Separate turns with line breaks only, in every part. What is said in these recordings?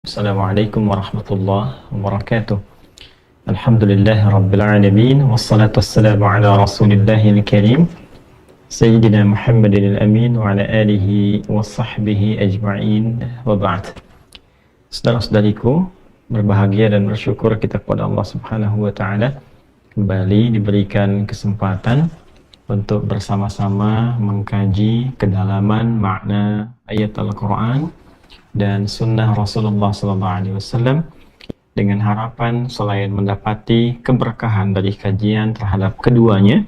Assalamualaikum warahmatullahi wabarakatuh. Alhamdulillahi rabbil alamin, wassalatu wassalamu ala rasulillahil karim Sayyidina Muhammadin al-amin wa ala alihi wa sahbihi ajma'in wa ba'd. Saudara-saudariku, berbahagia dan bersyukur kita kepada Allah subhanahu wa ta'ala kembali diberikan kesempatan untuk bersama-sama mengkaji kedalaman makna ayat Al-Quran dan sunnah Rasulullah SAW, dengan harapan selain mendapati keberkahan dari kajian terhadap keduanya,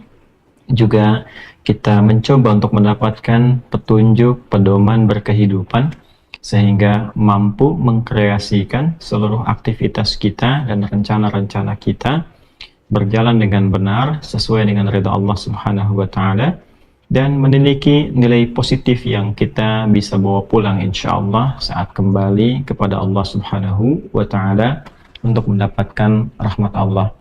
juga kita mencoba untuk mendapatkan petunjuk pedoman berkehidupan sehingga mampu mengkreasikan seluruh aktivitas kita dan rencana-rencana kita berjalan dengan benar sesuai dengan ridha Allah Subhanahu wa Ta'ala, dan memiliki nilai positif yang kita bisa bawa pulang insya Allah saat kembali kepada Allah Subhanahu wa Ta'ala untuk mendapatkan rahmat Allah.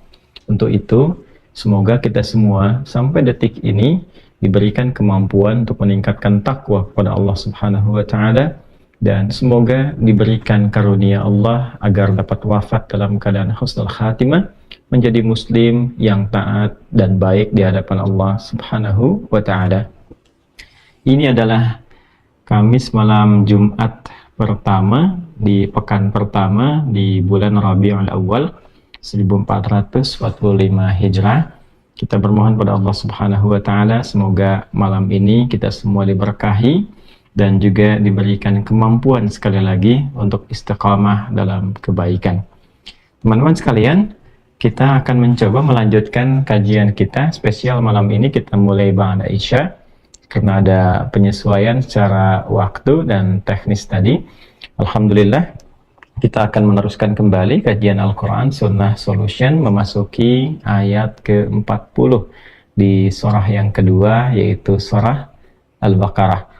Untuk itu, semoga kita semua sampai detik ini diberikan kemampuan untuk meningkatkan takwa kepada Allah Subhanahu wa Ta'ala, dan semoga diberikan karunia Allah agar dapat wafat dalam keadaan husnul khatimah, menjadi muslim yang taat dan baik di hadapan Allah Subhanahu wa Ta'ala. Ini adalah Kamis malam Jumat pertama di pekan pertama di bulan Rabiul Awal 1445 Hijrah. Kita bermohon pada Allah Subhanahu wa Ta'ala semoga malam ini kita semua diberkahi dan juga diberikan kemampuan sekali lagi untuk istiqamah dalam kebaikan. Teman-teman sekalian, kita akan mencoba melanjutkan kajian kita spesial malam ini. Kita mulai ba'da Isya karena ada penyesuaian secara waktu dan teknis tadi. Alhamdulillah, kita akan meneruskan kembali kajian Al-Quran Sunnah Solution memasuki ayat ke-40 di surah yang kedua, yaitu surah Al-Baqarah.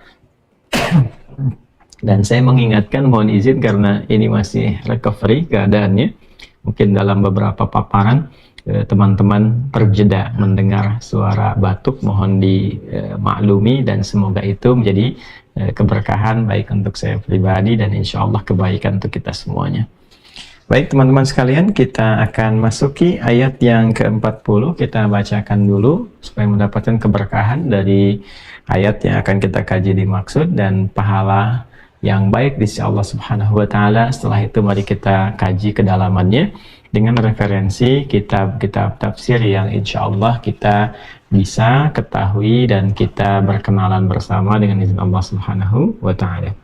Dan saya mengingatkan, mohon izin karena ini masih recovery keadaannya, mungkin dalam beberapa paparan teman-teman terjeda mendengar suara batuk, mohon dimaklumi, dan semoga itu menjadi keberkahan baik untuk saya pribadi dan insya Allah kebaikan untuk kita semuanya. Baik teman-teman sekalian, kita akan masuki ayat yang ke-40. Kita bacakan dulu supaya mendapatkan keberkahan dari ayat yang akan kita kaji dimaksud dan pahala yang baik di sisi Allah Subhanahu wa Ta'ala. Setelah itu mari kita kaji kedalamannya dengan referensi kitab-kitab tafsir yang insya Allah kita bisa ketahui dan kita berkenalan bersama dengan izin Allah Subhanahu wa Ta'ala.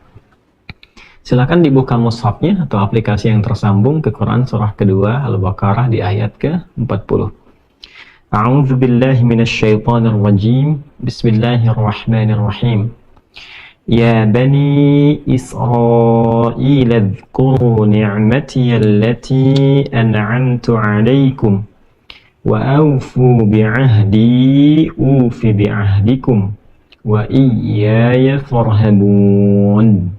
Silakan dibuka mushafnya atau aplikasi yang tersambung ke Quran surah kedua Al-Baqarah di ayat ke-40. A'udzu billahi minasyaitonir rajim. Bismillahirrahmanirrahim. Ya bani Israil adhkuru ni'mati allati an'amtu 'alaikum wa awfu bi'ahdi ufi bi'ahdikum wa iyaya farhabun.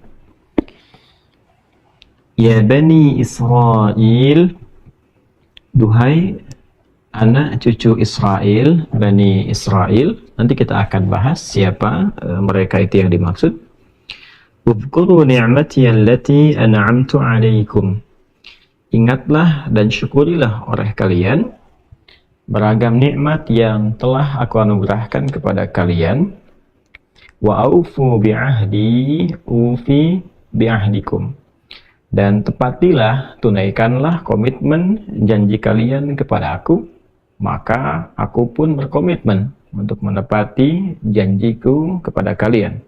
Ya bani Israil, duhai anak cucu Israel, Bani Israel. Nanti kita akan bahas siapa mereka itu yang dimaksud. Udhkuru ni'mati allati an'amtu 'alaikum. Ingatlah dan syukurilah oleh kalian beragam nikmat yang telah aku anugerahkan kepada kalian. Wa aufu bi'ahdi ufi bi'ahdikum. Dan tepatilah, tunaikanlah komitmen janji kalian kepada aku, maka aku pun berkomitmen untuk menepati janjiku kepada kalian.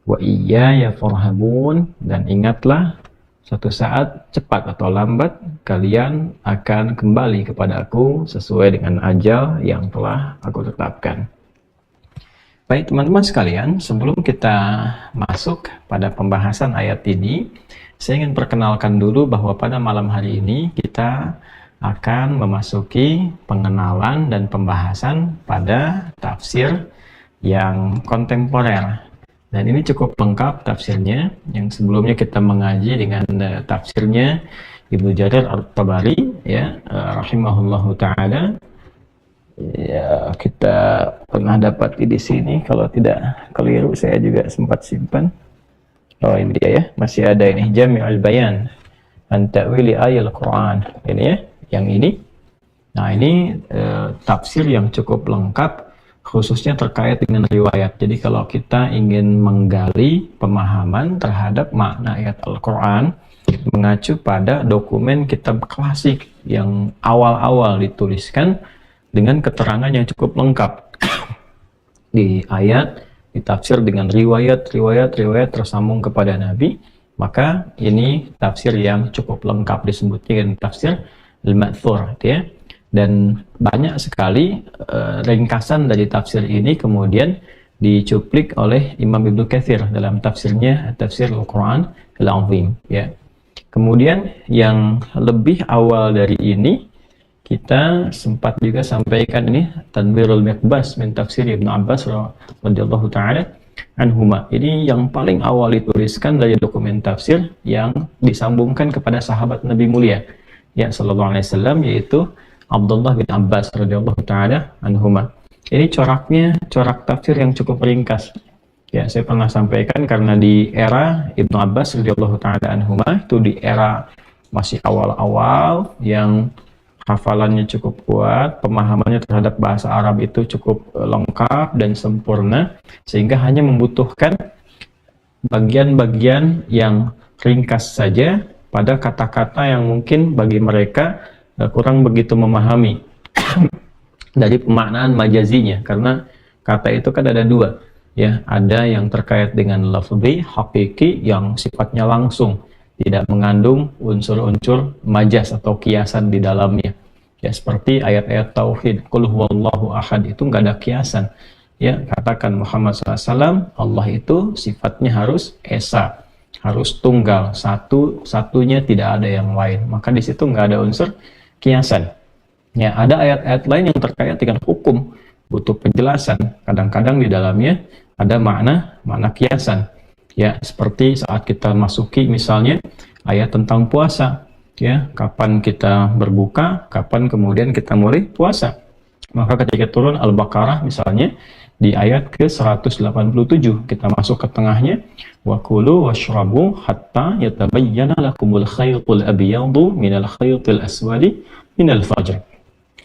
Wa iyaya farhabun, dan ingatlah suatu saat cepat atau lambat kalian akan kembali kepada aku sesuai dengan ajal yang telah aku tetapkan. Baik teman-teman sekalian, sebelum kita masuk pada pembahasan ayat ini, saya ingin perkenalkan dulu bahwa pada malam hari ini kita akan memasuki pengenalan dan pembahasan pada tafsir yang kontemporer. Dan ini cukup lengkap tafsirnya. Yang sebelumnya kita mengaji dengan tafsirnya Ibnu Jarir At-Tabari, ya, rahimahullahu taala. Ya, kita pernah dapat di sini, kalau tidak keliru saya juga sempat simpan. Oh ini dia ya, masih ada ini Jami'ul Bayan an ta'wili ayatil Quran. Ini ya, yang ini. Nah, ini tafsir yang cukup lengkap, khususnya terkait dengan riwayat. Jadi kalau kita ingin menggali pemahaman terhadap makna ayat Al-Quran, mengacu pada dokumen kitab klasik yang awal-awal dituliskan dengan keterangan yang cukup lengkap di ayat, ditafsir dengan riwayat tersambung kepada Nabi, maka ini tafsir yang cukup lengkap, disebutnya dengan tafsir al-ma'thur, ya. Dan banyak sekali ringkasan dari tafsir ini kemudian dicuplik oleh Imam Ibnu Katsir dalam tafsirnya Tafsir Al-Quran Al-Azim, ya. Kemudian yang lebih awal dari ini kita sempat juga sampaikan ini Tanwirul Miqbas min Tafsir Ibnu Abbas radhiyallahu taala anhuma. Ini yang paling awal dituliskan dari dokumen tafsir yang disambungkan kepada sahabat Nabi mulia, ya, sallallahu alaihi wasallam, yaitu Abdullah bin Abbas radhiyallahu taala anhuma. Ini corak tafsir yang cukup ringkas. Ya, saya pernah sampaikan karena di era Ibnu Abbas radhiyallahu taala anhuma, itu di era masih awal-awal yang hafalannya cukup kuat, pemahamannya terhadap bahasa Arab itu cukup lengkap dan sempurna, sehingga hanya membutuhkan bagian-bagian yang ringkas saja pada kata-kata yang mungkin bagi mereka kurang begitu memahami dari pemaknaan majazinya, karena kata itu kan ada dua, ya, ada yang terkait dengan lafzi hakiki yang sifatnya langsung, tidak mengandung unsur-unsur majaz atau kiasan di dalamnya, ya, seperti ayat-ayat tauhid, qul huwallahu ahad, itu nggak ada kiasan, ya, katakan Muhammad SAW, Allah itu sifatnya harus esa, harus tunggal, satunya tidak ada yang lain, maka di situ nggak ada unsur kiasan. Ya, ada ayat-ayat lain yang terkait dengan hukum, butuh penjelasan. Kadang-kadang di dalamnya ada makna kiasan. Ya, seperti saat kita masuki misalnya ayat tentang puasa, ya, kapan kita berbuka, kapan kemudian kita mulai puasa. Maka ketika turun Al-Baqarah misalnya di ayat ke-187, kita masuk ke tengahnya, wa kulu washrabu hatta yatabayyana lakumul khaytul abyadu minal khaytil aswadi minal fajr.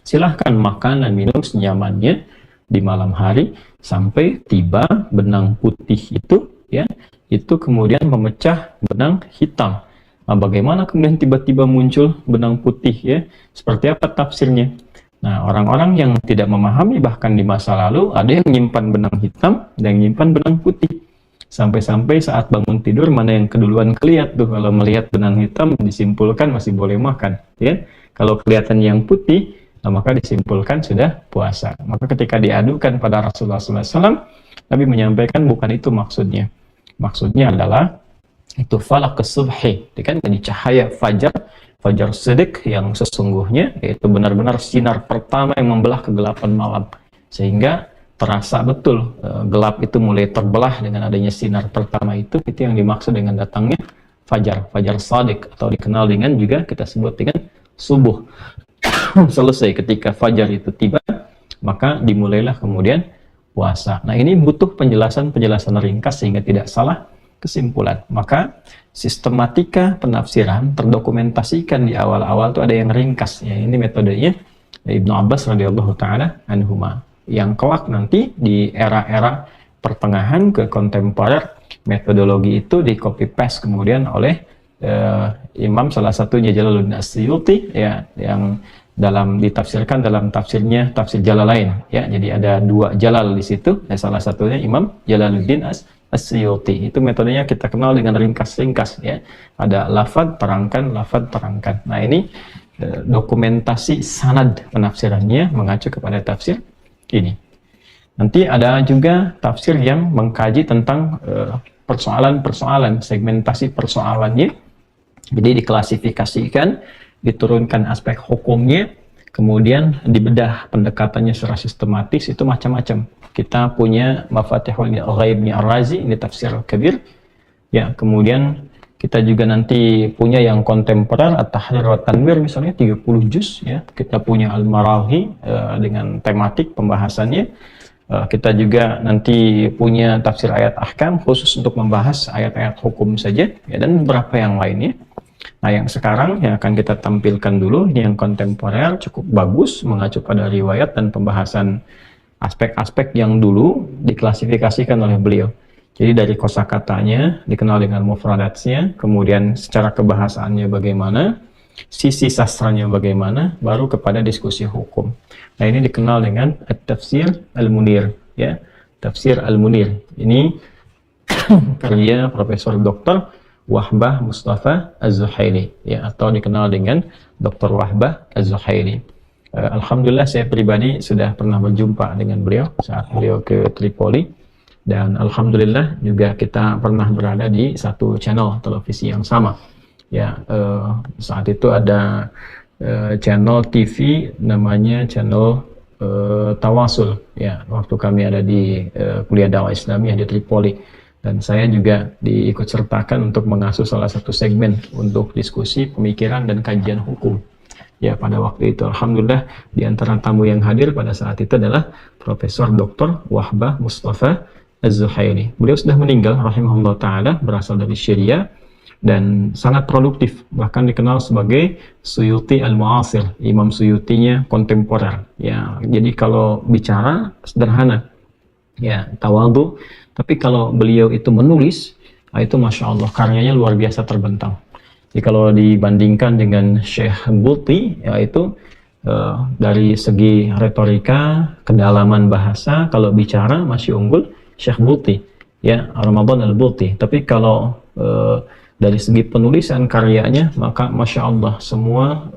Silahkan makan dan minum senyamannya di malam hari sampai tiba benang putih itu, ya, itu kemudian memecah benang hitam. Nah, bagaimana kemudian tiba-tiba muncul benang putih, ya? Seperti apa tafsirnya? Nah, orang-orang yang tidak memahami, bahkan di masa lalu ada yang menyimpan benang hitam dan yang menyimpan benang putih. Sampai-sampai saat bangun tidur mana yang keduluan kelihat tuh. Kalau melihat benang hitam disimpulkan masih boleh makan, ya. Kalau kelihatan yang putih, nah, maka disimpulkan sudah puasa. Maka ketika diadukan pada Rasulullah SAW, Nabi menyampaikan bukan itu maksudnya. Maksudnya adalah itu falak subhi, kan, jadi cahaya fajar shadiq yang sesungguhnya, yaitu benar-benar sinar pertama yang membelah kegelapan malam, sehingga terasa betul gelap itu mulai terbelah dengan adanya sinar pertama itu yang dimaksud dengan datangnya fajar shadiq, atau dikenal dengan juga kita sebut dengan subuh. Selesai ketika fajar itu tiba, maka dimulailah kemudian puasa. Nah, ini butuh penjelasan ringkas sehingga tidak salah kesimpulan. Maka sistematika penafsiran terdokumentasikan di awal-awal itu ada yang ringkas, ya. Ini metodenya Ibnu Abbas radhiyallahu taala anhuma, yang kelak nanti di era-era pertengahan ke kontemporer, metodologi itu di copy paste kemudian oleh imam salah satunya Jalaluddin As-Suyuti, ya, yang ditafsirkan dalam tafsirnya Tafsir Jalalain, ya. Jadi ada dua Jalal di situ, salah satunya Imam Jalaluddin As-Suyuti. Itu metodenya kita kenal dengan ringkas-ringkas, ya. Ada lafad terangkan. Nah, ini dokumentasi sanad penafsirannya mengacu kepada tafsir ini. Nanti ada juga tafsir yang mengkaji tentang persoalan-persoalan, segmentasi persoalannya. Jadi diklasifikasikan, diturunkan aspek hukumnya, kemudian dibedah pendekatannya secara sistematis, itu macam-macam. Kita punya Mafatihul Ghaibnya Ar-Razi, ini tafsir kabir, ya. Kemudian kita juga nanti punya yang kontemporer, At-Tahrir wa Tanwir misalnya 30 juz, ya. Kita punya Al-Maraghi dengan tematik pembahasannya. Kita juga nanti punya tafsir ayat ahkam khusus untuk membahas ayat-ayat hukum saja, ya, dan beberapa yang lainnya. Nah, yang sekarang yang akan kita tampilkan dulu, ini yang kontemporer, cukup bagus, mengacu pada riwayat dan pembahasan aspek-aspek yang dulu diklasifikasikan oleh beliau. Jadi dari kosakatanya, dikenal dengan mufradatsnya, kemudian secara kebahasaannya bagaimana, sisi sastranya bagaimana, baru kepada diskusi hukum. Nah, ini dikenal dengan At-Tafsir Al-Munir, ya. Tafsir Al-Munir. Ini karya Profesor Dr. Wahbah Mustafa Az-Zuhaili, ya, atau dikenal dengan Dr. Wahbah Az-Zuhaili. Alhamdulillah saya pribadi sudah pernah berjumpa dengan beliau saat beliau ke Tripoli, dan alhamdulillah juga kita pernah berada di satu channel televisi yang sama. Ya, saat itu ada channel TV namanya channel Tawasul, ya, waktu kami ada di kuliah dakwah Islamiyah di Tripoli, dan saya juga diikut sertakan untuk mengasuh salah satu segmen untuk diskusi pemikiran dan kajian hukum. Ya, pada waktu itu alhamdulillah di antara tamu yang hadir pada saat itu adalah Profesor Dr. Wahbah Mustafa Az-Zuhaili. Beliau sudah meninggal rahimahullah taala, berasal dari Syria dan sangat produktif, bahkan dikenal sebagai Suyuti Al-Mu'asir, Imam Suyutinya kontemporer. Ya, jadi kalau bicara sederhana, ya, tawadhu, tapi kalau beliau itu menulis, itu masya Allah karyanya luar biasa terbentang. Jadi kalau dibandingkan dengan Syekh Buti, yaitu dari segi retorika, kedalaman bahasa, kalau bicara masih unggul Syekh Buti, ya, Ramadan Al-Buti. Tapi kalau dari segi penulisan karyanya, maka masya Allah semua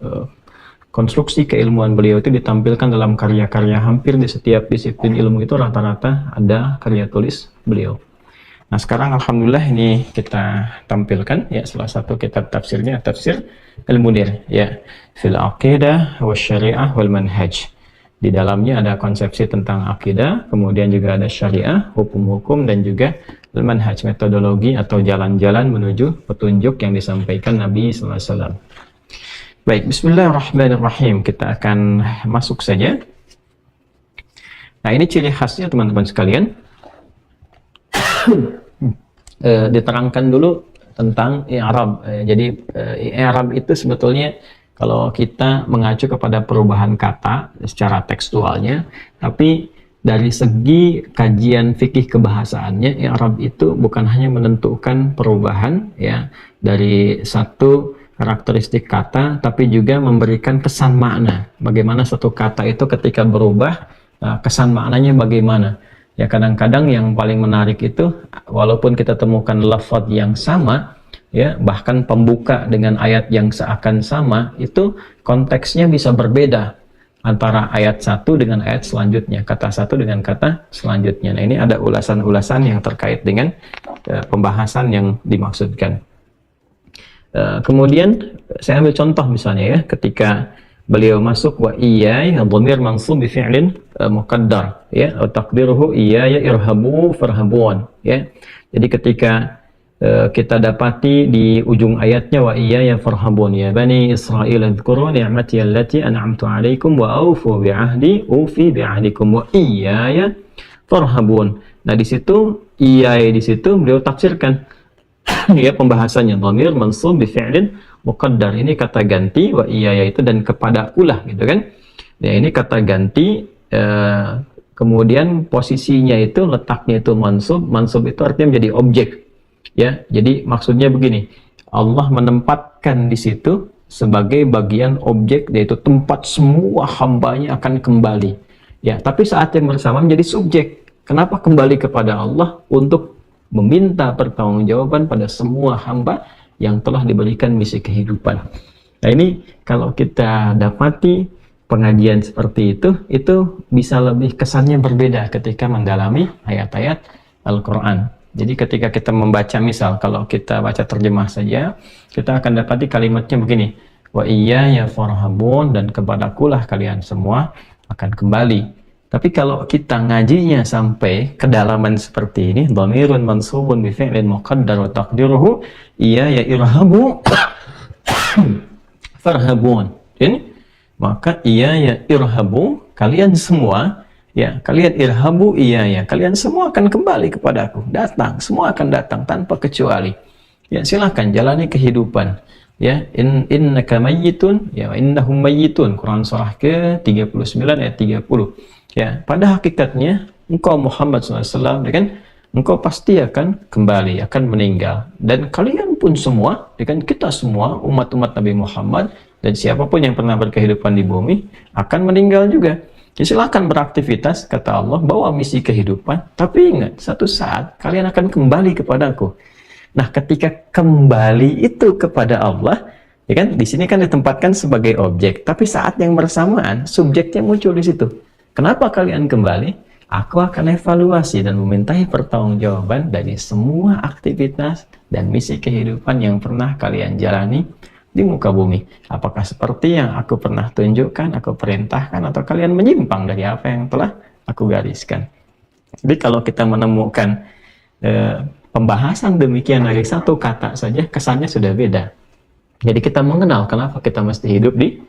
konstruksi keilmuan beliau itu ditampilkan dalam karya-karya. Hampir di setiap disiplin ilmu itu rata-rata ada karya tulis beliau. Nah, sekarang alhamdulillah ini kita tampilkan, ya, salah satu kitab tafsirnya, Tafsir Al-Munir, ya, fil aqidah wa syariah wal manhaj. Di dalamnya ada konsepsi tentang akidah, kemudian juga ada syariah, hukum-hukum, dan juga al-manhaj, metodologi atau jalan-jalan menuju petunjuk yang disampaikan Nabi sallallahu alaihi wasallam. Baik, bismillahirrahmanirrahim. Kita akan masuk saja. Nah, ini ciri khasnya teman-teman sekalian. Diterangkan dulu tentang i'rab. Jadi i'rab itu sebetulnya kalau kita mengacu kepada perubahan kata secara tekstualnya, tapi dari segi kajian fikih kebahasaannya, i'rab itu bukan hanya menentukan perubahan, ya, dari satu karakteristik kata, tapi juga memberikan kesan makna. Bagaimana satu kata itu ketika berubah, kesan maknanya bagaimana. Ya, kadang-kadang yang paling menarik itu, walaupun kita temukan lafaz yang sama, ya, bahkan pembuka dengan ayat yang seakan sama, itu konteksnya bisa berbeda antara ayat satu dengan ayat selanjutnya, kata satu dengan kata selanjutnya. Nah, ini ada ulasan-ulasan yang terkait dengan pembahasan yang dimaksudkan. Kemudian saya ambil contoh misalnya, ya, ketika beliau masuk wa iyaya dhamir mansub bi fi'lin muqaddar, ya, atau taqdiruhu iyaya irhabu farhabun, ya. Jadi ketika kita dapati di ujung ayatnya wa iyaya farhabun, ya bani Israil dzkuru ni'mati allati an'amtu 'alaikum wa aufu bi 'ahdi ufi bi 'ahdikum wa iyaya farhabun. Nah, di situ iyaya, di situ beliau tafsirkan ya pembahasannya, dhamir mansub bi fi'lin muqaddar, ini kata ganti, wa iyaya itu dan kepada ulah, gitu kan. Nah, ini kata ganti, kemudian posisinya itu, letaknya itu mansub. Mansub itu artinya menjadi objek, ya. Jadi maksudnya begini, Allah menempatkan di situ sebagai bagian objek, yaitu tempat semua hambanya akan kembali, ya. Tapi saat yang bersama menjadi subjek. Kenapa kembali kepada Allah? Untuk meminta pertanggungjawaban pada semua hamba yang telah diberikan misi kehidupan. Nah, ini kalau kita dapati pengajian seperti itu bisa lebih kesannya berbeda ketika mendalami ayat-ayat Al-Quran. Jadi ketika kita membaca, misal kalau kita baca terjemah saja, kita akan dapati kalimatnya begini, wa iyaya farhabun, dan kepadakulah kalian semua akan kembali. Tapi kalau kita ngajinya sampai kedalaman seperti ini, dhamirun mansubun bi fi'lin muqaddar wa taqdiruhu iyaya irhabu farhabun. Ini maka iyaya irhabu, kalian semua, ya, kalian irhabu iyaya, kalian semua akan kembali kepadaku, datang, semua akan datang tanpa kecuali. Ya, silakan jalani kehidupan. ya, innaka mayyitun, ya innahum mayyitun, Quran surah ke-39 ayat 30. Ya, pada hakikatnya engkau Muhammad SAW, ya kan, engkau pasti akan kembali, akan meninggal, dan kalian pun semua, ya kan, kita semua umat-umat Nabi Muhammad dan siapapun yang pernah berkehidupan di bumi akan meninggal juga. Ya, silakan beraktivitas, kata Allah, bawa misi kehidupan, tapi ingat, satu saat kalian akan kembali kepadaku. Nah, ketika kembali itu kepada Allah, ya kan, di sini kan ditempatkan sebagai objek, tapi saat yang bersamaan subjeknya muncul di situ. Kenapa kalian kembali? Aku akan evaluasi dan memintai pertanggungjawaban dari semua aktivitas dan misi kehidupan yang pernah kalian jalani di muka bumi. Apakah seperti yang aku pernah tunjukkan, aku perintahkan, atau kalian menyimpang dari apa yang telah aku gariskan? Jadi kalau kita menemukan pembahasan demikian dari satu kata saja, kesannya sudah beda. Jadi kita mengenal kenapa kita mesti hidup di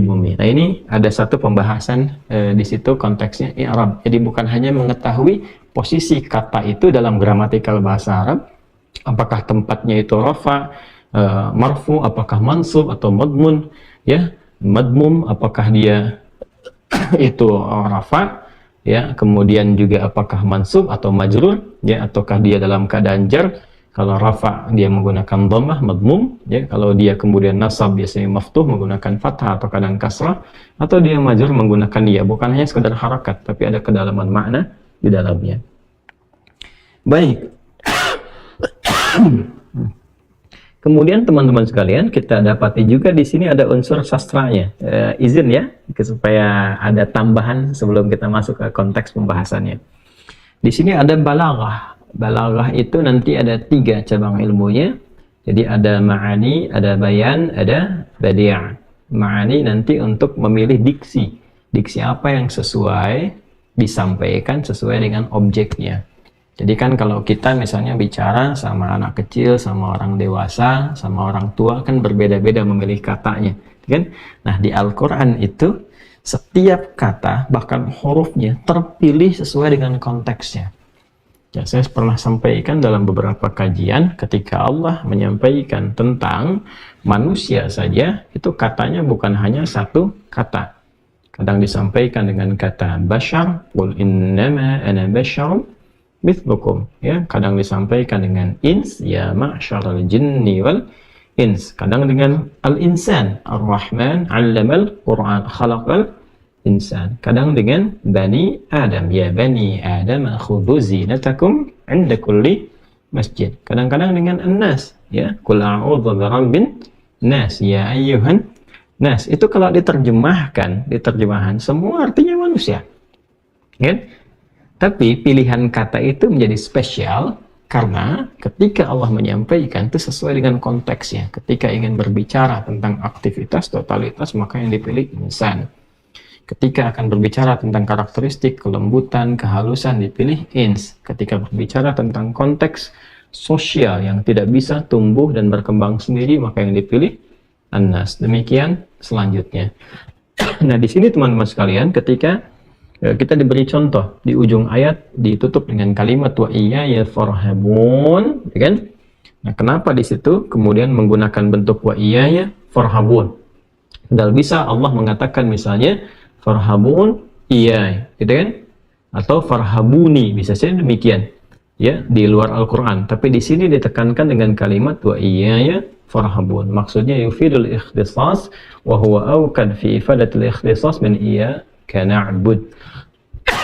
bumi. Nah, ini ada satu pembahasan di situ, konteksnya i'rab. Jadi bukan hanya mengetahui posisi kata itu dalam gramatikal bahasa Arab, apakah tempatnya itu rafa, marfu, apakah mansub atau madmun, ya, madmum, apakah dia itu rafa, ya, kemudian juga apakah mansub atau majrur, ya, ataukah dia dalam keadaan jar. Kalau rafa dia menggunakan dhammah, madmum, ya, kalau dia kemudian nasab biasanya maftuh menggunakan fathah atau kadang kasrah, atau dia majrur menggunakan dia. Bukan hanya sekadar harakat, tapi ada kedalaman makna di dalamnya. Baik. Kemudian teman-teman sekalian, kita dapati juga di sini ada unsur sastranya. Izin ya, supaya ada tambahan sebelum kita masuk ke konteks pembahasannya. Di sini ada balaghah. Balaghah itu nanti ada 3 cabang ilmunya. Jadi ada ma'ani, ada bayan, ada badi'. Ma'ani nanti untuk memilih diksi. Diksi apa yang sesuai disampaikan sesuai dengan objeknya. Jadi kan kalau kita misalnya bicara sama anak kecil, sama orang dewasa, sama orang tua, kan berbeda-beda memilih katanya, kan? Nah, di Al-Quran itu setiap kata, bahkan hurufnya, terpilih sesuai dengan konteksnya. Ya, saya pernah sampaikan dalam beberapa kajian, ketika Allah menyampaikan tentang manusia saja, itu katanya bukan hanya satu kata. Kadang disampaikan dengan kata bashar, qul innama ana basyarum mithlukum, ya, kadang disampaikan dengan ins, ya ma'syaral jinni wal ins, kadang dengan al-insan, ar-rahman 'allamal Qur'an, khalaqal insan, kadang dengan bani Adam, ya bani Adam khudhu zinatakum 'inda kulli masjid, kadang-kadang dengan an-nas, ya qul a'udzu birabbin nas, ya ayyuhan nas. Itu kalau diterjemahkan, diterjemahan semua artinya manusia, kan? Tapi pilihan kata itu menjadi spesial karena ketika Allah menyampaikan itu sesuai dengan konteksnya. Ketika ingin berbicara tentang aktivitas totalitas, maka yang dipilih insan. Ketika akan berbicara tentang karakteristik, kelembutan, kehalusan, dipilih ins. Ketika berbicara tentang konteks sosial yang tidak bisa tumbuh dan berkembang sendiri, maka yang dipilih annas. Demikian selanjutnya. Nah, di sini teman-teman sekalian, ketika kita diberi contoh di ujung ayat ditutup dengan kalimat wa iyaya farhabun, ya kan? Nah, kenapa di situ kemudian menggunakan bentuk wa iyaya farhabun? Padahal bisa Allah mengatakan misalnya farhabun iyaya, gitu kan? Atau farhabuni, bisa saja demikian, ya, di luar Al-Qur'an. Tapi di sini ditekankan dengan kalimat wa iyaya farhabun. Maksudnya yufidul ikhtisas wa huwa awkad fi ifadatil ikhtisas min iyyaka na'bud.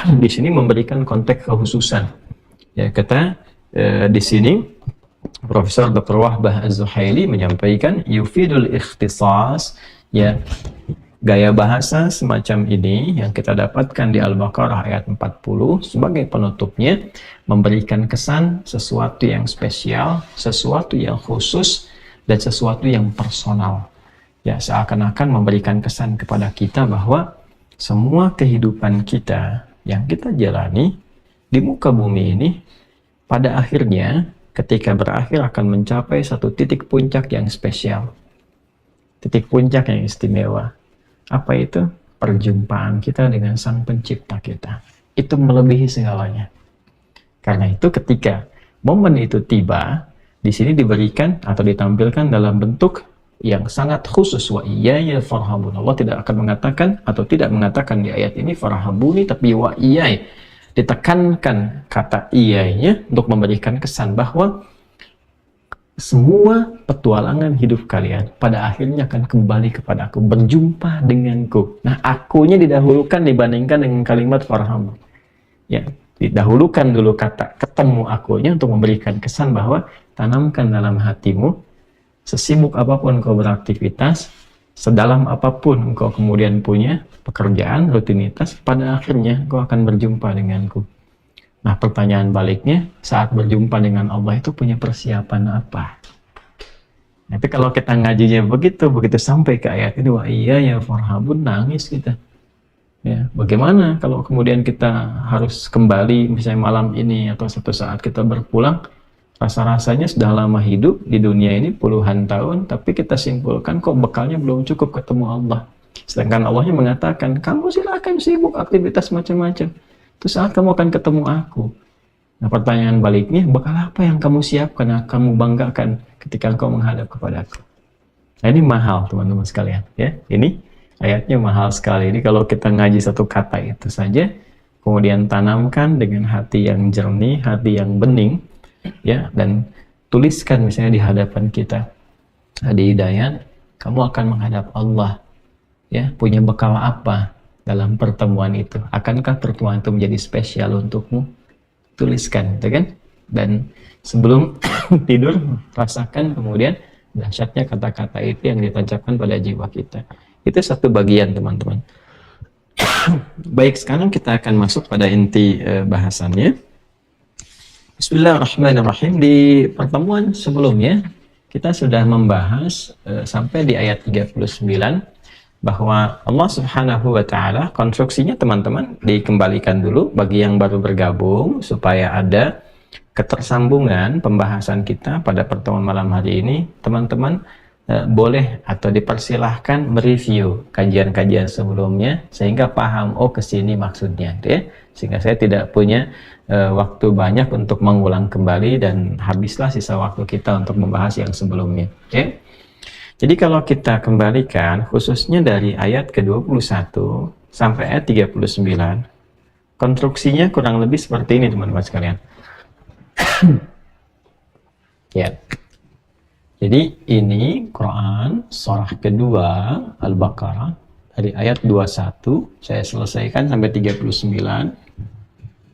Di sini memberikan konteks kekhususan. Ya, kata di sini Profesor Dr. Wahbah Az-Zuhaili menyampaikan yufidul ikhtisas, ya, gaya bahasa semacam ini yang kita dapatkan di Al-Baqarah ayat 40 sebagai penutupnya memberikan kesan sesuatu yang spesial, sesuatu yang khusus, dan sesuatu yang personal. Ya, seakan-akan memberikan kesan kepada kita bahwa semua kehidupan kita yang kita jalani di muka bumi ini pada akhirnya ketika berakhir akan mencapai satu titik puncak yang spesial, titik puncak yang istimewa. Apa itu? Perjumpaan kita dengan Sang Pencipta kita. Itu melebihi segalanya. Karena itu ketika momen itu tiba, di sini diberikan atau ditampilkan dalam bentuk yang sangat khusus, wa iyaya farhabun. Allah tidak akan mengatakan atau tidak mengatakan di ayat ini farhabuni, tapi wa iyaya, ditekankan kata iyanya untuk memberikan kesan bahwa semua petualangan hidup kalian pada akhirnya akan kembali kepada aku, berjumpa denganku. Nah, akunya didahulukan dibandingkan dengan kalimat farhabun. Ya, didahulukan dulu kata ketemu akunya untuk memberikan kesan bahwa tanamkan dalam hatimu, sesibuk apapun kau beraktivitas, sedalam apapun engkau kemudian punya pekerjaan, rutinitas, pada akhirnya kau akan berjumpa denganku. Nah, pertanyaan baliknya, saat berjumpa dengan Allah itu punya persiapan apa? Tapi kalau kita ngajinya begitu sampai ke ayat ini, wah iya ya farhabun, nangis kita. Ya, bagaimana kalau kemudian kita harus kembali, misalnya malam ini atau suatu saat kita berpulang, rasa-rasanya sudah lama hidup di dunia ini puluhan tahun, tapi kita simpulkan kok bekalnya belum cukup ketemu Allah. Sedangkan Allahnya mengatakan, kamu silakan sibuk aktivitas macam-macam. Itu saat kamu akan ketemu aku. Nah, pertanyaan baliknya, bakal apa yang kamu siapkan, yang kamu banggakan ketika engkau menghadap kepada aku? Nah, ini mahal teman-teman sekalian. Ya, ini ayatnya mahal sekali. Ini kalau kita ngaji satu kata itu saja, kemudian tanamkan dengan hati yang jernih, hati yang bening, ya, dan tuliskan misalnya di hadapan kita, di hidayat, kamu akan menghadap Allah. Ya, punya bekal apa dalam pertemuan itu? Akankah pertemuan itu menjadi spesial untukmu? Tuliskan, gitu kan? Dan sebelum tidur, rasakan kemudian dahsyatnya kata-kata itu yang ditancapkan pada jiwa kita. Itu satu bagian, teman-teman. Baik, sekarang kita akan masuk pada inti bahasannya. Bismillahirrahmanirrahim. Di pertemuan sebelumnya, kita sudah membahas sampai di ayat 39, bahwa Allah Subhanahu wa Ta'ala, konstruksinya teman-teman dikembalikan dulu bagi yang baru bergabung supaya ada ketersambungan pembahasan kita pada pertemuan malam hari ini. Teman-teman boleh atau dipersilahkan mereview kajian-kajian sebelumnya sehingga paham, oh kesini maksudnya, ya. Sehingga saya tidak punya waktu banyak untuk mengulang kembali dan habislah sisa waktu kita untuk membahas yang sebelumnya, ya. Jadi kalau kita kembalikan khususnya dari ayat ke-21 sampai ayat 39, konstruksinya kurang lebih seperti ini teman-teman sekalian. Ya. Jadi ini Quran surah kedua Al-Baqarah dari ayat 21, saya selesaikan sampai 39.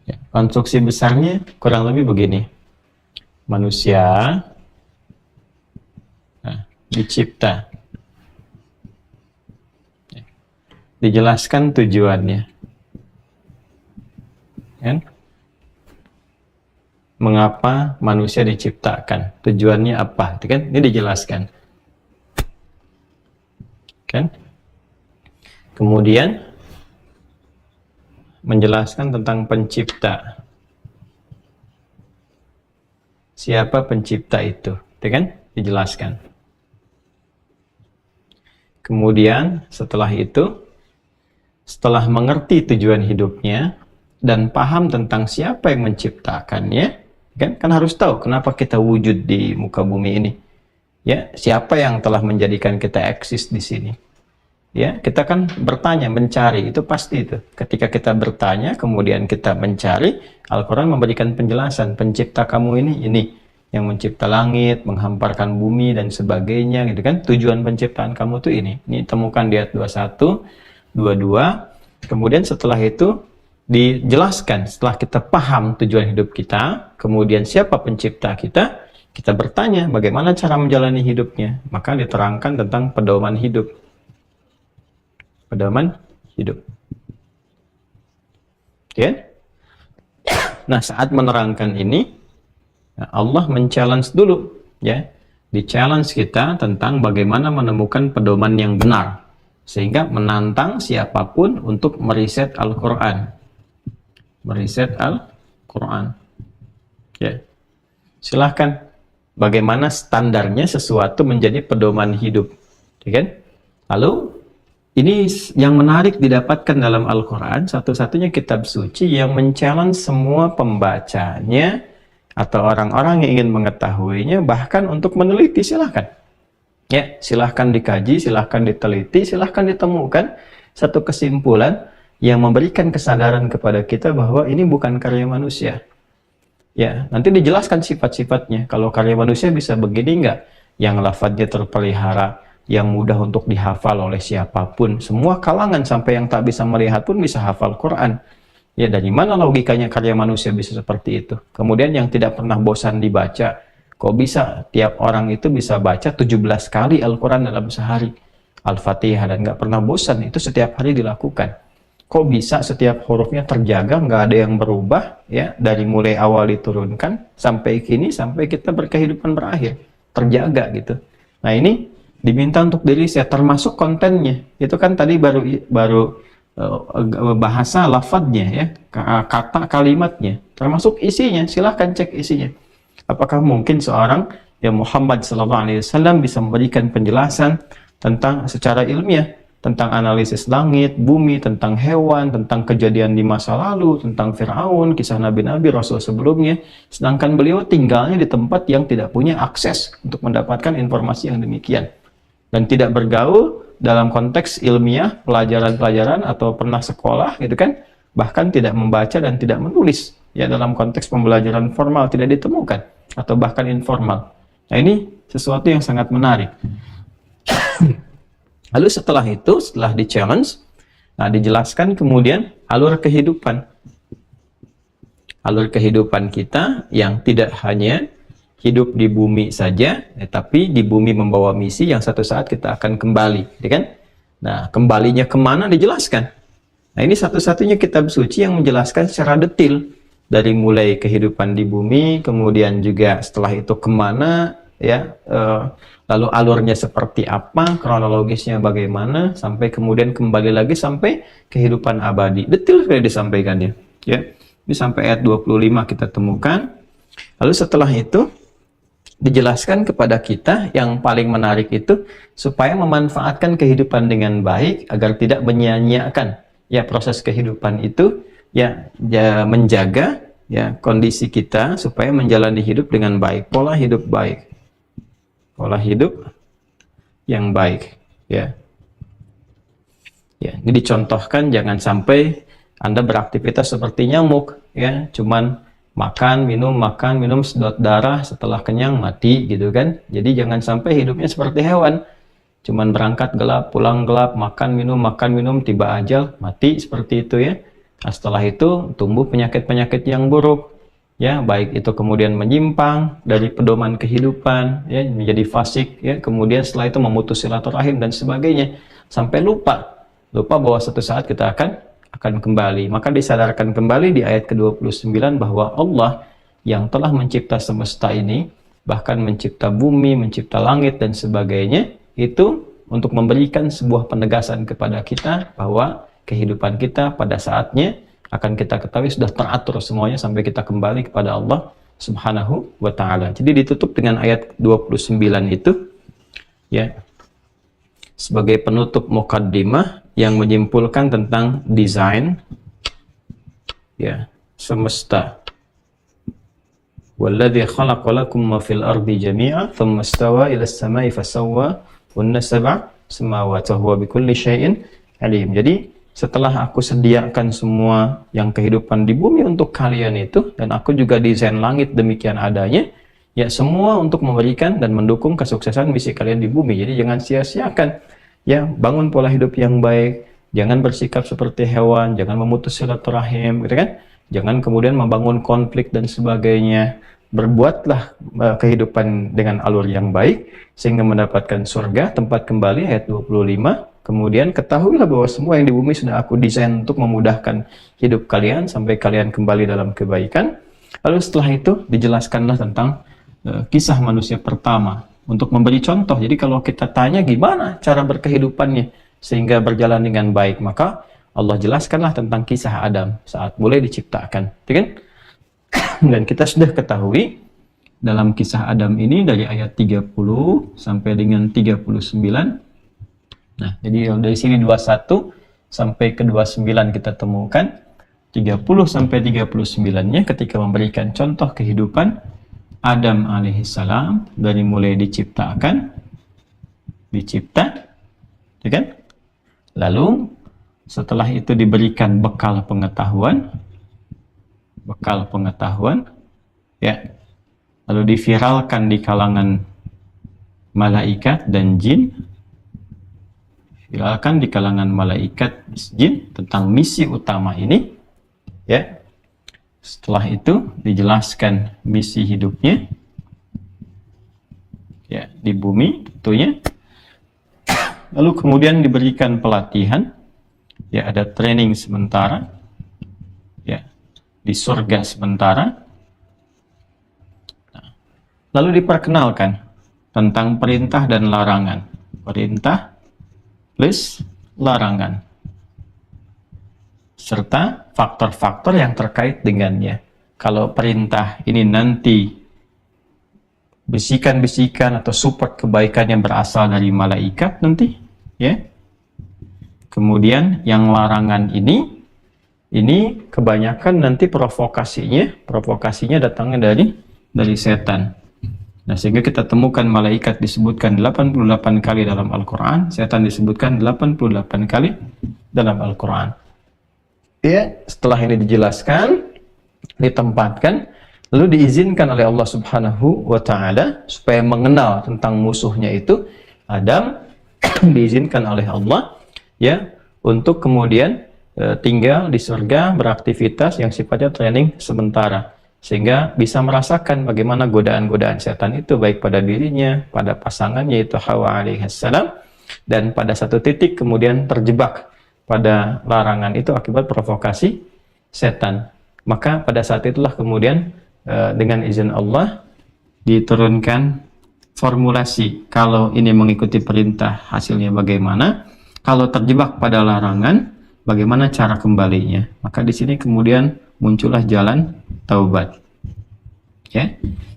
Ya, konstruksi besarnya kurang lebih begini. Manusia dicipta, dijelaskan tujuannya, kan? Mengapa manusia diciptakan, tujuannya apa, itu kan? Ini dijelaskan, kan? Kemudian menjelaskan tentang pencipta, siapa pencipta itu kan? Dijelaskan. Kemudian setelah itu, setelah mengerti tujuan hidupnya dan paham tentang siapa yang menciptakannya, kan harus tahu kenapa kita wujud di muka bumi ini. Ya, siapa yang telah menjadikan kita eksis di sini. Ya, kita kan bertanya, mencari, itu pasti itu. Ketika kita bertanya, kemudian kita mencari, Al-Quran memberikan penjelasan, pencipta kamu ini yang mencipta langit, menghamparkan bumi dan sebagainya, gitu kan. Tujuan penciptaan kamu tuh ini temukan di ayat 21, 22. Kemudian setelah itu dijelaskan, setelah kita paham tujuan hidup kita, kemudian siapa pencipta kita, kita bertanya bagaimana cara menjalani hidupnya, maka diterangkan tentang pedoman hidup. Pedoman hidup. Ya. Nah, saat menerangkan ini, Allah men-challenge dulu, ya. Di-challenge kita tentang bagaimana menemukan pedoman yang benar, sehingga menantang siapapun untuk meriset Al-Quran. Meriset Al-Quran. Ya. Silahkan. Bagaimana standarnya sesuatu menjadi pedoman hidup, ya kan? Lalu ini yang menarik didapatkan dalam Al-Quran, satu-satunya kitab suci yang men-challenge semua pembacanya atau orang-orang yang ingin mengetahuinya, bahkan untuk meneliti, silahkan. Ya, silahkan dikaji, silahkan diteliti, silahkan ditemukan satu kesimpulan yang memberikan kesadaran kepada kita bahwa ini bukan karya manusia. Ya, nanti dijelaskan sifat-sifatnya. Kalau karya manusia bisa begini enggak? Yang lafadznya terpelihara, yang mudah untuk dihafal oleh siapapun. Semua kalangan sampai yang tak bisa melihat pun bisa hafal Quran. Ya, dari mana logikanya karya manusia bisa seperti itu? Kemudian yang tidak pernah bosan dibaca, kok bisa tiap orang itu bisa baca 17 kali Al-Quran dalam sehari? Al-Fatihah, dan nggak pernah bosan, itu setiap hari dilakukan. Kok bisa setiap hurufnya terjaga, nggak ada yang berubah, ya, dari mulai awal diturunkan sampai kini, sampai kita berkehidupan berakhir, terjaga gitu. Nah, ini diminta untuk diriset, termasuk kontennya. Itu kan tadi baru bahasa lafadznya, ya, kata kalimatnya, termasuk isinya. Silahkan cek isinya. Apakah mungkin seorang yang Muhammad SAW bisa memberikan penjelasan tentang secara ilmiah tentang analisis langit, bumi, tentang hewan, tentang kejadian di masa lalu, tentang Fir'aun, kisah nabi-nabi, rasul sebelumnya, sedangkan beliau tinggalnya di tempat yang tidak punya akses untuk mendapatkan informasi yang demikian, dan tidak bergaul dalam konteks ilmiah, pelajaran-pelajaran atau pernah sekolah gitu kan, bahkan tidak membaca dan tidak menulis, ya, dalam konteks pembelajaran formal tidak ditemukan, atau bahkan informal. Nah, ini sesuatu yang sangat menarik. Lalu setelah itu, setelah di-challenge, nah, dijelaskan kemudian alur kehidupan. Alur kehidupan kita yang tidak hanya hidup di bumi saja, tapi di bumi membawa misi yang satu saat kita akan kembali, ya kan? Nah, kembalinya kemana dijelaskan. Nah, ini satu-satunya kitab suci yang menjelaskan secara detail dari mulai kehidupan di bumi, kemudian juga setelah itu kemana, ya, lalu alurnya seperti apa, kronologisnya bagaimana, sampai kemudian kembali lagi sampai kehidupan abadi. Detail sekali disampaikannya, ya. Ini sampai ayat 25 kita temukan. Lalu setelah itu dijelaskan kepada kita yang paling menarik itu supaya memanfaatkan kehidupan dengan baik agar tidak menyia-nyiakan, ya, proses kehidupan itu, ya, menjaga, ya, kondisi kita supaya menjalani hidup dengan baik, pola hidup baik. Pola hidup yang baik, ya. Ya, ini dicontohkan jangan sampai Anda beraktivitas seperti nyamuk, ya, cuman makan, minum, sedot darah, setelah kenyang mati gitu kan. Jadi jangan sampai hidupnya seperti hewan. Cuman berangkat gelap, pulang gelap, makan, minum, tiba ajal, mati, seperti itu, ya. Nah, setelah itu tumbuh penyakit-penyakit yang buruk. Ya, baik itu kemudian menyimpang dari pedoman kehidupan, ya, menjadi fasik, ya, kemudian setelah itu memutus silaturahim dan sebagainya, sampai lupa bahwa suatu saat kita akan kembali. Maka disadarkan kembali di ayat ke-29 bahwa Allah yang telah mencipta semesta ini, bahkan mencipta bumi, mencipta langit dan sebagainya, itu untuk memberikan sebuah penegasan kepada kita bahwa kehidupan kita pada saatnya akan kita ketahui sudah teratur semuanya sampai kita kembali kepada Allah Subhanahu wa Ta'ala. Jadi ditutup dengan ayat 29 itu, ya, sebagai penutup mukaddimah yang menyimpulkan tentang desain, ya, semesta. Walladzi khalaqa lakum ma fil ardi jami'a thumma istawa ila as-sama'i fasawwahunna sab'a samawati wa huwa bikulli syai'in alim. Jadi setelah aku sediakan semua yang kehidupan di bumi untuk kalian itu, dan aku juga desain langit demikian adanya, ya, semua untuk memberikan dan mendukung kesuksesan misi kalian di bumi. Jadi jangan sia-siakan, ya, bangun pola hidup yang baik, jangan bersikap seperti hewan, jangan memutus silaturahim, gitu kan? Jangan kemudian membangun konflik dan sebagainya. Berbuatlah kehidupan dengan alur yang baik sehingga mendapatkan surga, tempat kembali, ayat 25. Kemudian ketahuilah bahwa semua yang di bumi sudah aku desain untuk memudahkan hidup kalian sampai kalian kembali dalam kebaikan. Lalu setelah itu dijelaskanlah tentang kisah manusia pertama untuk memberi contoh. Jadi kalau kita tanya gimana cara berkehidupannya sehingga berjalan dengan baik, maka Allah jelaskanlah tentang kisah Adam saat mulai diciptakan, kan? Dan kita sudah ketahui dalam kisah Adam ini dari ayat 30 sampai dengan 39. Nah, jadi dari sini 21 sampai ke 29 kita temukan 30 sampai 39-nya ketika memberikan contoh kehidupan Adam alaihissalam dari mulai diciptakan, dicipta, ya kan? Lalu setelah itu diberikan bekal pengetahuan, ya, lalu diviralkan di kalangan malaikat dan jin, tentang misi utama ini, ya. Setelah itu dijelaskan misi hidupnya, ya, di bumi tentunya. Lalu kemudian diberikan pelatihan, ya, ada training sementara, ya, di surga sementara. Nah, lalu diperkenalkan tentang perintah dan larangan. Perintah plus larangan, serta faktor-faktor yang terkait dengannya. Kalau perintah ini nanti bisikan-bisikan atau support kebaikan yang berasal dari malaikat nanti, ya. Kemudian yang larangan ini kebanyakan nanti provokasinya datangnya dari setan. Nah, sehingga kita temukan malaikat disebutkan 88 kali dalam Al-Quran, setan disebutkan 88 kali dalam Al-Quran. Ya, setelah ini dijelaskan, ditempatkan, lalu diizinkan oleh Allah Subhanahu wa Ta'ala supaya mengenal tentang musuhnya itu, Adam, diizinkan oleh Allah, ya, untuk kemudian tinggal di surga, beraktivitas yang sifatnya training sementara, sehingga bisa merasakan bagaimana godaan-godaan setan itu, baik pada dirinya, pada pasangannya yaitu Hawa alaihissalam, dan pada satu titik kemudian terjebak pada larangan itu akibat provokasi setan. Maka pada saat itulah kemudian dengan izin Allah diturunkan formulasi, kalau ini mengikuti perintah hasilnya bagaimana, kalau terjebak pada larangan bagaimana cara kembalinya. Maka di sini kemudian muncullah jalan taubat, ya.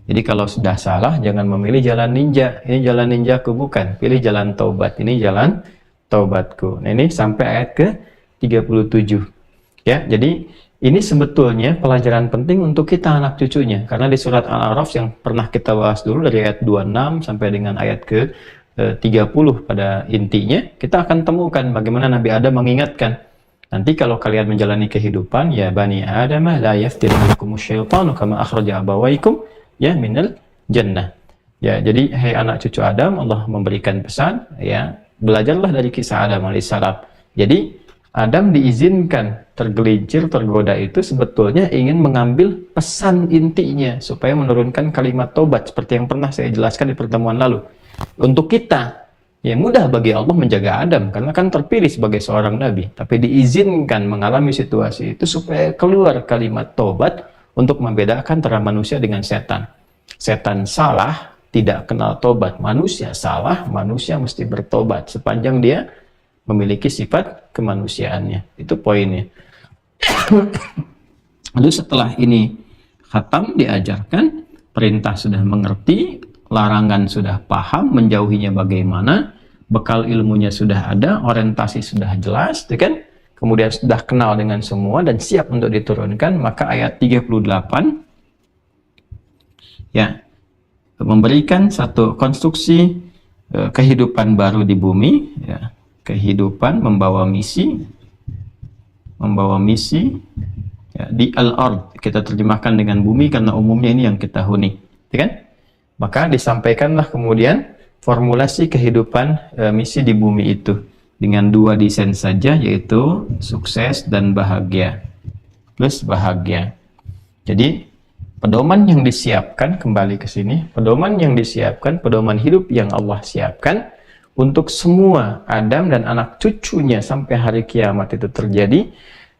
Jadi kalau sudah salah jangan memilih jalan ninja, ini jalan ninjaku, bukan, pilih jalan taubat, ini jalan taubatku. Nah, ini sampai ayat ke 37, ya. Jadi ini sebetulnya pelajaran penting untuk kita anak cucunya, karena di surat Al-A'raf yang pernah kita bahas dulu dari ayat 26 sampai dengan ayat ke 30 pada intinya, kita akan temukan bagaimana Nabi Adam mengingatkan, nanti kalau kalian menjalani kehidupan, ya bani Adam la yaftinakum syaitanu kama akhraja abawaikum ya minal jannah. Ya, jadi hai anak cucu Adam, Allah memberikan pesan, ya, belajarlah dari kisah Adam alaihissalam. Jadi Adam diizinkan tergelincir, tergoda itu sebetulnya ingin mengambil pesan intinya supaya menurunkan kalimat taubat seperti yang pernah saya jelaskan di pertemuan lalu. Untuk kita, ya, mudah bagi Allah menjaga Adam karena kan terpilih sebagai seorang nabi, tapi diizinkan mengalami situasi itu supaya keluar kalimat taubat untuk membedakan antara manusia dengan setan. Setan salah, tidak kenal tobat. Manusia salah, manusia mesti bertobat sepanjang dia memiliki sifat kemanusiaannya. Itu poinnya. Lalu setelah ini khatam, diajarkan, perintah sudah mengerti, larangan sudah paham, menjauhinya bagaimana, bekal ilmunya sudah ada, orientasi sudah jelas, kan? Kemudian sudah kenal dengan semua dan siap untuk diturunkan, maka ayat 38, ya, memberikan satu konstruksi kehidupan baru di bumi, ya. Kehidupan membawa misi ya, di al-ard, kita terjemahkan dengan bumi karena umumnya ini yang kita huni, ya kan? Maka disampaikanlah kemudian formulasi kehidupan misi di bumi itu dengan dua desain saja, yaitu sukses dan bahagia plus bahagia. Jadi pedoman yang disiapkan, kembali ke sini, pedoman yang disiapkan, pedoman hidup yang Allah siapkan untuk semua Adam dan anak cucunya sampai hari kiamat itu terjadi,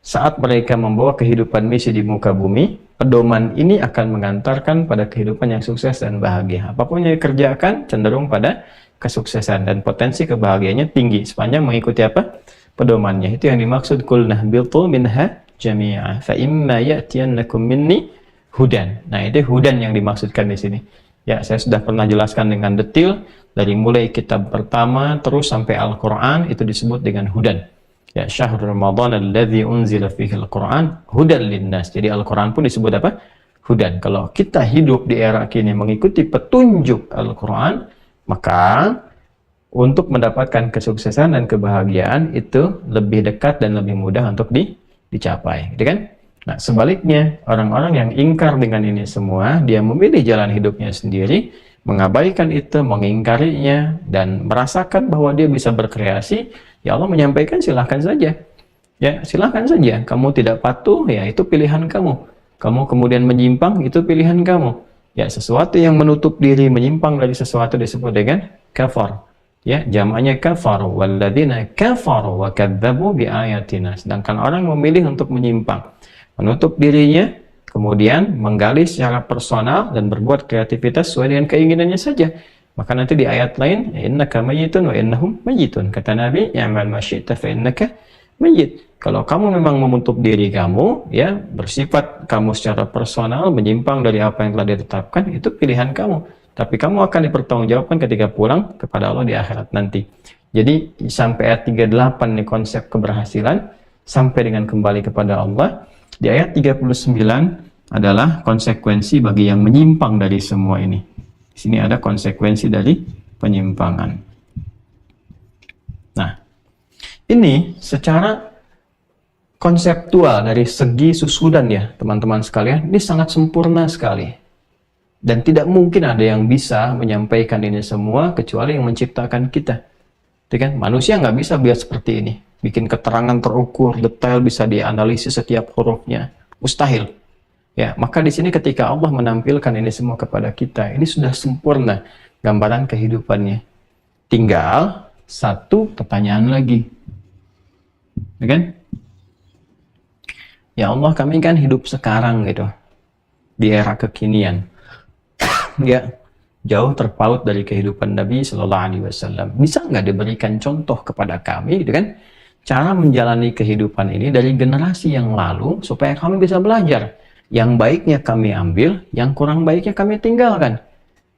saat mereka membawa kehidupan misi di muka bumi, pedoman ini akan mengantarkan pada kehidupan yang sukses dan bahagia. Apapun yang dikerjakan cenderung pada kesuksesan dan potensi kebahagiaannya tinggi sepanjang mengikuti apa? Pedomannya. Itu yang dimaksud kulnah biltu minha jami'a fa imma ya'tiyannakum minni hudan. Nah, itu hudan yang dimaksudkan di sini. Ya, saya sudah pernah jelaskan dengan detail dari mulai kitab pertama terus sampai Al-Qur'an itu disebut dengan hudan. Ya, syahrul Ramadan alladzi unzila fihi al-Qur'an hudan linnas. Jadi Al-Qur'an pun disebut apa? Hudan. Kalau kita hidup di era kini mengikuti petunjuk Al-Qur'an, maka untuk mendapatkan kesuksesan dan kebahagiaan itu lebih dekat dan lebih mudah untuk dicapai, gitu kan? Nah, sebaliknya, orang-orang yang ingkar dengan ini semua, dia memilih jalan hidupnya sendiri, mengabaikan itu, mengingkarinya, dan merasakan bahwa dia bisa berkreasi, ya Allah menyampaikan silahkan saja. Ya, silahkan saja. Kamu tidak patuh, ya itu pilihan kamu. Kamu kemudian menyimpang, itu pilihan kamu. Ya, sesuatu yang menutup diri, menyimpang dari sesuatu disebut dengan kafar. Ya, jamaknya kafar, walladzina kafaru wa kadzdzabu biayatina. Sedangkan orang memilih untuk menyimpang, menutup dirinya, kemudian menggali secara personal dan berbuat kreativitas sesuai dengan keinginannya saja. Maka nanti di ayat lain, innaka mayyitun wa innahum mayyitun. Kata Nabi, ya'mal ma syi'ta fa innaka mayyit. Kalau kamu memang menutup diri kamu, ya, bersifat kamu secara personal menyimpang dari apa yang telah ditetapkan, itu pilihan kamu. Tapi kamu akan dipertanggungjawabkan ketika pulang kepada Allah di akhirat nanti. Jadi sampai ayat 38 nih konsep keberhasilan, sampai dengan kembali kepada Allah. Di ayat 39 adalah konsekuensi bagi yang menyimpang dari semua ini. Di sini ada konsekuensi dari penyimpangan. Nah, ini secara konseptual dari segi susunan ya teman-teman sekalian, ini sangat sempurna sekali. Dan tidak mungkin ada yang bisa menyampaikan ini semua kecuali yang menciptakan kita. Kan? Manusia nggak bisa biar seperti ini. Bikin keterangan terukur, detail, bisa dianalisis setiap hurufnya. Mustahil. Ya, maka di sini ketika Allah menampilkan ini semua kepada kita, ini sudah sempurna gambaran kehidupannya. Tinggal satu pertanyaan lagi. Ya kan? Ya Allah, kami kan hidup sekarang gitu. Di era kekinian. Ya, jauh terpaut dari kehidupan Nabi Shallallahu Alaihi Wasallam. Bisa nggak diberikan contoh kepada kami, gitu kan? Cara menjalani kehidupan ini dari generasi yang lalu supaya kami bisa belajar. Yang baiknya kami ambil, yang kurang baiknya kami tinggalkan,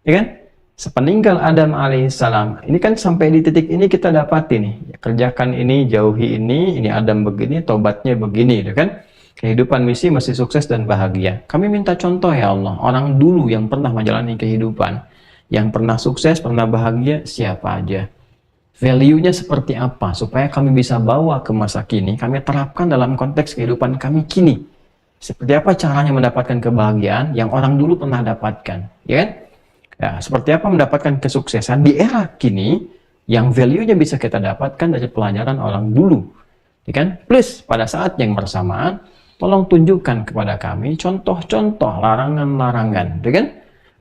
ya kan? Sepeninggal Adam alaihissalam, ini kan sampai di titik ini kita dapati nih, ya, kerjakan ini, jauhi ini Adam begini, tobatnya begini, gitu kan? Kehidupan misi masih sukses dan bahagia. Kami minta contoh ya Allah, orang dulu yang pernah menjalani kehidupan, yang pernah sukses, pernah bahagia, siapa aja. Value-nya seperti apa, supaya kami bisa bawa ke masa kini, kami terapkan dalam konteks kehidupan kami kini. Seperti apa caranya mendapatkan kebahagiaan yang orang dulu pernah dapatkan, ya kan? Ya, seperti apa mendapatkan kesuksesan di era kini, yang value-nya bisa kita dapatkan dari pelajaran orang dulu, ya kan? Plus, pada saat yang bersamaan, tolong tunjukkan kepada kami contoh-contoh larangan-larangan, kan?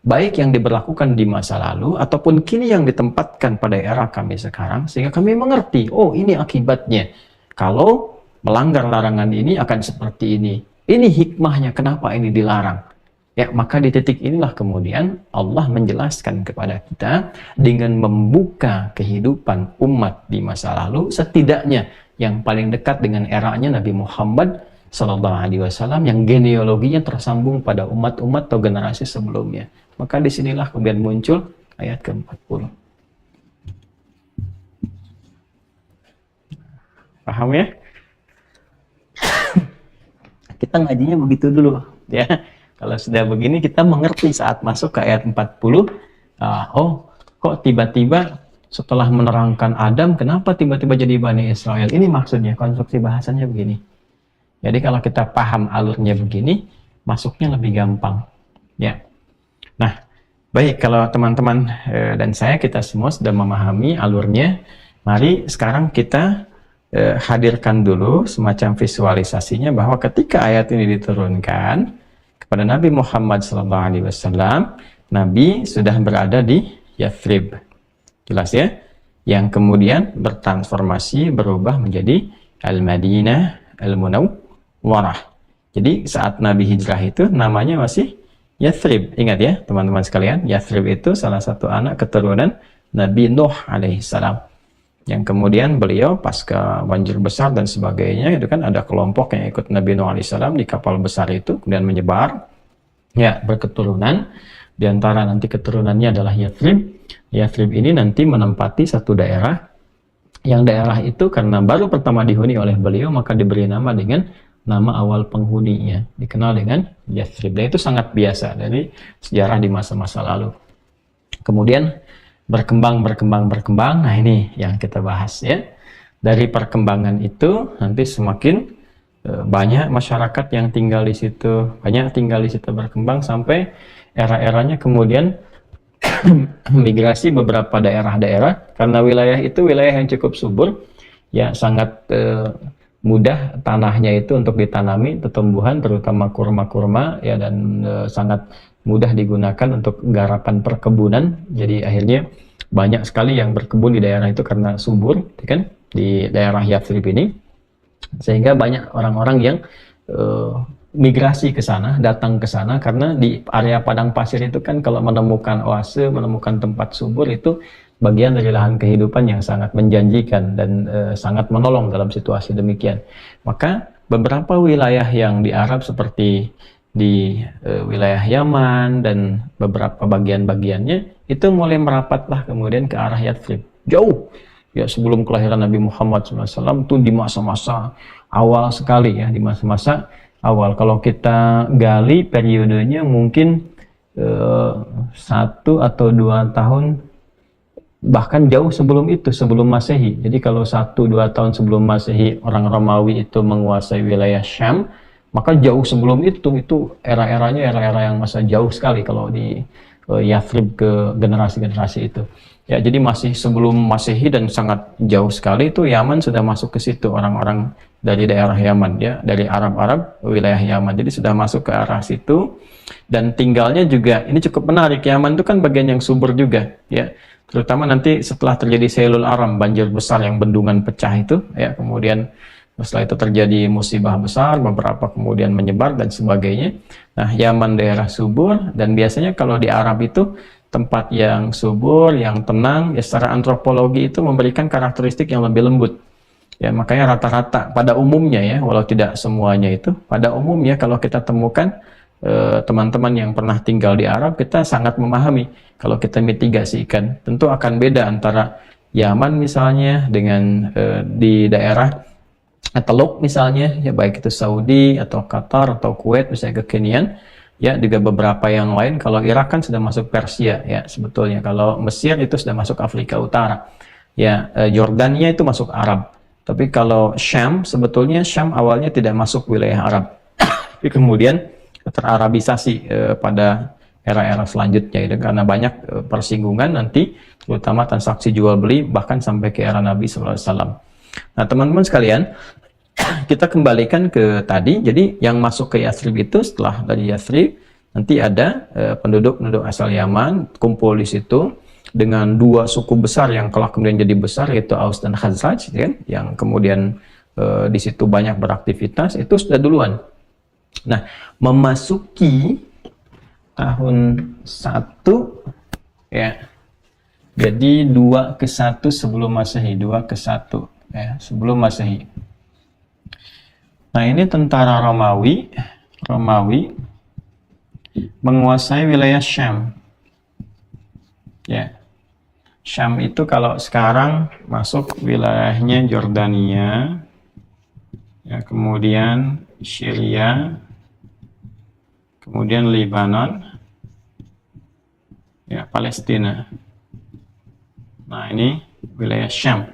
Baik yang diberlakukan di masa lalu ataupun kini yang ditempatkan pada era kami sekarang, sehingga kami mengerti, oh ini akibatnya. Kalau melanggar larangan ini akan seperti ini. Ini hikmahnya kenapa ini dilarang. Ya, maka di titik inilah kemudian Allah menjelaskan kepada kita dengan membuka kehidupan umat di masa lalu, setidaknya yang paling dekat dengan eranya Nabi Muhammad Sallallahu Alaihi Wasallam, yang genealoginya tersambung pada umat-umat atau generasi sebelumnya. Maka disinilah kemudian muncul ayat ke-40. Paham ya? Kita ngajinya begitu dulu ya. Kalau sudah begini kita mengerti saat masuk ke ayat 40. Oh, kok tiba-tiba setelah menerangkan Adam, kenapa tiba-tiba jadi Bani Israel? Ini maksudnya, konstruksi bahasanya begini. Jadi kalau kita paham alurnya begini, masuknya lebih gampang. Ya. Nah, baik, kalau teman-teman dan saya, kita semua sudah memahami alurnya, mari sekarang kita hadirkan dulu semacam visualisasinya bahwa ketika ayat ini diturunkan kepada Nabi Muhammad SAW, Nabi sudah berada di Yathrib. Jelas ya? Yang kemudian bertransformasi, berubah menjadi Al-Madinah Al-Munawwarah. Jadi saat Nabi hijrah itu namanya masih Yathrib. Ingat ya teman-teman sekalian, Yathrib itu salah satu anak keturunan Nabi Nuh alaihissalam. Yang kemudian beliau pasca banjir besar dan sebagainya, itu kan ada kelompok yang ikut Nabi Nuh alaihissalam di kapal besar itu, kemudian menyebar, ya, berketurunan. Di antara nanti keturunannya adalah Yathrib. Yathrib ini nanti menempati satu daerah, yang daerah itu karena baru pertama dihuni oleh beliau, maka diberi nama dengan nama awal penghuninya, dikenal dengan Yathrib. Dan itu sangat biasa dari sejarah di masa-masa lalu. Kemudian berkembang. Nah, ini yang kita bahas ya. Dari perkembangan itu nanti semakin banyak masyarakat yang tinggal di situ, berkembang sampai era-eranya kemudian migrasi beberapa daerah-daerah, karena wilayah itu wilayah yang cukup subur ya, sangat mudah tanahnya itu untuk ditanami tumbuhan terutama kurma-kurma ya, dan sangat mudah digunakan untuk garapan perkebunan. Jadi akhirnya banyak sekali yang berkebun di daerah itu karena subur, kan, di daerah Yathrib ini, sehingga banyak orang-orang yang migrasi ke sana, datang ke sana, karena di area padang pasir itu kan kalau menemukan oase, menemukan tempat subur itu bagian dari lahan kehidupan yang sangat menjanjikan dan sangat menolong dalam situasi demikian. Maka beberapa wilayah yang di Arab seperti di wilayah Yaman dan beberapa bagian-bagiannya itu mulai merapatlah kemudian ke arah Yathrib. Jauh ya sebelum kelahiran Nabi Muhammad SAW, itu di masa-masa awal sekali ya, di masa-masa awal. Kalau kita gali periodenya mungkin 1 atau 2 tahun, bahkan jauh sebelum itu, sebelum Masehi. Jadi kalau 1-2 tahun sebelum Masehi orang Romawi itu menguasai wilayah Syam, maka jauh sebelum itu era-eranya era-era yang masa jauh sekali kalau di Yathrib ke generasi-generasi itu. Ya, jadi masih sebelum Masehi dan sangat jauh sekali itu Yaman sudah masuk ke situ, orang-orang dari daerah Yaman ya, dari Arab-Arab wilayah Yaman. Jadi sudah masuk ke arah situ dan tinggalnya juga ini cukup menarik. Yaman itu kan bagian yang subur juga ya. Terutama nanti setelah terjadi Sailul Aram, banjir besar yang bendungan pecah itu ya, kemudian setelah itu terjadi musibah besar, beberapa kemudian menyebar dan sebagainya. Nah, Yaman daerah subur, dan biasanya kalau di Arab itu tempat yang subur, yang tenang, ya secara antropologi itu memberikan karakteristik yang lebih lembut. Ya, makanya rata-rata pada umumnya ya, walau tidak semuanya itu, pada umumnya kalau kita temukan teman-teman yang pernah tinggal di Arab, kita sangat memahami kalau kita mitigasikan, tentu akan beda antara Yaman misalnya dengan di daerah Teluk misalnya, ya baik itu Saudi atau Qatar atau Kuwait misalnya kekinian, ya juga beberapa yang lain. Kalau Irak kan sudah masuk Persia ya sebetulnya, kalau Mesir itu sudah masuk Afrika Utara, ya Yordania itu masuk Arab. Tapi kalau Syam, sebetulnya Syam awalnya tidak masuk wilayah Arab, tapi kemudian terarabisasi pada era-era selanjutnya itu karena banyak persinggungan nanti, terutama transaksi jual beli bahkan sampai ke era Nabi SAW. Nah teman-teman sekalian, kita kembalikan ke tadi. Jadi yang masuk ke Yathrib itu, setelah dari Yathrib nanti ada penduduk-penduduk asal Yaman kumpul di situ dengan 2 suku besar yang kelak kemudian jadi besar, yaitu Aus dan Khazraj kan, yang kemudian di situ banyak beraktivitas. Itu sudah duluan. Nah, memasuki tahun 1 ya, jadi 2 ke 1 sebelum Masehi, 2 ke 1 ya, sebelum Masehi. Nah, ini tentara Romawi menguasai wilayah Syam. Ya. Syam itu kalau sekarang masuk wilayahnya Jordania, ya, kemudian Syria, kemudian Lebanon, ya, Palestina. Nah, ini wilayah Syam.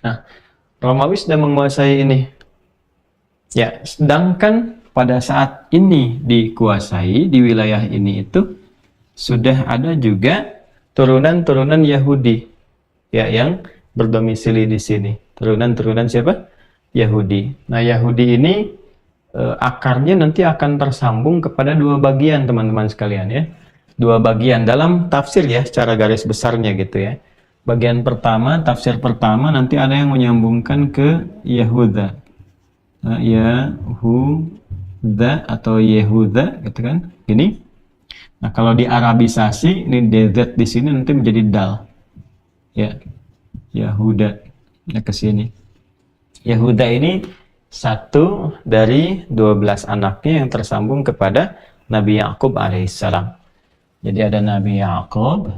Nah, Romawi sudah menguasai ini. Ya, sedangkan pada saat ini dikuasai di wilayah ini itu sudah ada juga turunan-turunan Yahudi, ya, yang berdomisili di sini. Turunan-turunan siapa? Yahudi. Nah, Yahudi ini akarnya nanti akan tersambung kepada 2 bagian, teman-teman sekalian ya. 2 bagian dalam tafsir ya, secara garis besarnya gitu ya. Bagian pertama, tafsir pertama nanti ada yang menyambungkan ke Yehuda. Nah, Yahuda atau Yehuda gitu kan. Gini. Nah, kalau di Arabisasi ini DZ di sini nanti menjadi dal. Ya. Yahuda. Ya, ke sini. Yehuda ini 1 dari 12 anaknya yang tersambung kepada Nabi Yakub alaihissalam. Jadi ada Nabi Yakub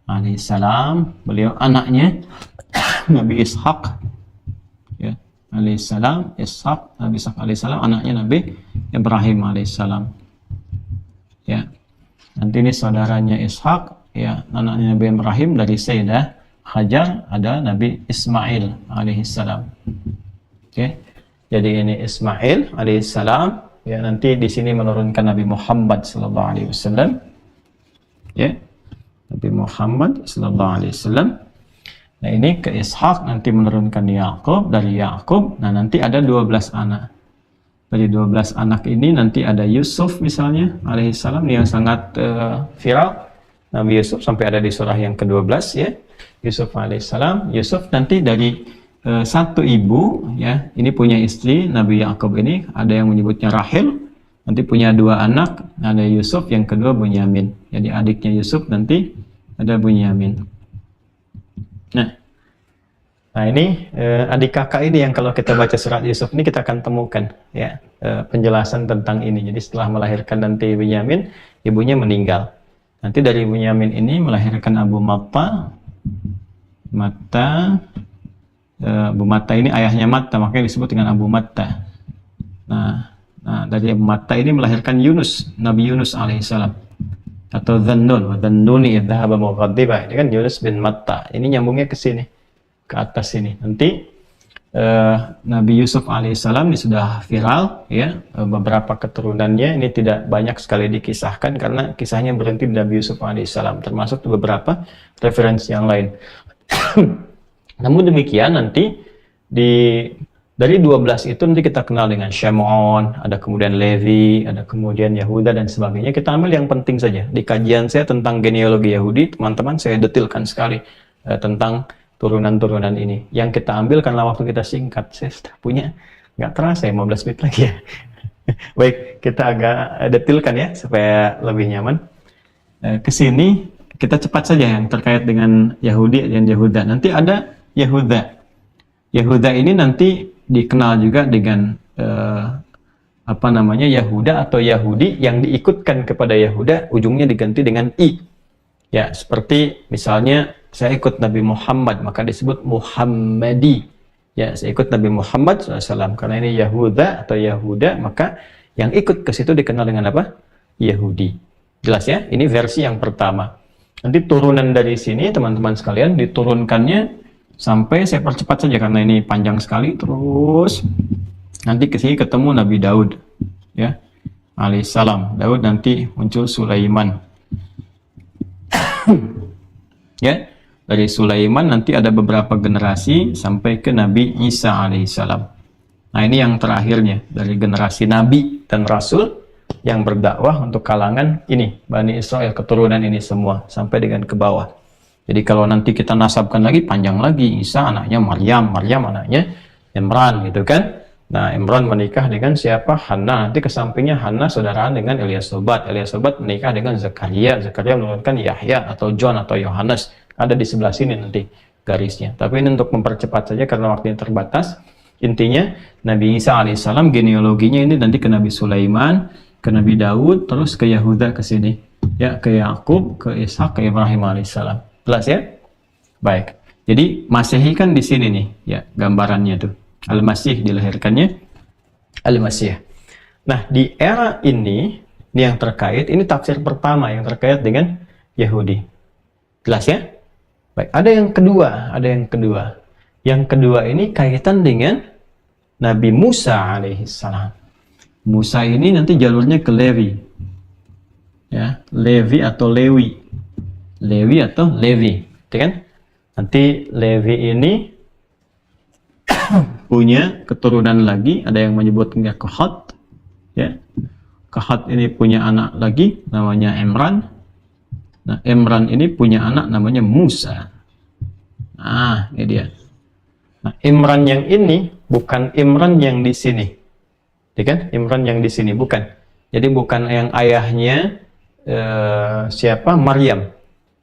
alaihissalam, beliau anaknya Nabi Ishak ya alaihissalam, Nabi Ishak alaihissalam anaknya Nabi Ibrahim alaihissalam. Ya. Nanti ini saudaranya Ishak, ya, anaknya Nabi Ibrahim dari Sayyidah Hajar ada Nabi Ismail alaihissalam. Oke, jadi ini Ismail alaihissalam, ya, nanti di sini menurunkan Nabi Muhammad sallallahu alaihi wasallam, ya, Nabi Muhammad sallallahu alaihi wasallam. Nah ini ke Ishak nanti menurunkan Yakub, dari Yakub, nah nanti ada 12 anak. Dari 12 anak ini nanti ada Yusuf misalnya alaihissalam yang sangat viral. Nabi Yusuf sampai ada di surah yang ke-12, ya. Yusuf alaihissalam. Yusuf nanti dari satu ibu, ya. Ini punya istri Nabi Yakub ini, ada yang menyebutnya Rahel. Nanti punya 2 anak, ada Yusuf, yang kedua Bunyamin. Jadi adiknya Yusuf nanti ada Bunyamin. Nah ini adik kakak ini yang kalau kita baca surat Yusuf ini kita akan temukan, ya, penjelasan tentang ini. Jadi setelah melahirkan nanti Bunyamin, ibunya meninggal. Nanti dari Bunyamin ini melahirkan Abu Matta. Abu Matta ini ayahnya Matta, makanya disebut dengan Abu Matta. Nah dari Abu Matta ini melahirkan Yunus, Nabi Yunus alaihissalam, atau Dhannun, Dhannuni idh dhahaba mughaddiba. Ini kan Yunus bin Matta. Ini nyambungnya ke sini, ke atas sini. Nanti Nabi Yusuf alaihissalam ini sudah viral, ya, beberapa keturunannya ini tidak banyak sekali dikisahkan karena kisahnya berhenti di Nabi Yusuf alaihissalam, termasuk beberapa referensi yang lain. Namun demikian nanti dari 12 itu nanti kita kenal dengan Shimon, ada kemudian Levi, ada kemudian Yahuda dan sebagainya. Kita ambil yang penting saja. Di kajian saya tentang genealogi Yahudi, teman-teman, saya detilkan sekali tentang turunan-turunan ini. Yang kita ambil karena waktu kita singkat, saya sudah punya, nggak terasa ya 15 menit lagi ya. Baik, kita agak detilkan ya supaya lebih nyaman. Kesini kita cepat saja yang terkait dengan Yahudi dan Yahuda. Nanti ada Yahuda. Yahuda ini nanti dikenal juga dengan Yahuda atau Yahudi yang diikutkan kepada Yahuda, ujungnya diganti dengan I. Ya, seperti misalnya saya ikut Nabi Muhammad, maka disebut Muhammadi. Ya, saya ikut Nabi Muhammad SAW. Karena ini Yahuda atau Yahuda, maka yang ikut ke situ dikenal dengan apa? Yahudi. Jelas ya? Ini versi yang pertama. Nanti turunan dari sini, teman-teman sekalian, diturunkannya sampai, saya percepat saja karena ini panjang sekali. Terus nanti ke sini ketemu Nabi Daud, ya, alaihissalam. Daud nanti muncul Sulaiman. Ya, dari Sulaiman nanti ada beberapa generasi sampai ke Nabi Isa alaihissalam. Nah ini yang terakhirnya dari generasi Nabi dan Rasul yang berdakwah untuk kalangan ini, Bani Israel, keturunan ini semua sampai dengan ke bawah. Jadi kalau nanti kita nasabkan lagi, panjang lagi. Isa anaknya Maryam, Maryam anaknya Imran, gitu kan. Nah Imran menikah dengan siapa? Hana. Nanti ke sampingnya Hana saudaraan dengan Eliesobat. Eliesobat menikah dengan Zakaria. Zakaria menurunkan Yahya atau John atau Yohanes. Ada di sebelah sini nanti garisnya. Tapi ini untuk mempercepat saja karena waktunya terbatas. Intinya Nabi Isa alaihissalam genealoginya ini nanti ke Nabi Sulaiman, ke Nabi Daud, terus ke Yahuda ke sini, ya, ke Yakub, ke Ishak, ke Ibrahim alaihissalam. Jelas ya? Baik. Jadi Masehi kan di sini nih, ya, gambarannya tuh. Al-Masih dilahirkannya Al-Masih. Nah, di era ini yang terkait, ini tafsir pertama yang terkait dengan Yahudi. Jelas ya? Baik, ada yang kedua, Yang kedua ini kaitan dengan Nabi Musa alaihissalam. Musa ini nanti jalurnya ke Levi. Ya, Levi atau Lewi. Lewi atau Levi, gitu kan? Nanti Levi ini punya keturunan lagi, ada yang menyebutnya Kohat, ya. Kohat ini punya anak lagi namanya Imran. Nah, Imran ini punya anak namanya Musa. Nah, ini dia. Nah, Imran yang ini bukan Imran yang di sini, ya kan? Imran yang di sini bukan. Jadi bukan yang ayahnya siapa? Maryam.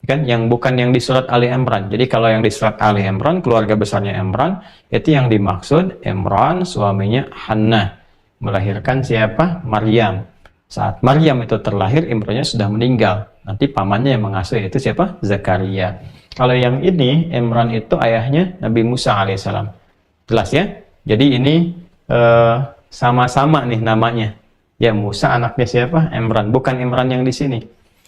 Kan yang bukan yang di surat Ali Imran. Jadi kalau yang di surat Ali Imran, keluarga besarnya Imran, itu yang dimaksud Imran suaminya Hannah, melahirkan siapa? Maryam. Saat Maryam itu terlahir, Imrannya sudah meninggal. Nanti pamannya yang mengasuh, itu siapa? Zakaria. Kalau yang ini, Imran itu ayahnya Nabi Musa alaihissalam. Jelas ya? Jadi ini sama-sama nih namanya. Ya, Musa anaknya siapa? Imran. Bukan Imran yang di sini.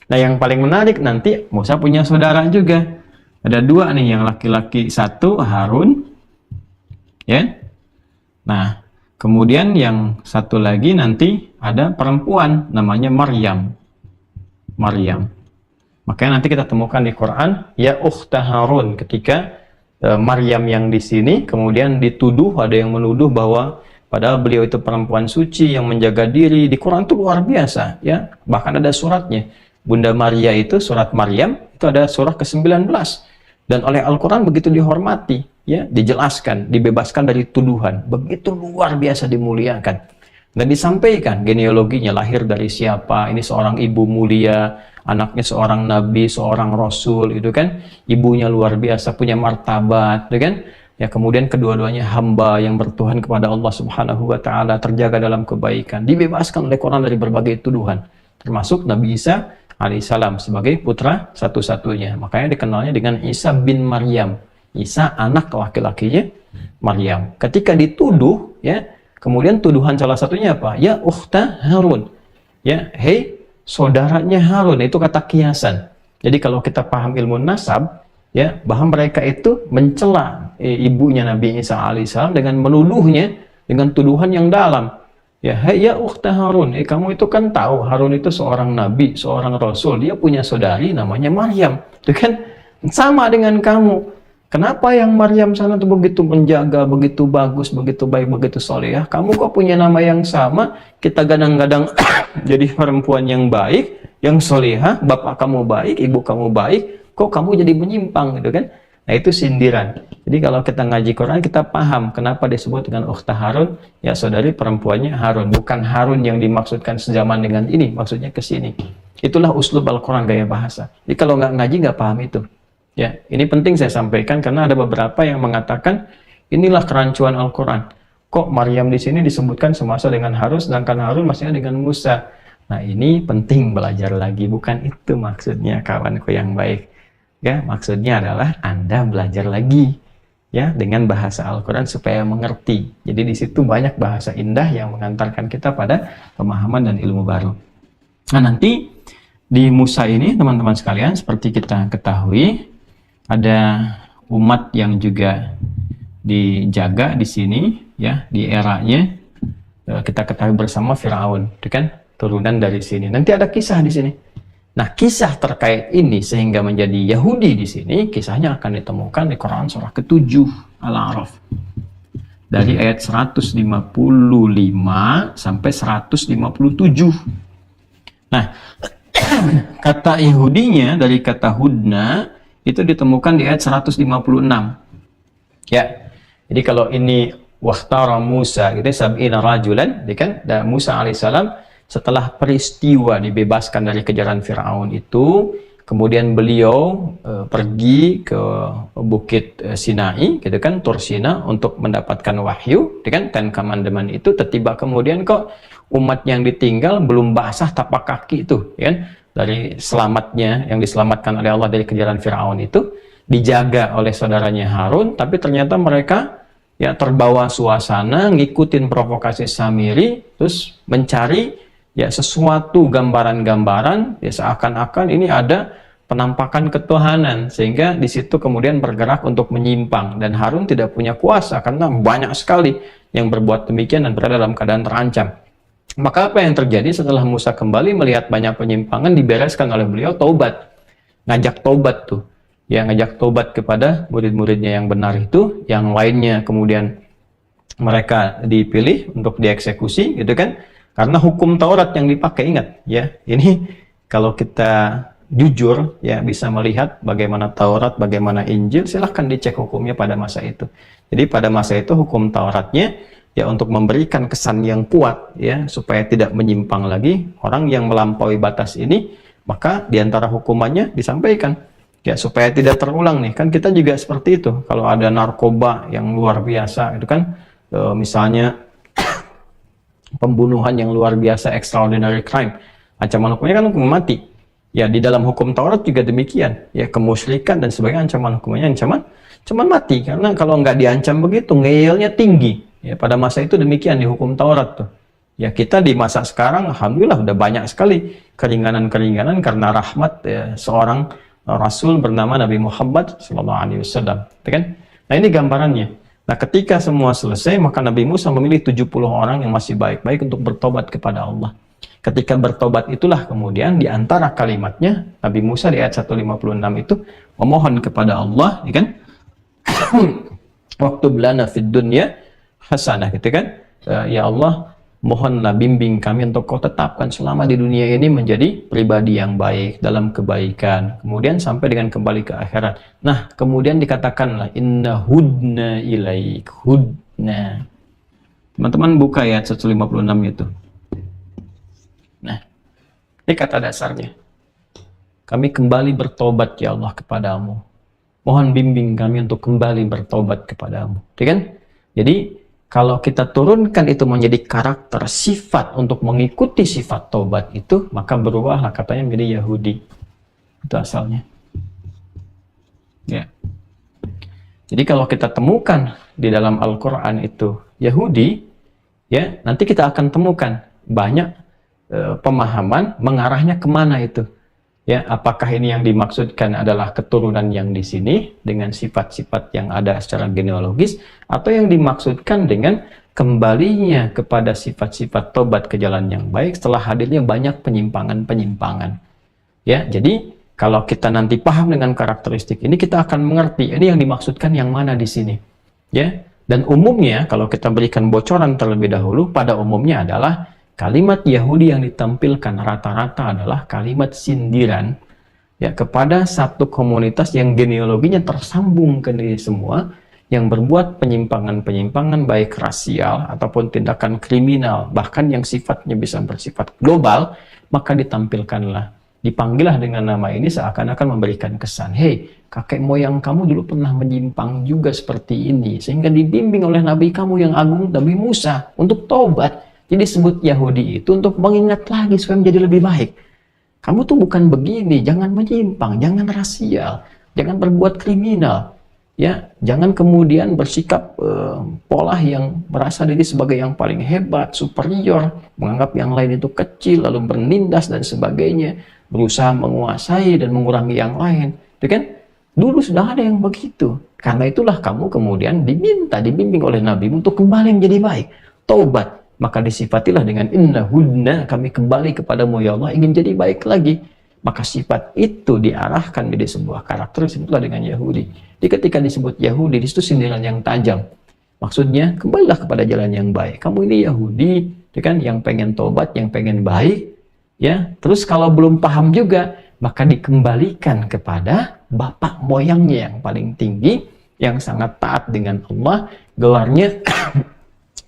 Nah, yang paling menarik nanti Musa punya saudara juga. Ada dua nih, yang laki-laki satu Harun, ya. Nah, kemudian yang satu lagi nanti ada perempuan namanya Maryam. Maryam. Makanya nanti kita temukan di Quran, ya ukhta Harun, ketika Maryam yang di sini kemudian dituduh, ada yang menuduh bahwa padahal beliau itu perempuan suci yang menjaga diri. Di Quran itu luar biasa, ya. Bahkan ada suratnya. Bunda Maria itu, surat Maryam, itu ada surah ke-19. Dan oleh Al-Quran begitu dihormati, ya, dijelaskan, dibebaskan dari tuduhan. Begitu luar biasa dimuliakan. Dan disampaikan genealoginya, lahir dari siapa, ini seorang ibu mulia, anaknya seorang nabi, seorang rasul, itu kan. Ibunya luar biasa, punya martabat, itu kan. Ya, kemudian kedua-duanya hamba yang bertuhan kepada Allah Subhanahu wa taala, terjaga dalam kebaikan, dibebaskan oleh Quran dari berbagai tuduhan, termasuk Nabi Isa alaihissalam sebagai putra satu-satunya. Makanya dikenalnya dengan Isa bin Maryam. Isa anak laki-lakinya Maryam. Ketika dituduh, ya, kemudian tuduhan salah satunya apa? Ya ukhta Harun. Ya, hei saudaranya Harun. Itu kata kiasan. Jadi kalau kita paham ilmu nasab, ya, bahwa mereka itu mencela ibunya Nabi Isa alaihissalam dengan menuduhnya dengan tuduhan yang dalam. Ya, hei ya ukhta Harun, kamu itu kan tahu Harun itu seorang nabi, seorang rasul, dia punya saudari namanya Maryam. Itu kan sama dengan kamu. Kenapa yang Maryam sana tuh begitu menjaga, begitu bagus, begitu baik, begitu soleh, ya? Kamu kok punya nama yang sama? Kita kadang-kadang jadi perempuan yang baik, yang solehah, bapak kamu baik, ibu kamu baik, kok kamu jadi menyimpang, gitu kan? Nah, itu sindiran. Jadi kalau kita ngaji Quran, kita paham kenapa disebut dengan ukhta Harun, ya saudari perempuannya Harun. Bukan Harun yang dimaksudkan sejaman dengan ini, maksudnya ke sini. Itulah uslub Al-Quran, gaya bahasa. Jadi kalau nggak ngaji, nggak paham itu. Ya, ini penting saya sampaikan karena ada beberapa yang mengatakan inilah kerancuan Al-Quran. Kok Maryam di sini disebutkan semasa dengan Harun, sedangkan Harun masih dengan Musa. Nah, ini penting belajar lagi, bukan itu maksudnya kawanku yang baik. Ya, maksudnya adalah Anda belajar lagi, ya, dengan bahasa Al-Quran supaya mengerti. Jadi di situ banyak bahasa indah yang mengantarkan kita pada pemahaman dan ilmu baru. Nah, nanti di Musa ini teman-teman sekalian, seperti kita ketahui, ada umat yang juga dijaga di sini, ya, di eranya. Kita ketahui bersama Firaun, itu kan turunan dari sini. Nanti ada kisah di sini. Nah, kisah terkait ini sehingga menjadi Yahudi di sini, kisahnya akan ditemukan di Quran surah ke-7 Al-A'raf. Dari ayat 155 sampai 157. Nah, kata Yahudinya dari kata hudna itu ditemukan di ayat 156. Ya. Jadi kalau ini wahtara Musa gitu, sab'ina rajulan, kan, dan Musa alaihissalam setelah peristiwa dibebaskan dari kejaran Firaun itu, kemudian beliau pergi ke Bukit Sinai, gitu kan, Tur Sina, untuk mendapatkan wahyu, gitu kan, Ten Commandment itu. Tiba kemudian kok umat yang ditinggal belum basah tapak kaki itu, kan, dari selamatnya yang diselamatkan oleh Allah dari kejaran Firaun itu, dijaga oleh saudaranya Harun, tapi ternyata mereka ya terbawa suasana, ngikutin provokasi Samiri, terus mencari ya sesuatu gambaran-gambaran, ya seakan-akan ini ada penampakan ketuhanan, sehingga di situ kemudian bergerak untuk menyimpang, dan Harun tidak punya kuasa karena banyak sekali yang berbuat demikian dan berada dalam keadaan terancam. Maka apa yang terjadi setelah Musa kembali melihat banyak penyimpangan, dibereskan oleh beliau taubat, ngajak taubat tuh, ya, ngajak taubat kepada murid-muridnya yang benar itu, yang lainnya kemudian mereka dipilih untuk dieksekusi, gitu kan. Karena hukum Taurat yang dipakai, ingat ya, ini kalau kita jujur ya bisa melihat bagaimana Taurat, bagaimana Injil, silahkan dicek hukumnya pada masa itu. Jadi pada masa itu hukum Tauratnya ya untuk memberikan kesan yang kuat ya, supaya tidak menyimpang lagi orang yang melampaui batas ini, maka diantara hukumannya disampaikan ya supaya tidak terulang nih. Kan kita juga seperti itu, kalau ada narkoba yang luar biasa itu kan, misalnya pembunuhan yang luar biasa, extraordinary crime, ancaman hukumnya kan hukum mati. Ya, di dalam hukum Taurat juga demikian. Ya, kemusyrikan dan sebagainya ancaman hukumnya ancaman mati. Karena kalau nggak diancam begitu, ngeyelnya tinggi. Ya, pada masa itu demikian di hukum Taurat tuh. Ya, kita di masa sekarang alhamdulillah udah banyak sekali keringanan-keringanan karena rahmat seorang Rasul bernama Nabi Muhammad SAW, kan? Nah, ini gambarannya. Nah, ketika semua selesai, maka Nabi Musa memilih 70 orang yang masih baik-baik untuk bertobat kepada Allah. Ketika bertobat itulah kemudian di antara kalimatnya Nabi Musa di ayat 156 itu memohon kepada Allah, ya kan? Waktu belana fid dunya hasanah, gitu kan? Ya Allah, mohonlah bimbing kami untuk kau tetapkan selama di dunia ini menjadi pribadi yang baik dalam kebaikan, kemudian sampai dengan kembali ke akhirat. Nah, kemudian dikatakanlah inna hudna ilaik, hudna. Teman-teman buka ayat 156 itu. Nah, ini kata dasarnya. Kami kembali bertobat ya Allah kepadamu. Mohon bimbing kami untuk kembali bertobat kepadamu. Ya kan? Jadi kalau kita turunkan itu menjadi karakter, sifat untuk mengikuti sifat tobat itu, maka berubahlah katanya menjadi Yahudi. Itu asalnya. Ya. Jadi kalau kita temukan di dalam Al-Quran itu Yahudi, ya nanti kita akan temukan banyak pemahaman mengarahnya kemana itu. Ya, apakah ini yang dimaksudkan adalah keturunan yang di sini dengan sifat-sifat yang ada secara genealogis, atau yang dimaksudkan dengan kembalinya kepada sifat-sifat tobat ke jalan yang baik setelah hadirnya banyak penyimpangan-penyimpangan. Ya, jadi kalau kita nanti paham dengan karakteristik ini, kita akan mengerti ini yang dimaksudkan yang mana di sini. Ya, dan umumnya kalau kita berikan bocoran terlebih dahulu, pada umumnya adalah kalimat Yahudi yang ditampilkan rata-rata adalah kalimat sindiran ya kepada satu komunitas yang genealoginya tersambung ke diri semua, yang berbuat penyimpangan-penyimpangan baik rasial ataupun tindakan kriminal, bahkan yang sifatnya bisa bersifat global, maka ditampilkanlah, dipanggillah dengan nama ini seakan-akan memberikan kesan, hei, kakek moyang kamu dulu pernah menyimpang juga seperti ini, sehingga dibimbing oleh Nabi kamu yang agung, Nabi Musa, untuk taubat. Jadi disebut Yahudi itu untuk mengingat lagi supaya menjadi lebih baik. Kamu tuh bukan begini, jangan menyimpang, jangan rasial, jangan berbuat kriminal, ya, jangan kemudian bersikap pola yang merasa diri sebagai yang paling hebat, superior, menganggap yang lain itu kecil, lalu bernindas dan sebagainya, berusaha menguasai dan mengurangi yang lain, itu kan? Dulu sudah ada yang begitu. Karena itulah kamu kemudian dibimbing oleh Nabi untuk kembali menjadi baik, taubat. Maka disifatilah dengan inna hudna, kami kembali kepadamu ya Allah, ingin jadi baik lagi. Maka sifat itu diarahkan menjadi sebuah karakter, disebutlah dengan Yahudi. Jadi ketika disebut Yahudi, disitu sindiran yang tajam. Maksudnya, kembalilah kepada jalan yang baik. Kamu ini Yahudi, ya kan, yang pengen tobat, yang pengen baik, ya. Terus kalau belum paham juga, maka dikembalikan kepada bapak moyangnya yang paling tinggi, yang sangat taat dengan Allah, gelarnya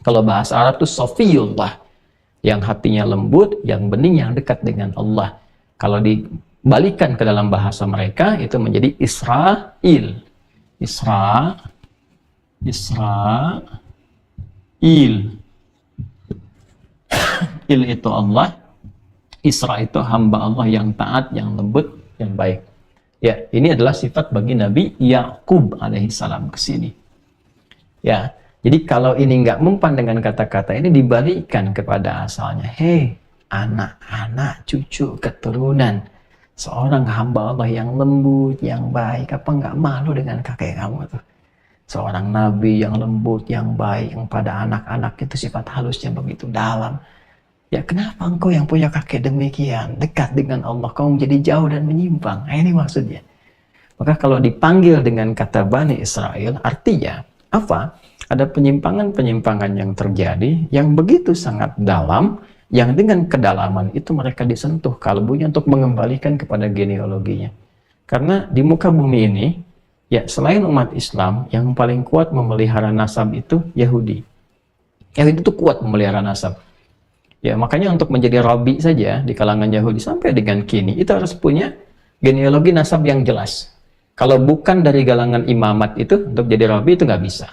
kalau bahasa Arab itu Sofiyullah, yang hatinya lembut, yang bening, yang dekat dengan Allah. Kalau dibalikan ke dalam bahasa mereka, itu menjadi Israel. Il itu Allah, Isra itu hamba Allah yang taat, yang lembut, yang baik. Ya, ini adalah sifat bagi Nabi Yakub alaihissalam ke sini. Ya. Jadi kalau ini nggak mempan dengan kata-kata ini, dibalikkan kepada asalnya. Hei, anak-anak, cucu, keturunan seorang hamba Allah yang lembut, yang baik, apa nggak malu dengan kakek kamu tuh? Seorang nabi yang lembut, yang baik, yang pada anak-anak itu sifat halusnya begitu dalam. Ya kenapa engkau yang punya kakek demikian, dekat dengan Allah, kau menjadi jauh dan menyimpang? Nah, ini maksudnya. Maka kalau dipanggil dengan kata Bani Israel, artinya apa? Ada penyimpangan-penyimpangan yang terjadi yang begitu sangat dalam, yang dengan kedalaman itu mereka disentuh kalbunya untuk mengembalikan kepada genealoginya. Karena di muka bumi ini, ya selain umat Islam, yang paling kuat memelihara nasab itu Yahudi. Yahudi itu kuat memelihara nasab. Ya makanya untuk menjadi rabi saja di kalangan Yahudi sampai dengan kini, itu harus punya genealogi nasab yang jelas. Kalau bukan dari kalangan imamat itu, untuk jadi rabi itu nggak bisa.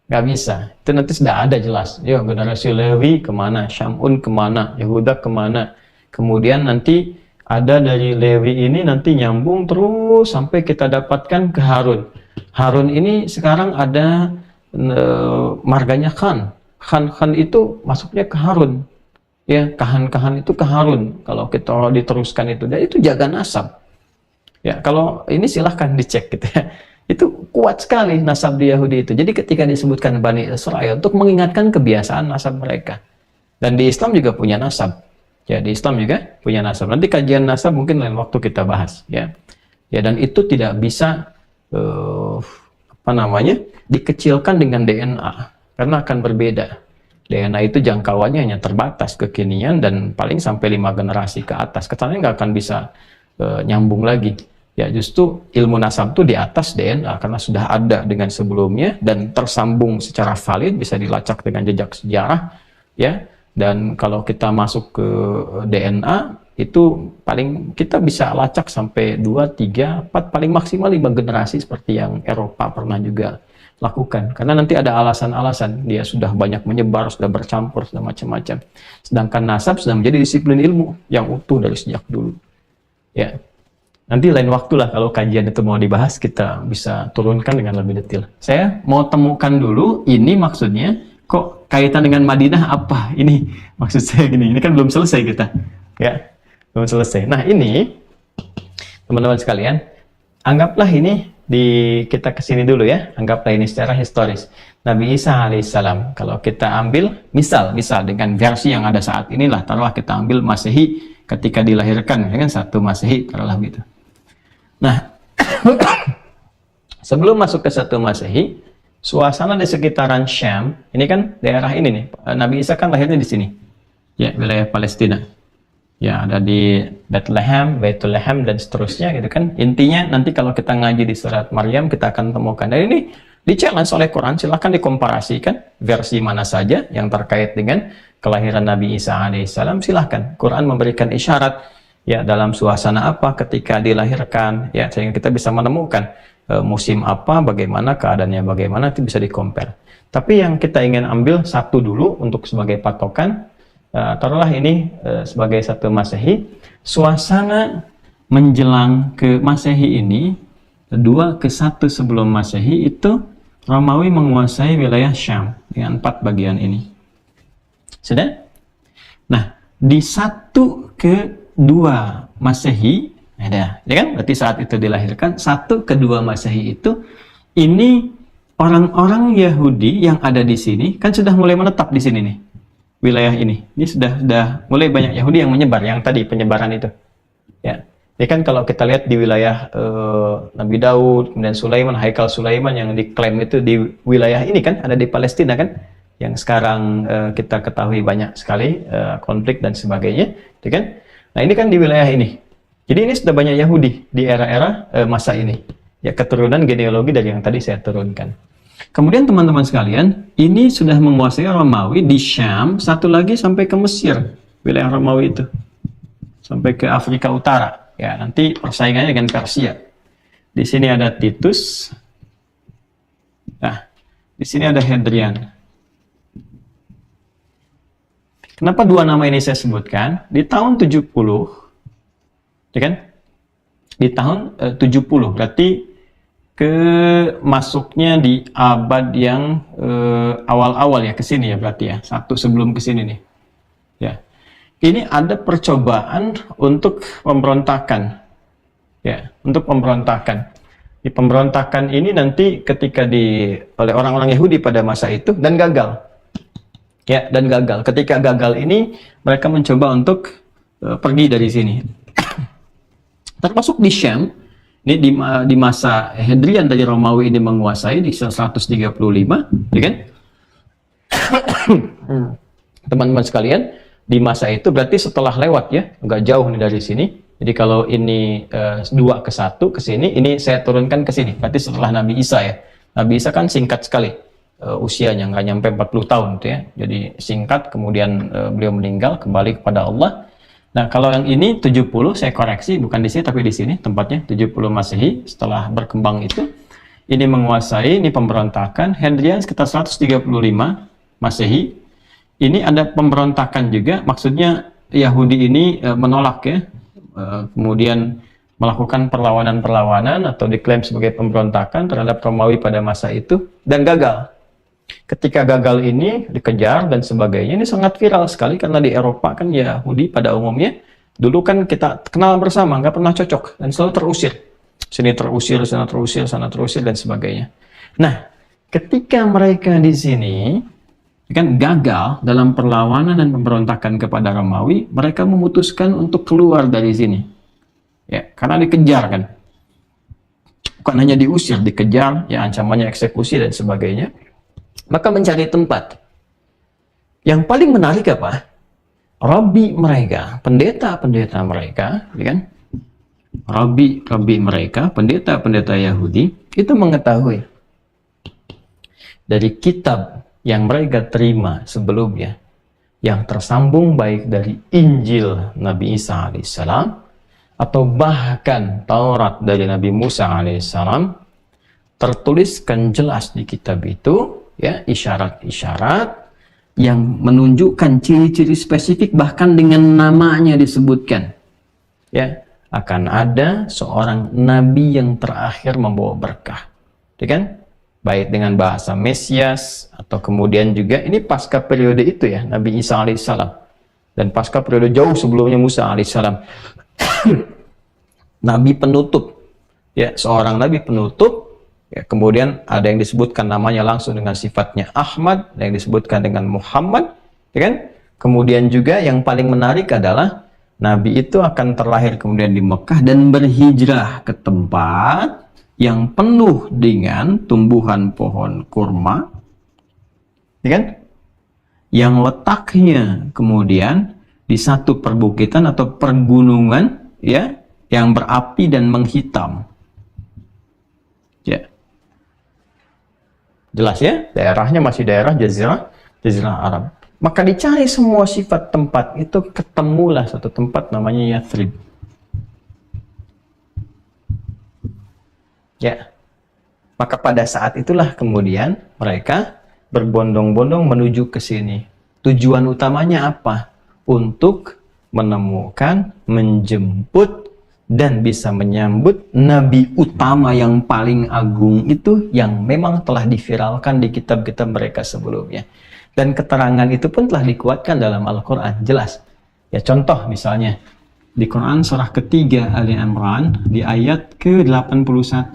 Nggak bisa, itu nanti sudah ada jelas. Ya, generasi Lewi kemana, Syamun kemana, Yehuda kemana. Kemudian nanti ada dari Lewi ini nanti nyambung terus sampai kita dapatkan ke Harun. Harun ini sekarang ada marganya Khan. Khan itu masuknya ke Harun. Ya, Kahan itu ke Harun. Kalau kita diteruskan itu, dan itu jaga nasab. Ya, kalau ini silahkan dicek gitu ya. Itu kuat sekali nasab di Yahudi itu. Jadi ketika disebutkan Bani Israel untuk mengingatkan kebiasaan nasab mereka. Dan di Islam juga punya nasab. Ya, di Islam juga punya nasab. Nanti kajian nasab mungkin lain waktu kita bahas ya. Ya, dan itu tidak bisa dikecilkan dengan DNA karena akan berbeda. DNA itu jangkauannya hanya terbatas kekinian dan paling sampai 5 generasi ke atas. Kesannya nggak akan bisa nyambung lagi. Ya, justru ilmu nasab itu di atas DNA karena sudah ada dengan sebelumnya dan tersambung secara valid, bisa dilacak dengan jejak sejarah ya. Dan kalau kita masuk ke DNA itu paling kita bisa lacak sampai 2, 3, 4, paling maksimal 5 generasi seperti yang Eropa pernah juga lakukan. Karena nanti ada alasan-alasan, dia sudah banyak menyebar, sudah bercampur, sudah macam-macam. Sedangkan nasab sudah menjadi disiplin ilmu yang utuh dari sejak dulu. Ya. Nanti lain waktu lah kalau kajian itu mau dibahas, kita bisa turunkan dengan lebih detail. Saya mau temukan dulu ini maksudnya, kok kaitan dengan Madinah apa? Ini maksud saya gini, ini kan belum selesai kita. Ya, belum selesai. Nah ini, teman-teman sekalian, anggaplah ini kita kesini dulu ya, anggaplah ini secara historis. Nabi Isa alaihissalam, kalau kita ambil misal dengan versi yang ada saat inilah, taruhlah kita ambil Masehi ketika dilahirkan, dengan 1 Masehi, taruhlah gitu. Nah, sebelum masuk ke 1 Masehi, suasana di sekitaran Syam, ini kan daerah ini nih, Nabi Isa kan lahirnya di sini, ya, wilayah Palestina. Ya, ada di Bethlehem, Bethlehem, dan seterusnya gitu kan. Intinya nanti kalau kita ngaji di surat Maryam, kita akan temukan. Dan ini di-challenge oleh Quran, silahkan dikomparasikan versi mana saja yang terkait dengan kelahiran Nabi Isa alaihissalam, silahkan. Quran memberikan isyarat, ya, dalam suasana apa ketika dilahirkan, ya, sehingga kita bisa menemukan musim apa, bagaimana keadaannya, bagaimana, itu bisa di-compare. Tapi yang kita ingin ambil satu dulu untuk sebagai patokan, taruhlah ini sebagai 1 Masehi, suasana menjelang ke Masehi ini, 2 ke 1 sebelum Masehi itu Romawi menguasai wilayah Syam dengan 4 bagian ini. Sudah? Nah, di 1 ke 2 Masehi, ada, ya kan? Berarti saat itu dilahirkan, 1 ke 2 Masehi itu, ini orang-orang Yahudi yang ada di sini kan sudah mulai menetap di sini nih, wilayah ini. Ini sudah mulai banyak Yahudi yang menyebar, yang tadi penyebaran itu. Ya, ini kan kalau kita lihat di wilayah Nabi Daud, kemudian Sulaiman, Haikal Sulaiman yang diklaim itu di wilayah ini kan, ada di Palestina kan, yang sekarang kita ketahui banyak sekali konflik dan sebagainya, gitu kan? Nah ini kan di wilayah ini. Jadi ini sudah banyak Yahudi di era-era masa ini. Ya, keturunan genealogi dari yang tadi saya turunkan. Kemudian teman-teman sekalian, ini sudah menguasai Romawi di Syam, satu lagi sampai ke Mesir, wilayah Romawi itu. Sampai ke Afrika Utara. Ya, nanti persaingannya dengan Persia. Di sini ada Titus. Nah, di sini ada Hadrian. Kenapa 2 nama ini saya sebutkan? Di tahun 70, ya kan? Di tahun 70, berarti masuknya di abad yang awal-awal ya, ke sini ya berarti ya, 1 sebelum ke sini nih. Ya. Ini ada percobaan untuk pemberontakan. Ya, untuk pemberontakan. Di pemberontakan ini nanti ketika oleh orang-orang Yahudi pada masa itu, dan gagal. Ya, dan gagal. Ketika gagal ini, mereka mencoba untuk pergi dari sini. Termasuk di Syam, ini di masa Hadrian dari Romawi ini menguasai di 135, ya kan? Teman-teman sekalian, di masa itu berarti setelah lewat ya, agak jauh nih dari sini. Jadi kalau ini 2 ke 1 ke sini, ini saya turunkan ke sini. Berarti setelah Nabi Isa ya. Nabi Isa kan singkat sekali. Usianya nggak nyampe 40 tahun gitu ya, jadi singkat, kemudian beliau meninggal kembali kepada Allah. Nah kalau yang ini 70, saya koreksi, bukan di sini tapi di sini tempatnya 70 Masehi, setelah berkembang itu ini menguasai, ini pemberontakan. Hadrian sekitar 135 Masehi, ini ada pemberontakan juga, maksudnya Yahudi ini menolak ya, kemudian melakukan perlawanan-perlawanan atau diklaim sebagai pemberontakan terhadap Romawi pada masa itu, dan gagal. Ketika gagal ini dikejar dan sebagainya, ini sangat viral sekali karena di Eropa kan Yahudi pada umumnya dulu kan kita kenal bersama, nggak pernah cocok dan selalu terusir. Sini terusir, sana terusir, sana terusir dan sebagainya. Nah, ketika mereka di sini kan gagal dalam perlawanan dan pemberontakan kepada Romawi, mereka memutuskan untuk keluar dari sini. Ya, karena dikejar kan. Bukan hanya diusir, dikejar, ya ancamannya eksekusi dan sebagainya. Maka mencari tempat. Yang paling menarik apa? Rabi mereka, pendeta-pendeta mereka, ya kan? Rabi mereka, pendeta-pendeta Yahudi, itu mengetahui dari kitab yang mereka terima sebelumnya, yang tersambung baik dari Injil Nabi Isa alaihissalam, atau bahkan Taurat dari Nabi Musa alaihissalam, tertuliskan jelas di kitab itu, ya, isyarat-isyarat yang menunjukkan ciri-ciri spesifik, bahkan dengan namanya disebutkan, ya, akan ada seorang nabi yang terakhir membawa berkah, ya kan? Baik dengan bahasa Mesias, atau kemudian juga ini pasca periode itu ya, Nabi Isa alaihissalam, dan pasca periode jauh sebelumnya Musa alaihissalam. Nabi penutup, ya, seorang nabi penutup, ya, kemudian ada yang disebutkan namanya langsung dengan sifatnya Ahmad, ada yang disebutkan dengan Muhammad, ya kan? Kemudian juga yang paling menarik adalah nabi itu akan terlahir kemudian di Mekah dan berhijrah ke tempat yang penuh dengan tumbuhan pohon kurma, ya kan? Yang letaknya kemudian di satu perbukitan atau pergunungan, ya, yang berapi dan menghitam. Ya. Jelas ya, daerahnya masih daerah Jazirah Arab. Maka dicari semua sifat tempat itu, ketemulah satu tempat namanya Yathrib. Ya. Maka pada saat itulah kemudian mereka berbondong-bondong menuju ke sini. Tujuan utamanya apa? Untuk menemukan, menjemput, dan bisa menyambut nabi utama yang paling agung itu, yang memang telah diviralkan di kitab-kitab mereka sebelumnya. Dan keterangan itu pun telah dikuatkan dalam Al-Quran, jelas. Ya, contoh misalnya, di Quran surah ketiga Ali Imran, di ayat ke-81.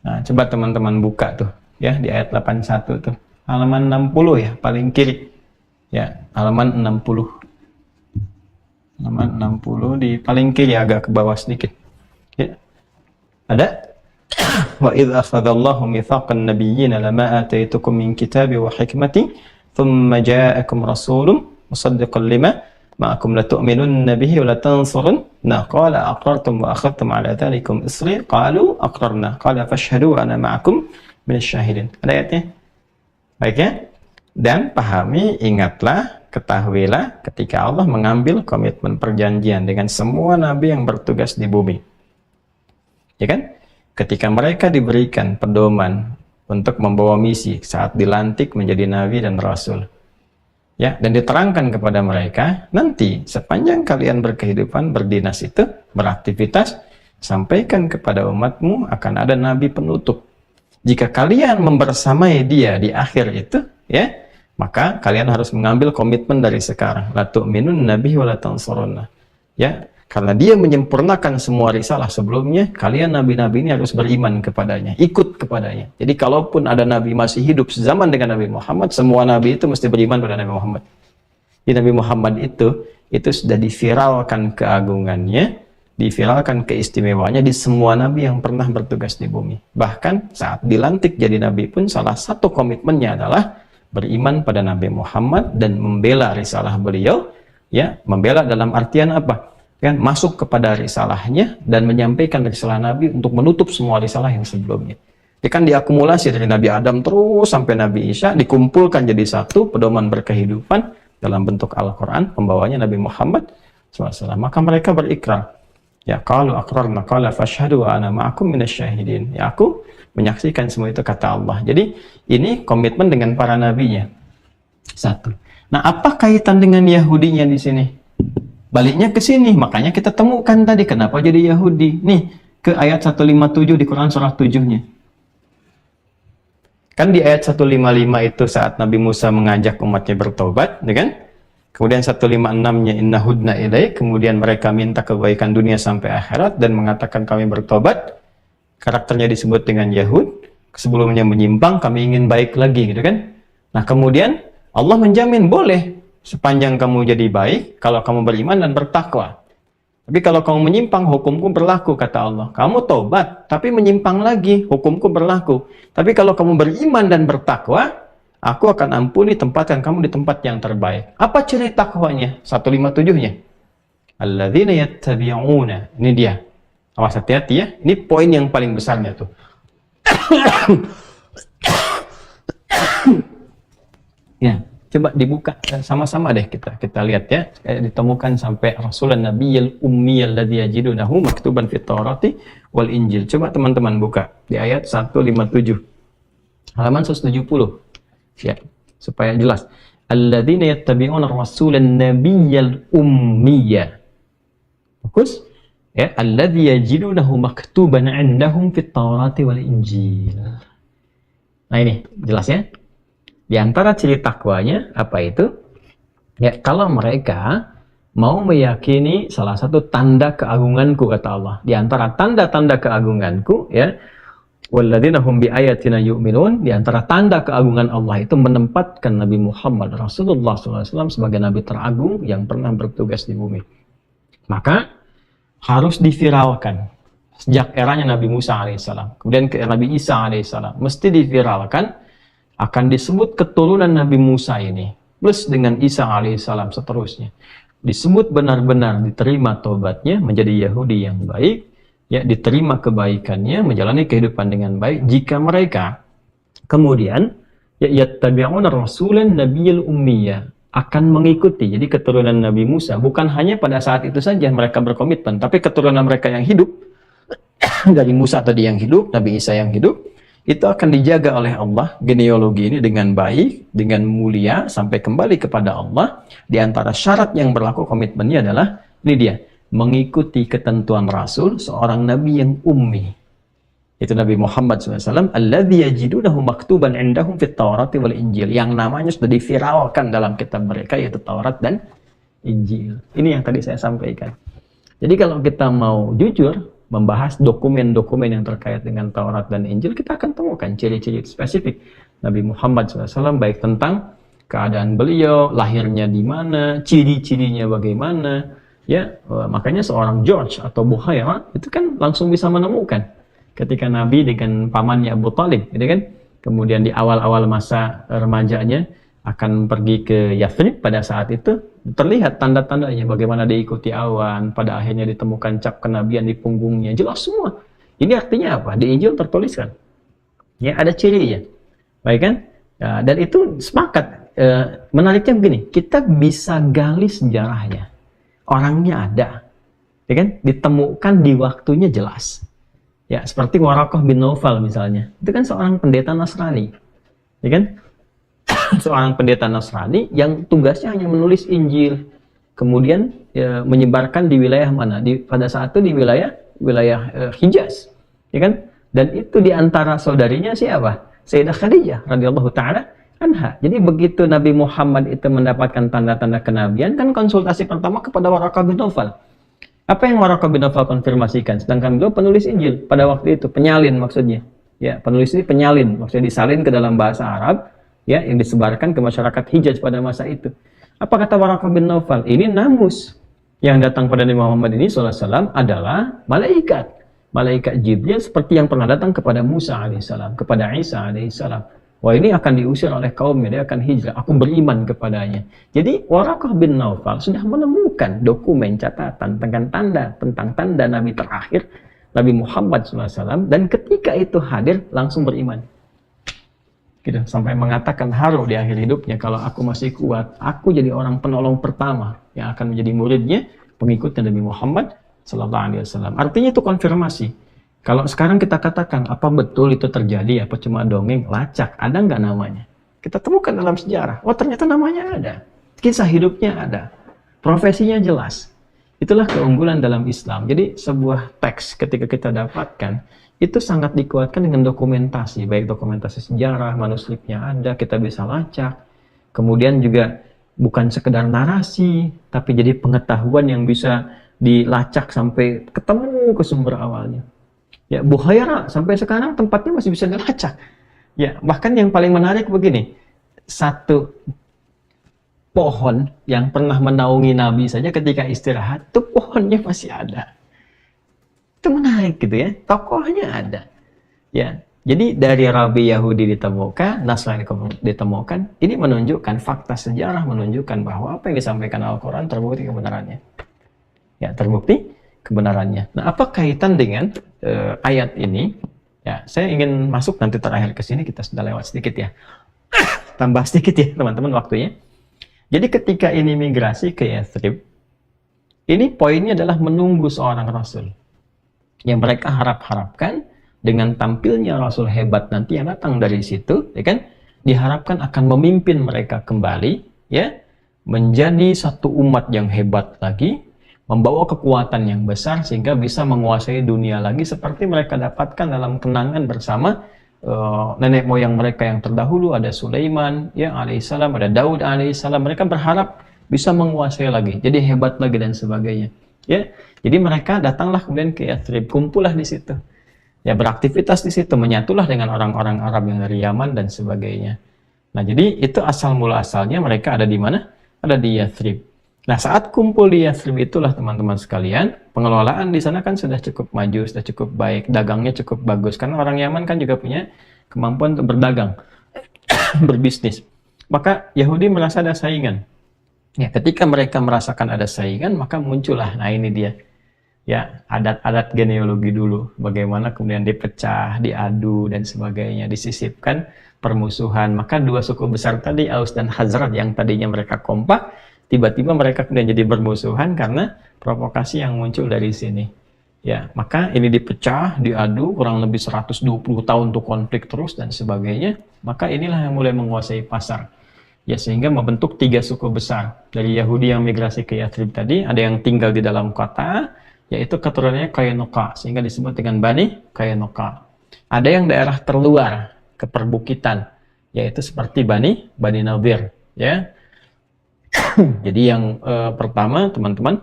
Nah, coba teman-teman buka tuh, ya, di ayat 81 tuh. Halaman 60 ya, paling kiri. Ya, halaman 60. Halaman 60 di paling kiri, agak ke bawah sedikit. Ya. Ada? Wa idh akhadallahu mitsaqan nabiyyina lama ataitukum min kitabi wa hikmati thumma ja'akum rasulun musaddiqan lima ma'akum la tu'minunna bihi wa la tansurunna qala aqrartum wa akhadtum ala dhalikum isri qalu aqrarna qala fashhadu wa ana ma'akum minasyahidin. Ada ayatnya? Baik ya? Dan pahami, ingatlah, ketahuilah ketika Allah mengambil komitmen perjanjian dengan semua nabi yang bertugas di bumi, ya kan? Ketika mereka diberikan pedoman untuk membawa misi saat dilantik menjadi nabi dan rasul, ya, dan diterangkan kepada mereka, nanti sepanjang kalian berkehidupan, berdinas itu, beraktivitas, sampaikan kepada umatmu akan ada nabi penutup. Jika kalian membersamai dia di akhir itu, ya, maka kalian harus mengambil komitmen dari sekarang. La tu'minunna bihi wa la tansurunna. Ya, karena dia menyempurnakan semua risalah sebelumnya, kalian nabi-nabi ini harus beriman kepadanya, ikut kepadanya. Jadi kalaupun ada nabi masih hidup sezaman dengan Nabi Muhammad, semua nabi itu mesti beriman pada Nabi Muhammad. Di Nabi Muhammad itu sudah diviralkan keagungannya, diviralkan keistimewaannya di semua nabi yang pernah bertugas di bumi. Bahkan saat dilantik jadi nabi pun salah satu komitmennya adalah beriman pada Nabi Muhammad dan membela risalah beliau, ya, membela dalam artian apa? Kan masuk kepada risalahnya dan menyampaikan risalah Nabi untuk menutup semua risalah yang sebelumnya. Dia kan diakumulasi dari Nabi Adam terus sampai Nabi Isa, dikumpulkan jadi satu pedoman berkehidupan dalam bentuk Al-Quran, pembawanya Nabi Muhammad SAW. Maka mereka berikrar, ya, qalu aqrarna qala fashhadu wa ana ma'akum minasyahidin. Ya, aku menyaksikan semua itu, kata Allah. Jadi ini komitmen dengan para nabinya. Satu. Nah, apa kaitan dengan Yahudinya di sini? Baliknya ke sini, makanya kita temukan tadi kenapa jadi Yahudi. Nih, ke ayat 157 di Quran surah 7-nya.
Kan di ayat 155 itu saat Nabi Musa mengajak umatnya bertobat, ya kan? Kemudian 156-nya inna hudna ilaik, kemudian mereka minta kebaikan dunia sampai akhirat dan mengatakan kami bertobat. Karakternya disebut dengan Yahud. Sebelumnya menyimpang, kami ingin baik lagi, gitu kan? Nah, kemudian Allah menjamin boleh sepanjang kamu jadi baik kalau kamu beriman dan bertakwa. Tapi kalau kamu menyimpang, hukumku berlaku, kata Allah. Kamu tobat, tapi menyimpang lagi, hukumku berlaku. Tapi kalau kamu beriman dan bertakwa, aku akan ampuni, tempatkan kamu di tempat yang terbaik. Apa ciri takwanya? 157-nya. Alladzina yattabi'una. Ini dia. Awas, hati-hati ya. Ini poin yang paling besarnya tuh. Ya, coba dibuka sama-sama deh kita lihat ya. Ditemukan sampai Rasulun Nabiyil Ummiyal ladzi yajidunahu maktuban fit Taurati wal Injil. Coba teman-teman buka di ayat 157. Halaman 170. Ya, supaya jelas. Alladzina yattabi'una ar-rasulan nabiyyal ummiyya. Fokus. Ya, alladzi yajidunahu maktuban 'indahum fit Taurati wal Injil. Nah, ini jelas ya. Di antara ciri takwanya apa itu? Ya, kalau mereka mau meyakini salah satu tanda keagunganku, kata Allah. Di antara tanda-tanda keagunganku, ya, walladzina hum biayatina yu'minun, di antara tanda keagungan Allah itu menempatkan Nabi Muhammad Rasulullah SAW sebagai nabi teragung yang pernah bertugas di bumi. Maka harus diviralkan sejak eranya Nabi Musa alaihissalam, kemudian ke Nabi Isa alaihissalam, mesti diviralkan. Akan disebut keturunan Nabi Musa ini plus dengan Isa alaihissalam seterusnya, disebut benar-benar diterima tobatnya, menjadi Yahudi yang baik, ya, diterima kebaikannya, menjalani kehidupan dengan baik jika mereka kemudian ya yattabi'una rasulan nabiyil ummiyya, akan mengikuti. Jadi keturunan Nabi Musa bukan hanya pada saat itu saja mereka berkomitmen, tapi keturunan mereka yang hidup dari Musa tadi yang hidup, Nabi Isa yang hidup, itu akan dijaga oleh Allah, genealogi ini dengan baik, dengan mulia, sampai kembali kepada Allah. Di antara syarat yang berlaku komitmennya adalah, ini dia, mengikuti ketentuan Rasul, seorang Nabi yang ummi. Itu Nabi Muhammad SAW, alladzi yajidunahu maktuban indahum fit Taurati wal Injil, yang namanya sudah diviralkan dalam kitab mereka, yaitu Taurat dan Injil. Ini yang tadi saya sampaikan. Jadi kalau kita mau jujur, membahas dokumen-dokumen yang terkait dengan Taurat dan Injil, kita akan temukan ciri-ciri spesifik Nabi Muhammad SAW, baik tentang keadaan beliau, lahirnya di mana, ciri-cirinya bagaimana, ya. Makanya seorang George atau Buhaira itu kan langsung bisa menemukan ketika Nabi dengan pamannya Abu Talib, gitu kan, kemudian di awal-awal masa remajanya akan pergi ke Yathrib, pada saat itu terlihat tanda-tandanya bagaimana diikuti awan, pada akhirnya ditemukan cap kenabian di punggungnya, jelas semua. Ini artinya apa? Di Injil tertuliskan, ya, ada cirinya, baik kan? Ya, dan itu sepakat. Menariknya begini, kita bisa gali sejarahnya, orangnya ada, ya kan? Ditemukan di waktunya jelas, ya, seperti Waraqah bin Naufal misalnya, itu kan seorang pendeta Nasrani, ya kan? Seorang pendeta Nasrani yang tugasnya hanya menulis Injil, kemudian ya, menyebarkan di wilayah mana? Pada saat itu di wilayah Hijaz, ya kan? Dan itu di antara saudarinya siapa? Sayyidah Khadijah radhiyallahu taala anha. Jadi begitu Nabi Muhammad itu mendapatkan tanda-tanda kenabian, kan konsultasi pertama kepada Waraqah bin Naufal. Apa yang Waraqah bin Naufal konfirmasikan? Sedangkan beliau penulis Injil pada waktu itu, penyalin maksudnya. Ya, penulis ini penyalin, maksudnya disalin ke dalam bahasa Arab, ya, yang disebarkan ke masyarakat Hijaz pada masa itu. Apa kata Waraqah bin Naufal? Ini namus yang datang pada Nabi Muhammad ini SAW adalah malaikat Jibril, seperti yang pernah datang kepada Musa alaihissalam, kepada Isa alaihissalam. Wah, ini akan diusir oleh kaumnya, dia akan hijrah, aku beriman kepadanya. Jadi Waraqah bin Naufal sudah menemukan dokumen catatan tentang tanda Nabi terakhir, Nabi Muhammad SAW, dan ketika itu hadir langsung beriman. Gitu, sampai mengatakan haru di akhir hidupnya, kalau aku masih kuat, aku jadi orang penolong pertama yang akan menjadi muridnya, pengikutnya Nabi Muhammad SAW. Artinya itu konfirmasi. Kalau sekarang kita katakan, apa betul itu terjadi, apa cuma dongeng, lacak, ada nggak namanya? Kita temukan dalam sejarah, oh ternyata namanya ada, kisah hidupnya ada, profesinya jelas. Itulah keunggulan dalam Islam. Jadi sebuah teks ketika kita dapatkan itu sangat dikuatkan dengan dokumentasi, baik dokumentasi sejarah, manuskripnya ada, kita bisa lacak. Kemudian juga bukan sekedar narasi, tapi jadi pengetahuan yang bisa dilacak sampai ketemu ke sumber awalnya. Ya, Bukhaira sampai sekarang tempatnya masih bisa dilacak. Ya, bahkan yang paling menarik begini, satu pohon yang pernah menaungi Nabi saja ketika istirahat, tuh pohonnya masih ada. Itu menarik gitu ya, tokohnya ada. Ya, jadi dari Rabi Yahudi ditemukan, Nasrani ditemukan, ini menunjukkan fakta sejarah, menunjukkan bahwa apa yang disampaikan Al-Quran terbukti kebenarannya. Ya, terbukti kebenarannya. Nah, apa kaitan dengan ayat ini? Ya, saya ingin masuk nanti terakhir ke sini, kita sudah lewat sedikit ya. Tambah sedikit ya teman-teman waktunya. Jadi ketika ini migrasi ke Yathrib, ini poinnya adalah menunggu seorang Rasul. Yang mereka harapkan dengan tampilnya Rasul hebat nanti yang datang dari situ, ya kan? Diharapkan akan memimpin mereka kembali, ya, menjadi satu umat yang hebat lagi, membawa kekuatan yang besar sehingga bisa menguasai dunia lagi seperti mereka dapatkan dalam kenangan bersama nenek moyang mereka yang terdahulu. Ada Sulaiman ya alaihissalam, ada Daud alaihissalam. Mereka berharap bisa menguasai lagi, jadi hebat lagi dan sebagainya. Ya, jadi mereka datanglah kemudian ke Yathrib, kumpullah di situ. Ya, beraktivitas di situ, menyatulah dengan orang-orang Arab yang dari Yaman dan sebagainya. Nah, jadi itu asal mula asalnya mereka ada di mana? Ada di Yathrib. Nah, saat kumpul di Yathrib itulah teman-teman sekalian, pengelolaan di sana kan sudah cukup maju, sudah cukup baik, dagangnya cukup bagus. Karena orang Yaman kan juga punya kemampuan untuk berdagang, berbisnis. Maka Yahudi merasa ada saingan. Ya, ketika mereka merasakan ada saingan, maka muncullah, nah ini dia. Ya, adat-adat genealogi dulu. Bagaimana kemudian dipecah, diadu, dan sebagainya, disisipkan permusuhan. Maka dua suku besar tadi, Aus dan Khazraj, yang tadinya mereka kompak, tiba-tiba mereka kemudian jadi bermusuhan karena provokasi yang muncul dari sini. Ya, maka ini dipecah, diadu, kurang lebih 120 tahun untuk konflik terus dan sebagainya. Maka inilah yang mulai menguasai pasar. Ya, sehingga membentuk 3 suku besar. Dari Yahudi yang migrasi ke Yathrib tadi, ada yang tinggal di dalam kota, yaitu keturunannya Qaynuqa, sehingga disebut dengan Bani Qaynuqa. Ada yang daerah terluar, ke perbukitan, yaitu seperti Bani Nadir. Ya. Jadi yang pertama teman-teman,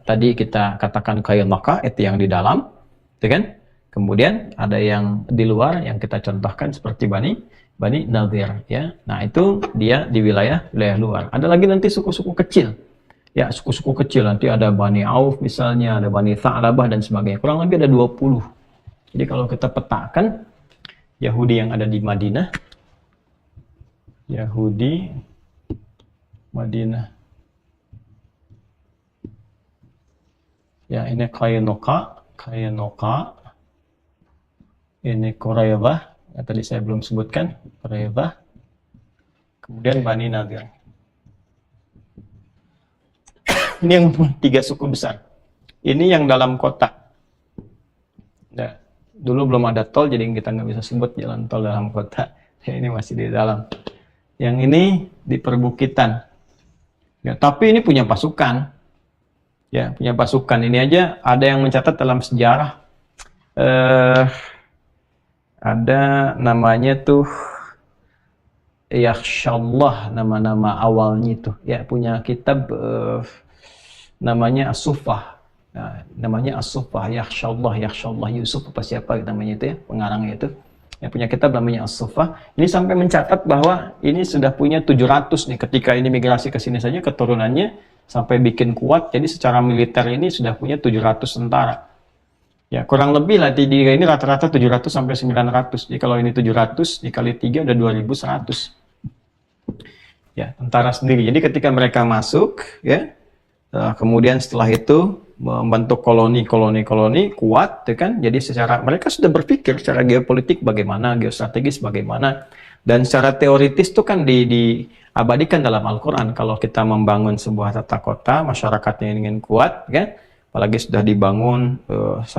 tadi kita katakan Qaynuqa, itu yang di dalam, itu kan? Kemudian ada yang di luar yang kita contohkan seperti Bani Nadir, ya. Nah, itu dia di wilayah luar. Ada lagi nanti suku-suku kecil. Ya, suku-suku kecil nanti ada Bani Auf misalnya, ada Bani Tha'labah dan sebagainya. Kurang lebih ada 20. Jadi kalau kita petakan Yahudi yang ada di Madinah, Yahudi Madinah. Ya, ini Qaynuqa. Ini Quraidah. Ya, tadi saya belum sebutkan Quraidah. Kemudian Bani Nadir. Ini yang 3 suku besar. Ini yang dalam kota. Nah, dulu belum ada tol, jadi kita nggak bisa sebut jalan tol dalam kota. Ini masih di dalam. Yang ini di perbukitan. Ya, tapi ini punya pasukan. Ya, punya pasukan. Ini aja ada yang mencatat dalam sejarah. Ada namanya tuh Yakhshallah, nama-nama awalnya itu. Ya, punya kitab namanya As-Suffah. Nah, namanya As-Suffah, Yakhshallah Yusuf apa siapa namanya itu ya, pengarangnya itu. Yang punya kitab namanya As-Suffah. Ini sampai mencatat bahwa ini sudah punya 700 nih, ketika ini migrasi ke sini saja keturunannya sampai bikin kuat. Jadi secara militer ini sudah punya 700 tentara. Ya, kurang lebih lah di ini rata-rata 700 sampai 900. Jadi kalau ini 700 dikali 3 udah 2100. Ya, tentara sendiri. Jadi ketika mereka masuk, ya, kemudian setelah itu membentuk koloni kuat, ya kan? Jadi secara mereka sudah berpikir secara geopolitik bagaimana, geostrategis bagaimana, dan secara teoritis itu kan diabadikan dalam Al-Quran. Kalau kita membangun sebuah tata kota, masyarakatnya ingin kuat, kan? Apalagi sudah dibangun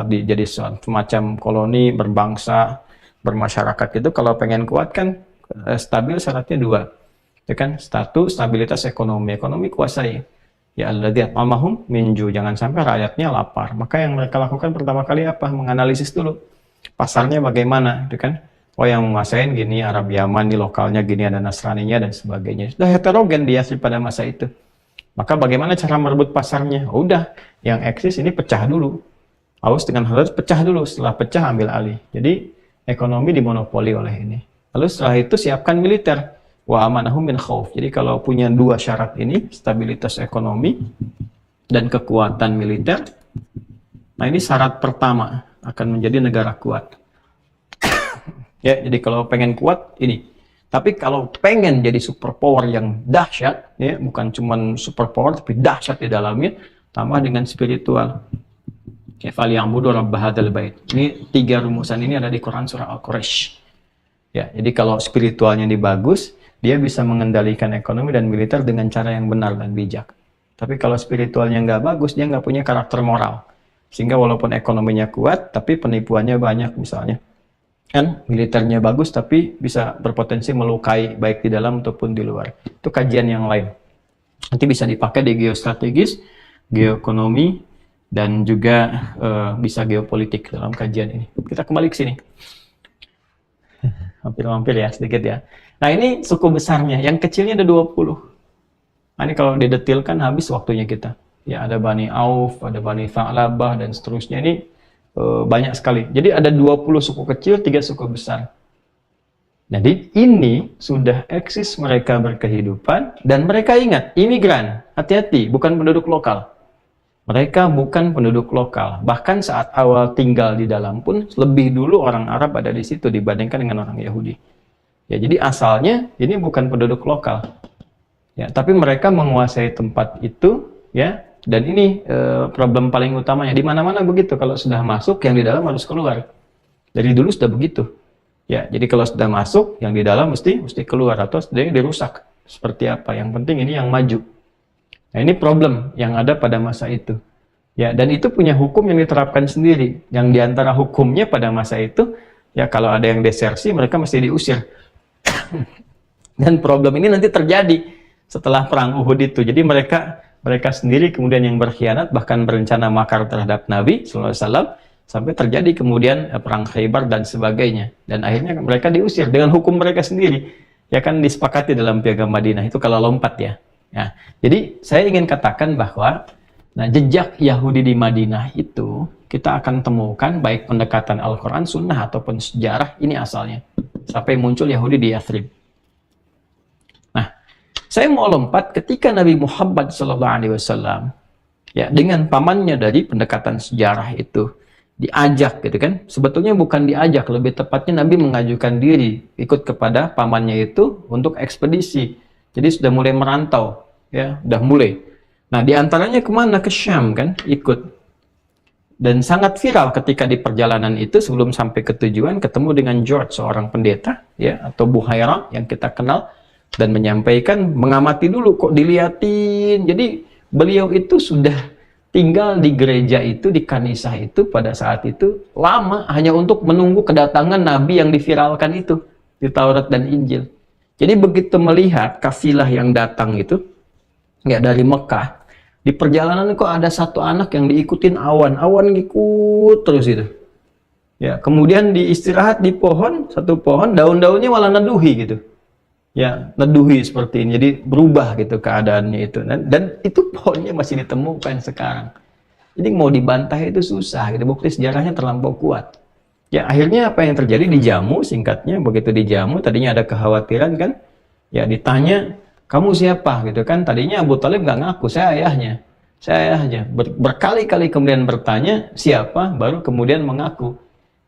jadi semacam koloni berbangsa, bermasyarakat itu, kalau pengen kuat kan stabil syaratnya 2, ya kan? Satu, stabilitas ekonomi kuasai. Ya alladzi at'amahum min ju', jangan sampai rakyatnya lapar. Maka yang mereka lakukan pertama kali apa? Menganalisis dulu pasarnya bagaimana, gitu kan? Oh, yang menguasain gini Arab Yaman, nih lokalnya gini, ada Nasraninya dan sebagainya. Sudah heterogen dia pada masa itu. Maka bagaimana cara merebut pasarnya? Oh, udah, yang eksis ini pecah dulu. Aus dengan harus pecah dulu, setelah pecah ambil alih. Jadi ekonomi dimonopoli oleh ini. Lalu setelah itu siapkan militer. Wa amanahum min khauf. Jadi kalau punya dua syarat ini, stabilitas ekonomi dan kekuatan militer, nah ini syarat pertama akan menjadi negara kuat. Ya, jadi kalau pengen kuat ini. Tapi kalau pengen jadi superpower yang dahsyat, ya bukan cuman superpower tapi dahsyat di dalamnya, tambah dengan spiritual. Ya, falyabudu rabb hadzal bait. Ini 3 rumusan ini ada di Quran surah Al-Quraish. Ya, jadi kalau spiritualnya ini bagus, dia bisa mengendalikan ekonomi dan militer dengan cara yang benar dan bijak. Tapi kalau spiritualnya nggak bagus, dia nggak punya karakter moral. Sehingga walaupun ekonominya kuat, tapi penipuannya banyak misalnya. Kan militernya bagus, tapi bisa berpotensi melukai baik di dalam ataupun di luar. Itu kajian yang lain. Nanti bisa dipakai di geostrategis, geoekonomi, dan juga bisa geopolitik dalam kajian ini. Kita kembali ke sini. Hampir-hampir ya, sedikit ya. Nah ini suku besarnya, yang kecilnya ada 20. Nah ini kalau didetilkan habis waktunya kita. Ya ada Bani Auf, ada Bani Tha'labah dan seterusnya, ini banyak sekali. Jadi ada 20 suku kecil, 3 suku besar. Jadi ini sudah eksis mereka berkehidupan dan mereka ingat, imigran, hati-hati, bukan penduduk lokal. Mereka bukan penduduk lokal. Bahkan saat awal tinggal di dalam pun lebih dulu orang Arab ada di situ dibandingkan dengan orang Yahudi. Ya, jadi asalnya ini bukan penduduk lokal. Ya, tapi mereka menguasai tempat itu, ya. Dan ini problem paling utamanya. Di mana-mana begitu, kalau sudah masuk yang di dalam harus keluar. Dari dulu sudah begitu. Ya, jadi kalau sudah masuk yang di dalam mesti keluar atau sudah dirusak. Seperti apa? Yang penting ini yang maju. Nah, ini problem yang ada pada masa itu. Ya, dan itu punya hukum yang diterapkan sendiri. Yang diantara hukumnya pada masa itu, ya kalau ada yang desersi mereka mesti diusir. Dan problem ini nanti terjadi setelah perang Uhud itu. Jadi mereka sendiri kemudian yang berkhianat, bahkan berencana makar terhadap Nabi SAW, sampai terjadi kemudian perang Khaybar dan sebagainya. Dan akhirnya mereka diusir dengan hukum mereka sendiri. Ya kan disepakati dalam Piagam Madinah itu kalau lompat ya. Ya. Jadi saya ingin katakan bahwa jejak Yahudi di Madinah itu kita akan temukan baik pendekatan Al-Quran, Sunnah ataupun sejarah ini asalnya. Sampai muncul Yahudi di Yathrib. Nah, saya mau lompat ketika Nabi Muhammad SAW ya dengan pamannya dari pendekatan sejarah itu diajak gitu kan. Sebetulnya bukan diajak, lebih tepatnya Nabi mengajukan diri ikut kepada pamannya itu untuk ekspedisi. Jadi sudah mulai merantau, ya, sudah mulai. Nah, diantaranya kemana? Ke Syam kan, ikut. Dan sangat viral ketika di perjalanan itu sebelum sampai ke tujuan ketemu dengan George, seorang pendeta ya, atau Buhaira yang kita kenal, dan menyampaikan mengamati dulu kok diliatin. Jadi beliau itu sudah tinggal di gereja itu, di kanisah itu pada saat itu lama hanya untuk menunggu kedatangan Nabi yang diviralkan itu di Taurat dan Injil. Jadi begitu melihat kafilah yang datang itu ya dari Mekah, di perjalanan kok ada satu anak yang diikutin awan ngikut terus itu. Ya, kemudian diistirahat di pohon, satu pohon, daun-daunnya malah neduhi gitu. Ya, neduhi seperti ini. Jadi berubah gitu keadaannya itu. Dan itu pohonnya masih ditemukan sekarang. Jadi mau dibantah itu susah gitu. Bukti sejarahnya terlampau kuat. Ya, akhirnya apa yang terjadi? Dijamu, singkatnya. Begitu dijamu, tadinya ada kekhawatiran kan. Ya, ditanya, kamu siapa gitu kan? Tadinya Abu Thalib nggak ngaku, saya ayahnya. Saya ayahnya. Berkali-kali kemudian bertanya siapa, baru kemudian mengaku.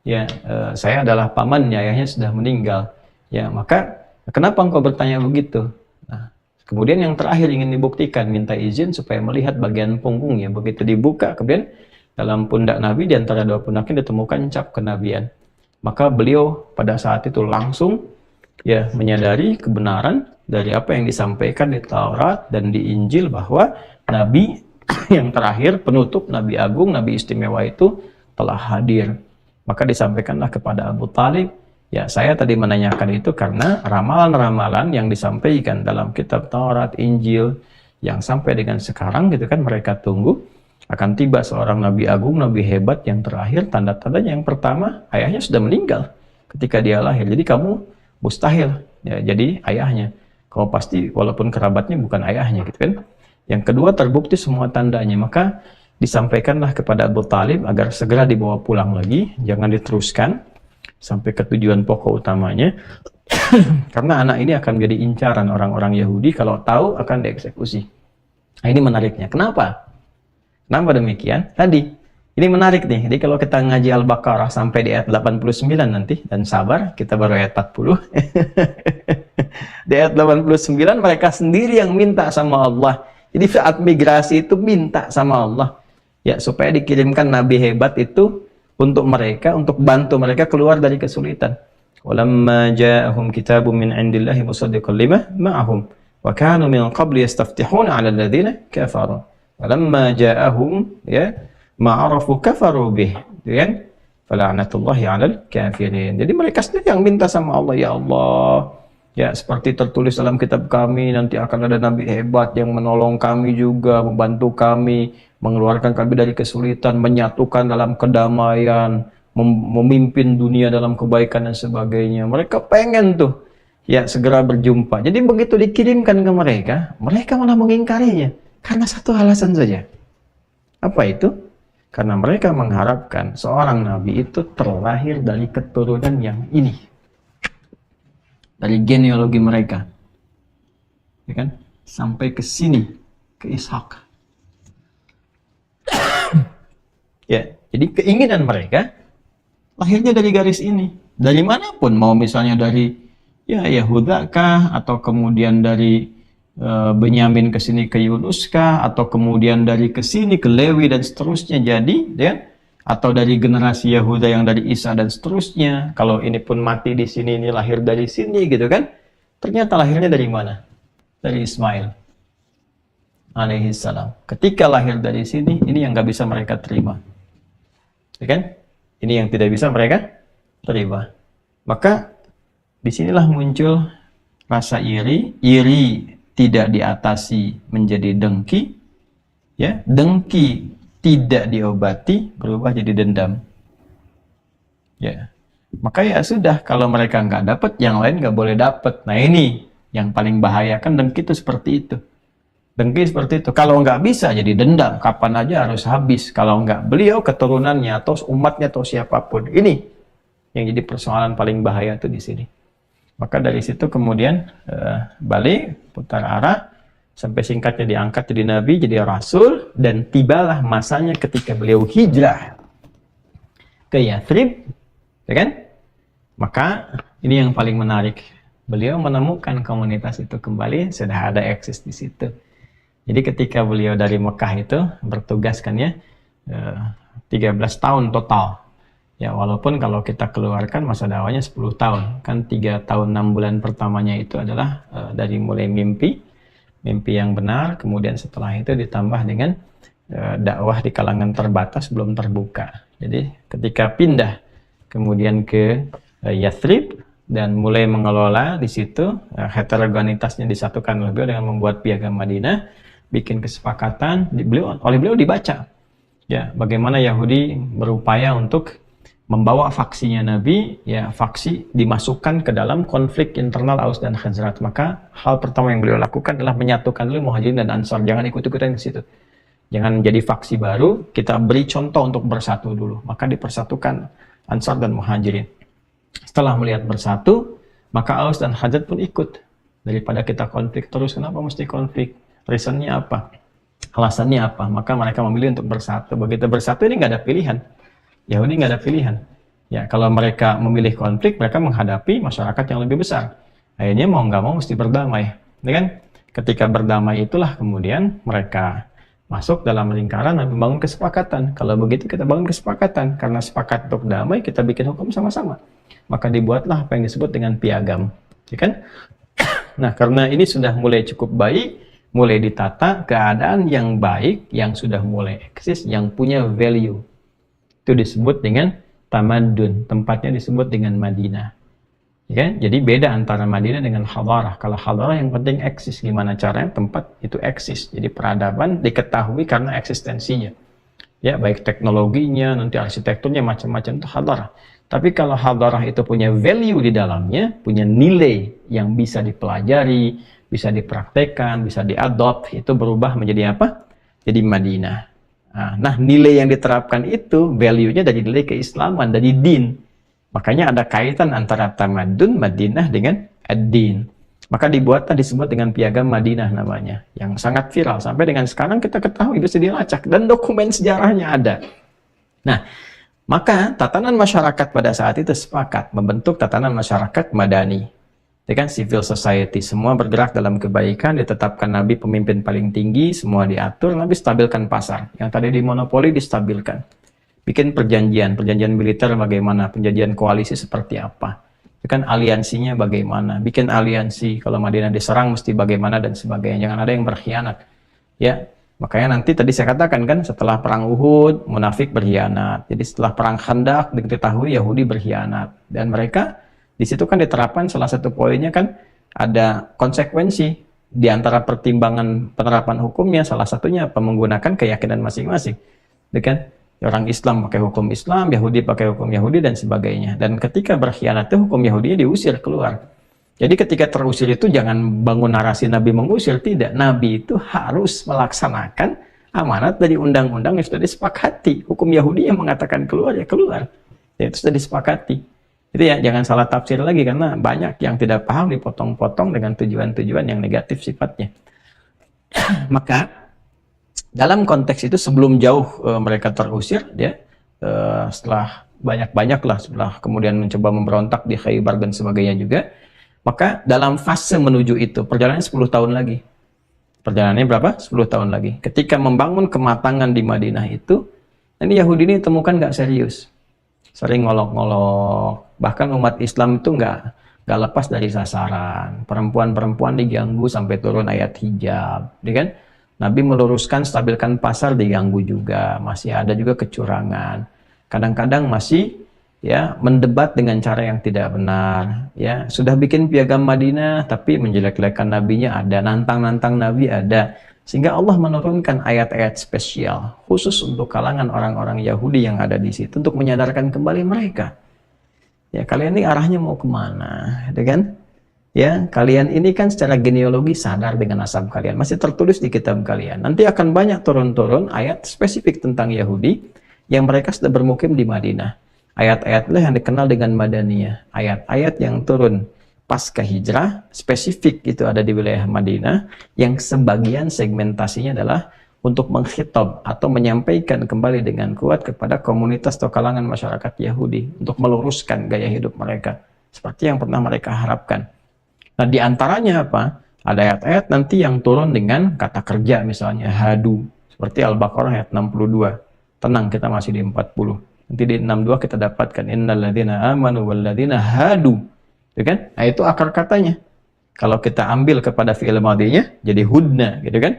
Ya, saya adalah pamannya, ayahnya sudah meninggal. Ya, maka kenapa engkau bertanya begitu? Nah, kemudian yang terakhir ingin dibuktikan, minta izin supaya melihat bagian punggungnya. Begitu dibuka, kemudian dalam pundak Nabi, di antara dua pundaknya ditemukan cap kenabian. Maka beliau pada saat itu langsung ya menyadari kebenaran dari apa yang disampaikan di Taurat dan di Injil, bahwa Nabi yang terakhir, penutup, Nabi Agung, Nabi istimewa itu telah hadir. Maka disampaikanlah kepada Abu Thalib, ya saya tadi menanyakan itu karena ramalan-ramalan yang disampaikan dalam kitab Taurat, Injil, yang sampai dengan sekarang gitu kan mereka tunggu akan tiba seorang nabi agung, nabi hebat yang terakhir. Tanda-tandanya yang pertama, ayahnya sudah meninggal ketika dia lahir. Jadi kamu mustahil ya, jadi ayahnya. Kamu pasti walaupun kerabatnya bukan ayahnya gitu kan. Yang kedua, terbukti semua tandanya, maka disampaikanlah kepada Abu Talib agar segera dibawa pulang lagi, jangan diteruskan sampai ke tujuan pokok utamanya. Karena anak ini akan menjadi incaran orang-orang Yahudi, kalau tahu akan dieksekusi. Nah, ini menariknya. Kenapa? Kenapa demikian? Tadi, ini menarik nih. Jadi kalau kita ngaji Al-Baqarah sampai di ayat 89 nanti, dan sabar, kita baru ayat 40. Di ayat 89 mereka sendiri yang minta sama Allah. Jadi saat migrasi itu minta sama Allah. Ya, supaya dikirimkan nabi hebat itu untuk mereka, untuk bantu mereka keluar dari kesulitan. Walamma ja'ahum kitabun min 'indillahi musaddiqan lima ma'ahum wa kanu min qabli yastaftihuna 'ala alladziina kafaru. Walamma ja'ahum ya ma'arafu kafaru bih, kan? Fala'natullahi 'alal kafirin. Jadi mereka sendiri yang minta sama Allah, ya Allah, ya seperti tertulis dalam kitab kami, nanti akan ada nabi hebat yang menolong kami juga, membantu kami, mengeluarkan kami dari kesulitan, menyatukan dalam kedamaian, memimpin dunia dalam kebaikan dan sebagainya. Mereka pengen tuh ya segera berjumpa. Jadi begitu dikirimkan ke mereka, mereka malah mengingkarinya karena satu alasan saja. Apa itu? Karena mereka mengharapkan seorang nabi itu terlahir dari keturunan yang ini, dari genealogi mereka, ya kan? Sampai ke sini, ke Ishak. Ya, jadi keinginan mereka lahirnya dari garis ini, dari manapun, mau misalnya dari ya Yahuda kah, atau kemudian dari Benyamin ke sini ke Yunus kah, atau kemudian dari ke sini ke Lewi dan seterusnya, jadi ya, atau dari generasi Yahuda yang dari Isa dan seterusnya. Kalau ini pun mati di sini, ini lahir dari sini gitu kan. Ternyata lahirnya dari mana? Dari Ismail alaihi salam. Ketika lahir dari sini, ini yang nggak bisa mereka terima, ya kan? Ini yang tidak bisa mereka terima. Maka disinilah muncul rasa iri. Iri tidak diatasi menjadi dengki, ya, dengki tidak diobati berubah jadi dendam, ya. Maka ya sudah, kalau mereka nggak dapat, yang lain nggak boleh dapat. Nah ini yang paling bahaya, kan dengki itu seperti itu. Dengki seperti itu, kalau nggak bisa jadi dendam, kapan aja harus habis. Kalau nggak beliau, keturunannya atau umatnya atau siapapun, ini yang jadi persoalan paling bahaya itu di sini. Maka dari situ kemudian balik, putar arah, sampai singkatnya diangkat jadi nabi, jadi rasul, dan tibalah masanya ketika beliau hijrah ke Yathrib, ya kan? Maka ini yang paling menarik, beliau menemukan komunitas itu kembali, sudah ada eksis di situ. Jadi ketika beliau dari Mekah itu bertugas kan ya, 13 tahun total. Ya, walaupun kalau kita keluarkan masa dakwahnya 10 tahun, kan 3 tahun 6 bulan pertamanya itu adalah dari mulai mimpi yang benar, kemudian setelah itu ditambah dengan dakwah di kalangan terbatas belum terbuka. Jadi ketika pindah kemudian ke Yathrib dan mulai mengelola di situ, heterogenitasnya disatukan oleh beliau dengan membuat Piagam Madinah, bikin kesepakatan, oleh beliau dibaca ya bagaimana Yahudi berupaya untuk membawa faksinya Nabi, ya faksi dimasukkan ke dalam konflik internal Aus dan Khazraj. Maka hal pertama yang beliau lakukan adalah menyatukan dulu Muhajirin dan Ansar. Jangan ikut-ikutan ke situ. Jangan jadi faksi baru, kita beri contoh untuk bersatu dulu. Maka dipersatukan Ansar dan Muhajirin. Setelah melihat bersatu, maka Aus dan Khazraj pun ikut. Daripada kita konflik terus, kenapa mesti konflik? Reasonnya apa? Alasannya apa? Maka mereka memilih untuk bersatu. Begitu bersatu ini nggak ada pilihan. Yahudi nggak ada pilihan. Ya, kalau mereka memilih konflik, mereka menghadapi masyarakat yang lebih besar. Akhirnya mau nggak mau mesti berdamai. Ya kan? Ketika berdamai itulah kemudian mereka masuk dalam lingkaran dan membangun kesepakatan. Kalau begitu kita bangun kesepakatan. Karena sepakat untuk damai, kita bikin hukum sama-sama. Maka dibuatlah apa yang disebut dengan piagam. Ya kan? Nah, karena ini sudah mulai cukup baik, mulai ditata, keadaan yang baik, yang sudah mulai eksis, yang punya value. Itu disebut dengan tamadun, tempatnya disebut dengan Madinah. Ya kan? Jadi beda antara Madinah dengan hadarah. Kalau hadarah yang penting eksis, gimana caranya tempat itu eksis. Jadi peradaban diketahui karena eksistensinya. Ya, baik teknologinya, nanti arsitekturnya macam-macam itu hadarah. Tapi kalau hadarah itu punya value di dalamnya, punya nilai yang bisa dipelajari, bisa dipraktekkan, bisa diadopt, itu berubah menjadi apa? Jadi Madinah. Nah, nilai yang diterapkan itu value-nya dari nilai keislaman, dari din. Makanya ada kaitan antara tamadun Madinah dengan ad-din. Maka disebut dengan piagam Madinah namanya, yang sangat viral sampai dengan sekarang kita ketahui bisa dilacak dan dokumen sejarahnya ada. Nah, maka tatanan masyarakat pada saat itu sepakat membentuk tatanan masyarakat Madani. Ya kan, civil society, semua bergerak dalam kebaikan, ditetapkan Nabi pemimpin paling tinggi, semua diatur, Nabi stabilkan pasar. Yang tadi dimonopoli distabilkan. Bikin perjanjian militer bagaimana, perjanjian koalisi seperti apa, kan aliansinya bagaimana, bikin aliansi kalau Madinah diserang mesti bagaimana dan sebagainya, jangan ada yang berkhianat. Ya, makanya nanti tadi saya katakan kan, setelah perang Uhud munafik berkhianat, jadi setelah perang Khandaq diketahui Yahudi berkhianat, dan mereka di situ kan diterapkan salah satu poinnya kan ada konsekuensi di antara pertimbangan penerapan hukumnya, salah satunya apa, menggunakan keyakinan masing-masing, kan? Orang Islam pakai hukum Islam, Yahudi pakai hukum Yahudi dan sebagainya. Dan ketika berkhianat itu hukum Yahudinya diusir keluar. Jadi ketika terusir itu jangan bangun narasi Nabi mengusir, tidak. Nabi itu harus melaksanakan amanat dari undang-undang yang sudah disepakati. Hukum Yahudi yang mengatakan keluar ya keluar. Ya, itu sudah disepakati. Itu ya, jangan salah tafsir lagi karena banyak yang tidak paham dipotong-potong dengan tujuan-tujuan yang negatif sifatnya. Maka dalam konteks itu sebelum jauh mereka terusir, ya, setelah banyak-banyak lah, setelah kemudian mencoba memberontak di Khaybar dan sebagainya juga, maka dalam fase menuju itu perjalanannya 10 tahun lagi. Perjalanannya berapa? 10 tahun lagi. Ketika membangun kematangan di Madinah itu, ini Yahudi ini temukan nggak serius, sering ngolok-ngolok, bahkan umat Islam itu nggak lepas dari sasaran. Perempuan-perempuan diganggu sampai turun ayat hijab, ya kan? Nabi meluruskan, stabilkan pasar, diganggu juga, masih ada juga kecurangan. Kadang-kadang masih ya mendebat dengan cara yang tidak benar. Ya, sudah bikin piagam Madinah tapi menjelek-jelekan nabinya ada, nantang-nantang nabi ada. Sehingga Allah menurunkan ayat-ayat spesial khusus untuk kalangan orang-orang Yahudi yang ada di situ untuk menyadarkan kembali mereka. Ya, kalian ini arahnya mau kemana, ya kan? Ya, kalian ini kan secara genealogi sadar dengan nasab kalian, masih tertulis di kitab kalian. Nanti akan banyak turun-turun ayat spesifik tentang Yahudi yang mereka sudah bermukim di Madinah. Ayat-ayatlah yang dikenal dengan Madaniyah. Ayat-ayat yang turun pasca hijrah, spesifik itu ada di wilayah Madinah, yang sebagian segmentasinya adalah untuk mengkhitab atau menyampaikan kembali dengan kuat kepada komunitas atau kalangan masyarakat Yahudi untuk meluruskan gaya hidup mereka seperti yang pernah mereka harapkan. Nah, di antaranya apa? Ada ayat-ayat nanti yang turun dengan kata kerja, misalnya hadu, seperti Al-Baqarah ayat 62. Tenang, kita masih di 40. Nanti di 62 kita dapatkan innalladzina amanu walladzina hadu. Gitu kan? Nah, itu akar katanya. Kalau kita ambil kepada fi'il madhinya jadi hudna, gitu kan?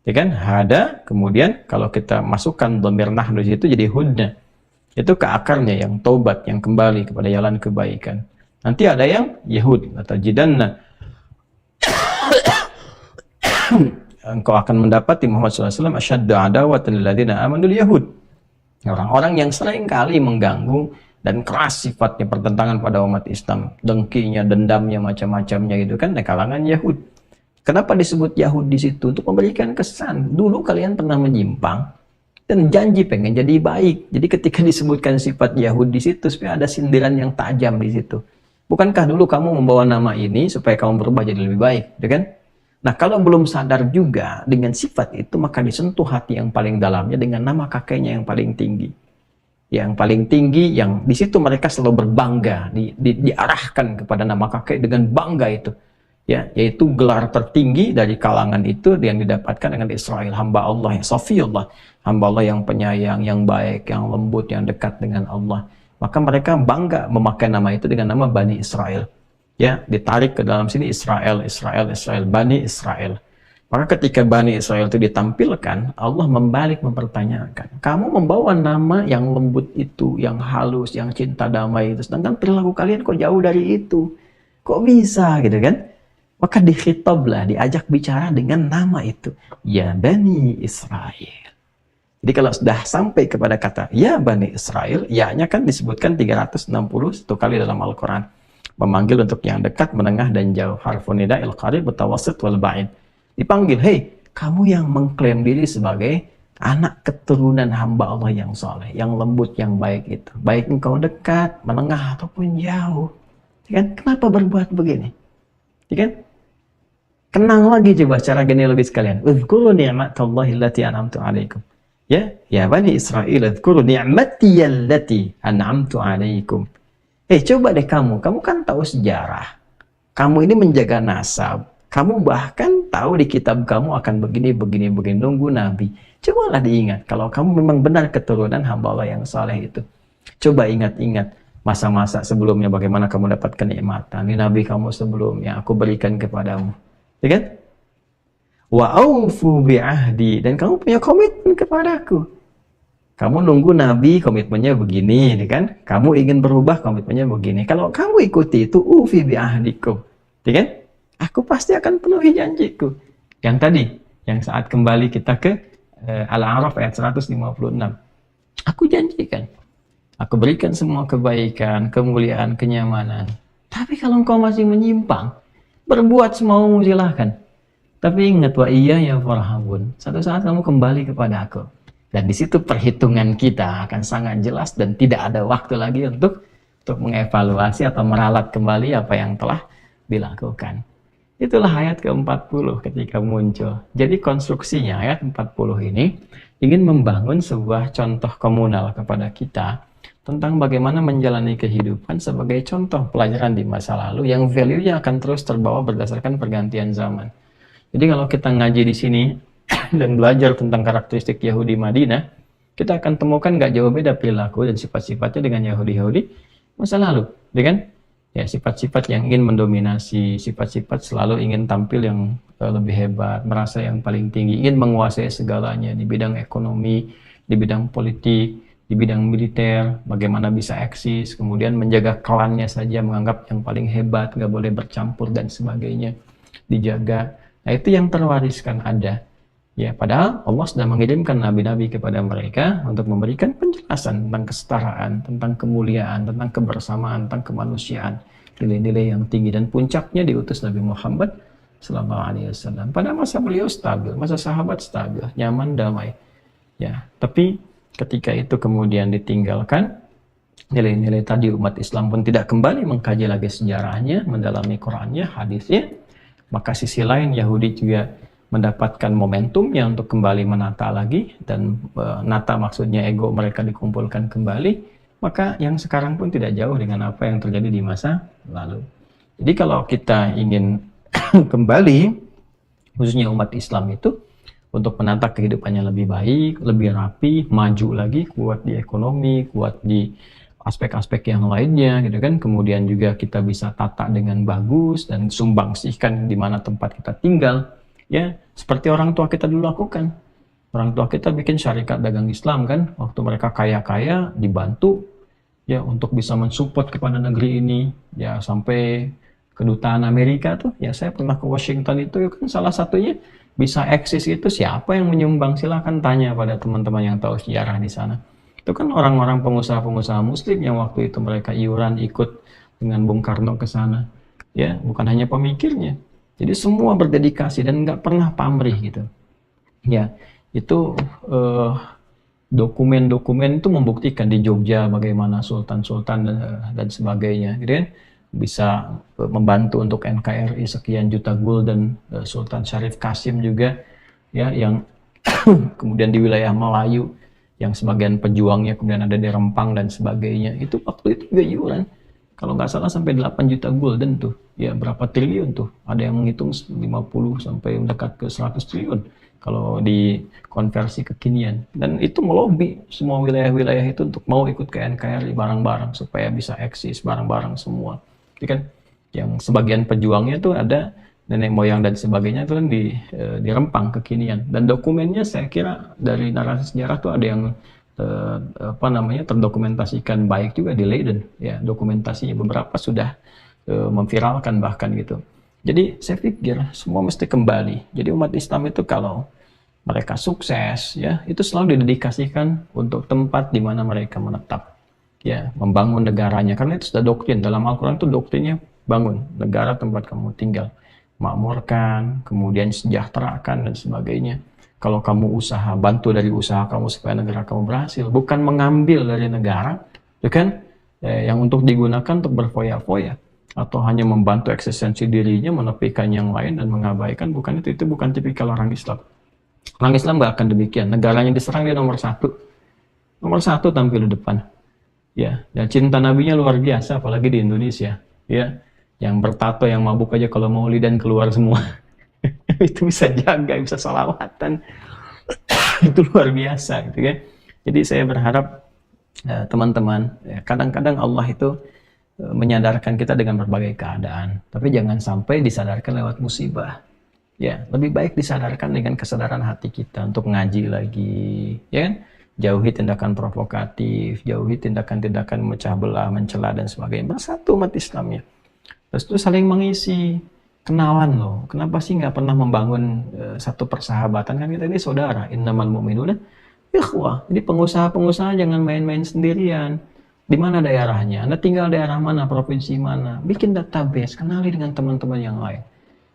Ya kan? Hada, kemudian kalau kita masukkan dhamir nahnu di situ jadi hudna. Itu ke akarnya yang taubat, yang kembali kepada jalan kebaikan. Nanti ada yang Yahud atau jidanna. Engkau akan mendapati Muhammad SAW asyaddu adawatan lil ladzina amanu Yahud. Orang-orang yang sering kali mengganggu dan keras sifatnya, pertentangan pada umat Islam, dengkinya, dendamnya, macam-macamnya gitu kan, di kalangan Yahud. Kenapa disebut Yahud di situ? Untuk memberikan kesan, dulu kalian pernah menyimpang dan janji pengen jadi baik. Jadi ketika disebutkan sifat Yahud di situ, supaya ada sindiran yang tajam di situ. Bukankah dulu kamu membawa nama ini supaya kamu berubah jadi lebih baik, ya kan? Nah, kalau belum sadar juga dengan sifat itu, maka disentuh hati yang paling dalamnya dengan nama kakeknya yang paling tinggi. Yang paling tinggi, yang di situ mereka selalu berbangga, diarahkan kepada nama kakek dengan bangga itu. Ya, yaitu gelar tertinggi dari kalangan itu yang didapatkan dengan Israel, hamba Allah, yang Safiyullah, hamba Allah yang penyayang, yang baik, yang lembut, yang dekat dengan Allah. Maka mereka bangga memakai nama itu dengan nama Bani Israel. Ya, ditarik ke dalam sini Israel, Bani Israel. Maka ketika Bani Israel itu ditampilkan, Allah membalik mempertanyakan, kamu membawa nama yang lembut itu, yang halus, yang cinta damai itu, sedangkan perilaku kalian kok jauh dari itu. Kok bisa gitu kan? Maka dikhitablah, diajak bicara dengan nama itu. Ya Bani Israel. Jadi kalau sudah sampai kepada kata ya Bani Israel, ya-nya kan disebutkan 361 kali dalam Al-Quran. Memanggil untuk yang dekat, menengah, dan jauh. Harfun nida, il-qarib, mutawassit, wal ba'id. Dipanggil, hei, kamu yang mengklaim diri sebagai anak keturunan hamba Allah yang soleh, yang lembut, yang baik itu. Baik engkau dekat, menengah, ataupun jauh. Ya kan? Kenapa berbuat begini? Ya kan? Kenang lagi coba cara genealogi sekalian. Uzkuru ni'matallahi allati an'amtu 'alaikum. Ya Bani Israel, uzkuru ni'mati allati an'amtu 'alaikum. Coba deh kamu kan tahu sejarah. Kamu ini menjaga nasab. Kamu bahkan tahu di kitab kamu akan begini, nunggu Nabi. Cobalah diingat, kalau kamu memang benar keturunan hamba Allah yang saleh itu. Coba ingat-ingat masa-masa sebelumnya bagaimana kamu dapat kenikmatan. Ini Nabi kamu sebelumnya, aku berikan kepadamu. Ya kan? Wa aufu bi'ahdi, dan kamu punya komitmen kepadaku. Kamu nunggu Nabi, komitmennya begini, ya kan? Kamu ingin berubah, komitmennya begini. Kalau kamu ikuti itu, ufi bi'ahdikum, ya kan? Aku pasti akan penuhi janjiku. Yang tadi, yang saat kembali kita ke Al-A'raf ayat 156. Aku janjikan, aku berikan semua kebaikan, kemuliaan, kenyamanan. Tapi kalau engkau masih menyimpang, berbuat semaumu silahkan. Tapi ingat, wa iya ya farhabun. Satu saat kamu kembali kepada aku. Dan di situ perhitungan kita akan sangat jelas dan tidak ada waktu lagi untuk mengevaluasi atau meralat kembali apa yang telah dilakukan. Itulah ayat ke-40 ketika muncul. Jadi konstruksinya ayat 40 ini ingin membangun sebuah contoh komunal kepada kita tentang bagaimana menjalani kehidupan sebagai contoh pelajaran di masa lalu yang value-nya akan terus terbawa berdasarkan pergantian zaman. Jadi kalau kita ngaji di sini dan belajar tentang karakteristik Yahudi Madinah, kita akan temukan gak jauh beda perilaku dan sifat-sifatnya dengan Yahudi-Yahudi masa lalu, kan? Ya, sifat-sifat yang ingin mendominasi, sifat-sifat selalu ingin tampil yang lebih hebat, merasa yang paling tinggi, ingin menguasai segalanya di bidang ekonomi, di bidang politik, di bidang militer, bagaimana bisa eksis, kemudian menjaga klannya saja, menganggap yang paling hebat, nggak boleh bercampur dan sebagainya, dijaga. Nah, itu yang terwariskan ada. Ya, padahal Allah sudah mengirimkan nabi-nabi kepada mereka untuk memberikan penjelasan tentang kesetaraan, tentang kemuliaan, tentang kebersamaan, tentang kemanusiaan, nilai-nilai yang tinggi, dan puncaknya diutus Nabi Muhammad SAW. Pada masa beliau stabil, masa sahabat stabil, nyaman, damai. Ya, tapi ketika itu kemudian ditinggalkan, nilai-nilai tadi umat Islam pun tidak kembali mengkaji lagi sejarahnya, mendalami Qurannya, hadisnya, maka sisi lain Yahudi juga mendapatkan momentumnya untuk kembali menata lagi, dan nata maksudnya ego mereka dikumpulkan kembali, maka yang sekarang pun tidak jauh dengan apa yang terjadi di masa lalu. Jadi kalau kita ingin kembali, khususnya umat Islam itu, untuk menata kehidupannya lebih baik, lebih rapi, maju lagi, kuat di ekonomi, kuat di aspek-aspek yang lainnya, gitu kan. Kemudian juga kita bisa tata dengan bagus dan sumbangsihkan di mana tempat kita tinggal. Ya, seperti orang tua kita dulu lakukan. Orang tua kita bikin syarikat dagang Islam kan, waktu mereka kaya-kaya dibantu ya untuk bisa mensupport kepada negeri ini. Ya, sampai kedutaan Amerika tuh, ya saya pernah ke Washington itu kan, salah satunya bisa eksis itu siapa yang menyumbang, silahkan tanya pada teman-teman yang tahu sejarah di sana. Itu kan orang-orang pengusaha-pengusaha muslim yang waktu itu mereka iuran ikut dengan Bung Karno ke sana. Ya, bukan hanya pemikirnya. Jadi semua berdedikasi dan nggak pernah pamrih gitu. Ya, itu dokumen-dokumen itu membuktikan di Jogja bagaimana sultan-sultan dan sebagainya, gitu kan, bisa membantu untuk NKRI sekian juta gul, dan Sultan Syarif Kasim juga, ya, yang kemudian di wilayah Melayu, yang sebagian pejuangnya kemudian ada di Rempang dan sebagainya. Itu waktu itu juga iuran. Kalau nggak salah sampai 8 juta gulden tuh, ya berapa triliun tuh, ada yang menghitung 50 sampai mendekat ke 100 triliun kalau dikonversi kekinian. Dan itu melobi semua wilayah-wilayah itu untuk mau ikut ke NKRI bareng-bareng supaya bisa eksis bareng-bareng semua. Jadi kan yang sebagian pejuangnya tuh ada nenek moyang dan sebagainya itu kan di Rempang kekinian. Dan dokumennya saya kira dari narasi sejarah tuh ada yang terdokumentasikan baik juga di Leiden, ya, dokumentasinya beberapa sudah memviralkan bahkan gitu. Jadi saya pikir semua mesti kembali. Jadi umat Islam itu kalau mereka sukses, ya itu selalu didedikasikan untuk tempat di mana mereka menetap, ya membangun negaranya. Karena itu sudah doktrin dalam Al-Quran, itu doktrinnya bangun negara tempat kamu tinggal, makmurkan, kemudian sejahterakan dan sebagainya. Kalau kamu usaha, bantu dari usaha kamu supaya negara kamu berhasil, bukan mengambil dari negara, ya kan? Yang untuk digunakan untuk berfoya-foya atau hanya membantu eksistensi dirinya, menepikan yang lain dan mengabaikan. Bukan itu bukan tipikal orang Islam. Orang Islam nggak akan demikian. Negaranya diserang, dia nomor satu tampil di depan. Ya, dan cinta nabinya luar biasa, apalagi di Indonesia. Ya, yang bertato, yang mabuk aja kalau maulidan keluar semua. Itu bisa jaga, bisa salawatan. Itu luar biasa gitu ya. Jadi saya berharap teman-teman, kadang-kadang Allah itu menyadarkan kita dengan berbagai keadaan, tapi jangan sampai disadarkan lewat musibah. Ya, lebih baik disadarkan dengan kesadaran hati kita untuk ngaji lagi, ya kan? Jauhi tindakan provokatif, jauhi tindakan-tindakan memecah belah, mencela dan sebagainya. Bersatu umat Islamnya. Terus itu saling mengisi. Kenalan loh, kenapa sih nggak pernah membangun satu persahabatan? Kan kita ini saudara, innamal mu'minuna ikhwah. Jadi pengusaha-pengusaha jangan main-main sendirian. Di mana daerahnya? Anda tinggal daerah mana, provinsi mana? Bikin database, kenali dengan teman-teman yang lain.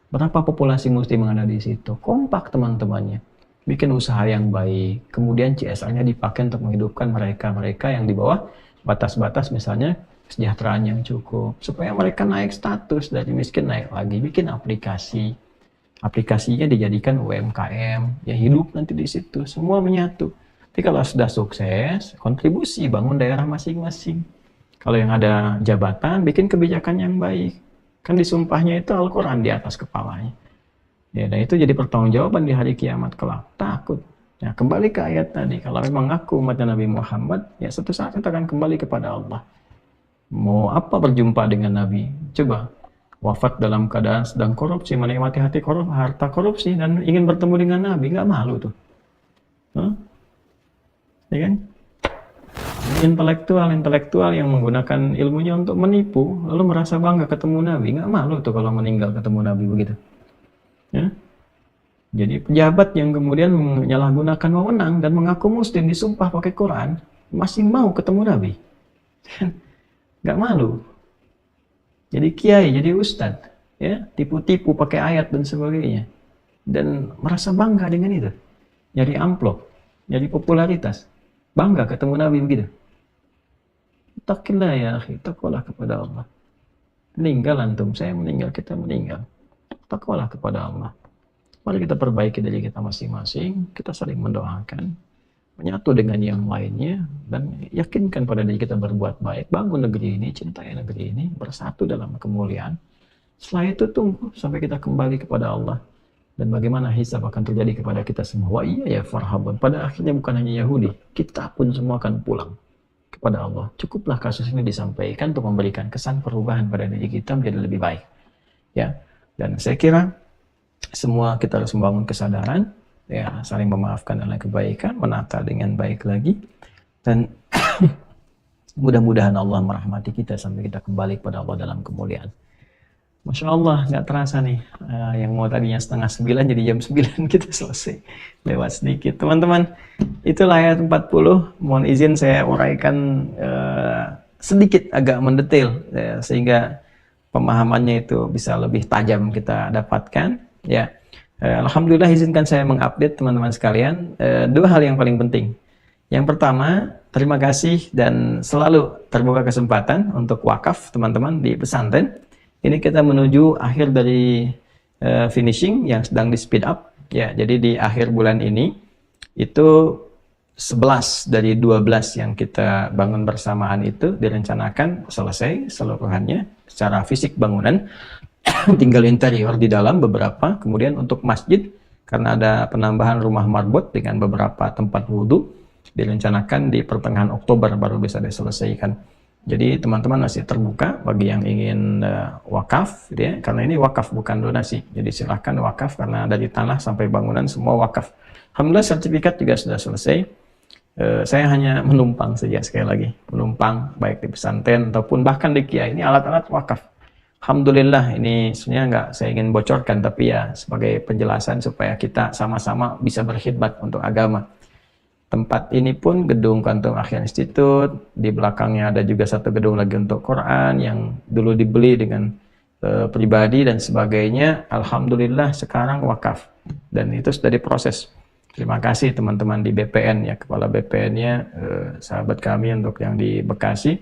Berapa populasi muslim yang ada di situ? Kompak teman-temannya. Bikin usaha yang baik. Kemudian CSR-nya dipakai untuk menghidupkan mereka-mereka yang di bawah batas-batas, misalnya kesejahteraan yang cukup, supaya mereka naik status dari miskin naik lagi. Bikin aplikasinya dijadikan UMKM, ya hidup nanti di situ, semua menyatu. Tapi kalau sudah sukses, kontribusi bangun daerah masing-masing. Kalau yang ada jabatan, bikin kebijakan yang baik. Kan disumpahnya itu Al-Quran di atas kepalanya. Ya, dan itu jadi pertanggungjawaban di hari kiamat kelak. Takut. Ya, kembali ke ayat tadi, kalau memang aku umatnya Nabi Muhammad, ya suatu saat kita akan kembali kepada Allah. Mau apa berjumpa dengan Nabi? Coba wafat dalam keadaan sedang korupsi, menikmati harta korupsi, dan ingin bertemu dengan Nabi, nggak malu tuh? Ya kan? Intelektual yang menggunakan ilmunya untuk menipu, lalu merasa bangga ketemu Nabi, nggak malu tuh kalau meninggal ketemu Nabi begitu? Ya? Jadi pejabat yang kemudian menyalahgunakan wewenang dan mengaku muslim, disumpah pakai Quran, masih mau ketemu Nabi? Nggak malu. Jadi kiai, jadi ustadz, ya tipu-tipu pakai ayat dan sebagainya, dan merasa bangga dengan itu, nyari amplop, nyari popularitas, bangga ketemu Nabi begitu. Takillah ya akhi, takwalah kepada Allah. Meninggal antum, saya meninggal, kita meninggal. Takwalah kepada Allah. Mari kita perbaiki diri kita masing-masing, kita saling mendoakan, menyatu dengan yang lainnya, dan yakinkan pada diri kita berbuat baik, bangun negeri ini, cintai negeri ini, bersatu dalam kemuliaan. Setelah itu tunggu sampai kita kembali kepada Allah, dan bagaimana hisab akan terjadi kepada kita semua. Wa iya ya farhabun, pada akhirnya bukan hanya Yahudi, kita pun semua akan pulang kepada Allah. Cukuplah kasus ini disampaikan untuk memberikan kesan perubahan pada diri kita menjadi lebih baik, ya. Dan saya kira semua kita harus membangun kesadaran, ya, saling memaafkan dalam kebaikan, menata dengan baik lagi, dan mudah-mudahan Allah merahmati kita sampai kita kembali kepada Allah dalam kemuliaan. Masya Allah, nggak terasa nih, yang mau tadinya 8:30 jadi jam 9 kita selesai, lewat sedikit. Teman-teman, itulah ayat 40. Mohon izin saya uraikan sedikit agak mendetail, sehingga pemahamannya itu bisa lebih tajam kita dapatkan, ya. Alhamdulillah, izinkan saya mengupdate teman-teman sekalian dua hal yang paling penting. Yang pertama, terima kasih dan selalu terbuka kesempatan untuk wakaf teman-teman di pesantren. Ini kita menuju akhir dari finishing yang sedang di speed up, ya. Jadi di akhir bulan ini itu 11 dari 12 yang kita bangun bersamaan itu direncanakan selesai seluruhannya secara fisik bangunan. Tinggal interior di dalam beberapa. Kemudian untuk masjid, karena ada penambahan rumah marbot dengan beberapa tempat wudhu, direncanakan di pertengahan Oktober baru bisa diselesaikan. Jadi teman-teman masih terbuka bagi yang ingin wakaf, ya, karena ini wakaf bukan donasi. Jadi silahkan wakaf, karena dari tanah sampai bangunan semua wakaf. Alhamdulillah sertifikat juga sudah selesai. Saya hanya menumpang saja, sekali lagi menumpang baik di pesantren ataupun bahkan di kiai. Ini alat-alat wakaf. Alhamdulillah, ini sebenarnya nggak saya ingin bocorkan, tapi ya sebagai penjelasan supaya kita sama-sama bisa berkhidmat untuk agama. Tempat ini pun gedung Quantum Akhir Institute, di belakangnya ada juga satu gedung lagi untuk Quran yang dulu dibeli dengan pribadi dan sebagainya. Alhamdulillah sekarang wakaf dan itu sudah diproses. Terima kasih teman-teman di BPN ya, kepala BPN-nya sahabat kami untuk yang di Bekasi,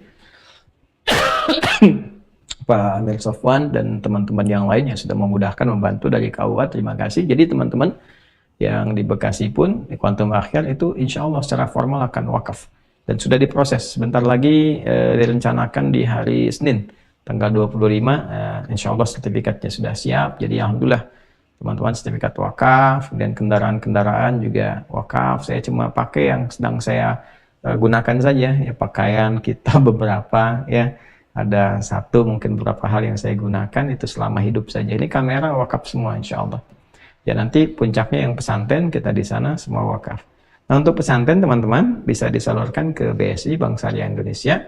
Pak Amir Sofwan dan teman-teman yang lain yang sudah memudahkan membantu dari KUA. Terima kasih. Jadi teman-teman yang di Bekasi pun di Quantum Akhir itu insya Allah secara formal akan wakaf dan sudah diproses. Sebentar lagi direncanakan di hari Senin tanggal 25 insya Allah sertifikatnya sudah siap. Jadi alhamdulillah teman-teman sertifikat wakaf dan kendaraan-kendaraan juga wakaf. Saya cuma pakai yang sedang saya gunakan saja ya, pakaian kita beberapa ya, ada satu mungkin beberapa hal yang saya gunakan itu selama hidup saja. Ini kamera wakaf semua insya Allah ya. Nanti puncaknya yang pesantren kita di sana semua wakaf. Nah untuk pesantren teman-teman bisa disalurkan ke BSI Bank Syariah Indonesia,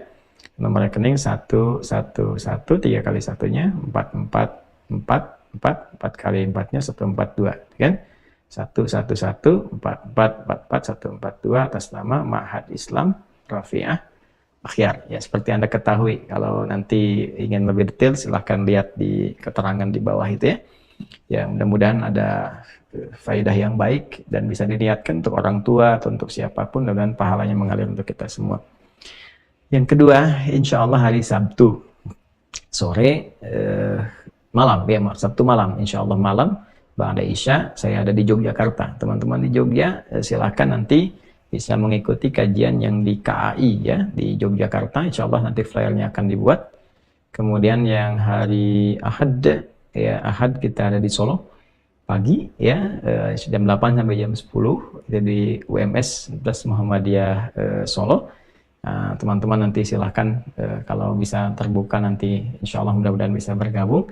nomor rekening 111 3 kali satunya 444 4 kali 4-nya 142 kan, 111 44 44 142 atas nama Ma'had Islam Rafi'ah Akhyar ya. Seperti Anda ketahui, kalau nanti ingin lebih detail silahkan lihat di keterangan di bawah itu ya. Ya mudah-mudahan ada faidah yang baik dan bisa diniatkan untuk orang tua atau untuk siapapun, dan pahalanya mengalir untuk kita semua. Yang kedua, insya Allah hari Sabtu sore malam ya, Sabtu malam insya Allah malam Ba'da Isya saya ada di Yogyakarta. Teman-teman di Jogja silakan nanti bisa mengikuti kajian yang di KAI ya di Yogyakarta. Insya Allah nanti flyernya akan dibuat. Kemudian yang hari Ahad ya, Ahad kita ada di Solo pagi ya, jam 8 sampai jam 10 itu di UMS plus Muhammadiyah Solo. Teman-teman nanti silahkan kalau bisa terbuka nanti insya Allah mudah-mudahan bisa bergabung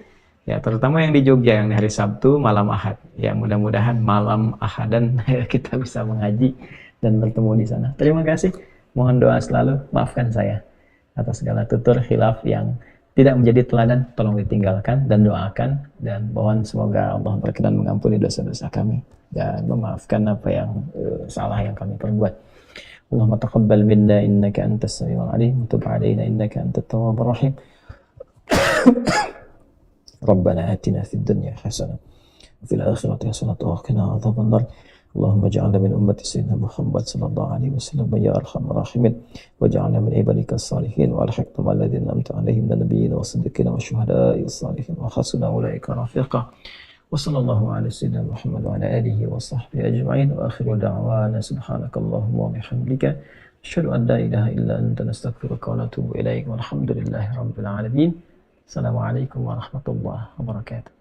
ya, terutama yang di Jogja yang di hari Sabtu malam Ahad ya, mudah-mudahan malam Ahadan kita bisa mengaji dan bertemu di sana. Terima kasih, mohon doa selalu, maafkan saya atas segala tutur khilaf yang tidak menjadi teladan, tolong ditinggalkan dan doakan, dan mohon semoga Allah berkenan mengampuni dosa-dosa kami dan memaafkan apa yang salah yang kami perbuat. Allahumma taqabbal minna innaka antas samiul alim wa tub alaina innaka antat tawwabur rahim. Rabbana atina fid dunya hasanah wa fil akhirati hasanah wa qina adzaban nar. Allahumma ij'alna min ummati sayyidina Muhammad sallallahu alaihi wasallam ya arhamar rahimin waj'alna min ibadika as-salihin wa alhiqna bil ladzina an'amta alaihim minan nabiyyin was-siddiqin wasyuhada'i was-salihin wa hasuna ulaika rafiqa. Wa sallallahu ala sayyidina Muhammad wa ala alihi wa sahbihi ajma'in wa akhiru da'wana subhanakallahumma wa bihamdika asyhadu an la ilaha illa anta nastaghfiruka wa natubu ilaik walhamdulillahi rabbil alamin. Assalamualaikum warahmatullahi wabarakatuh.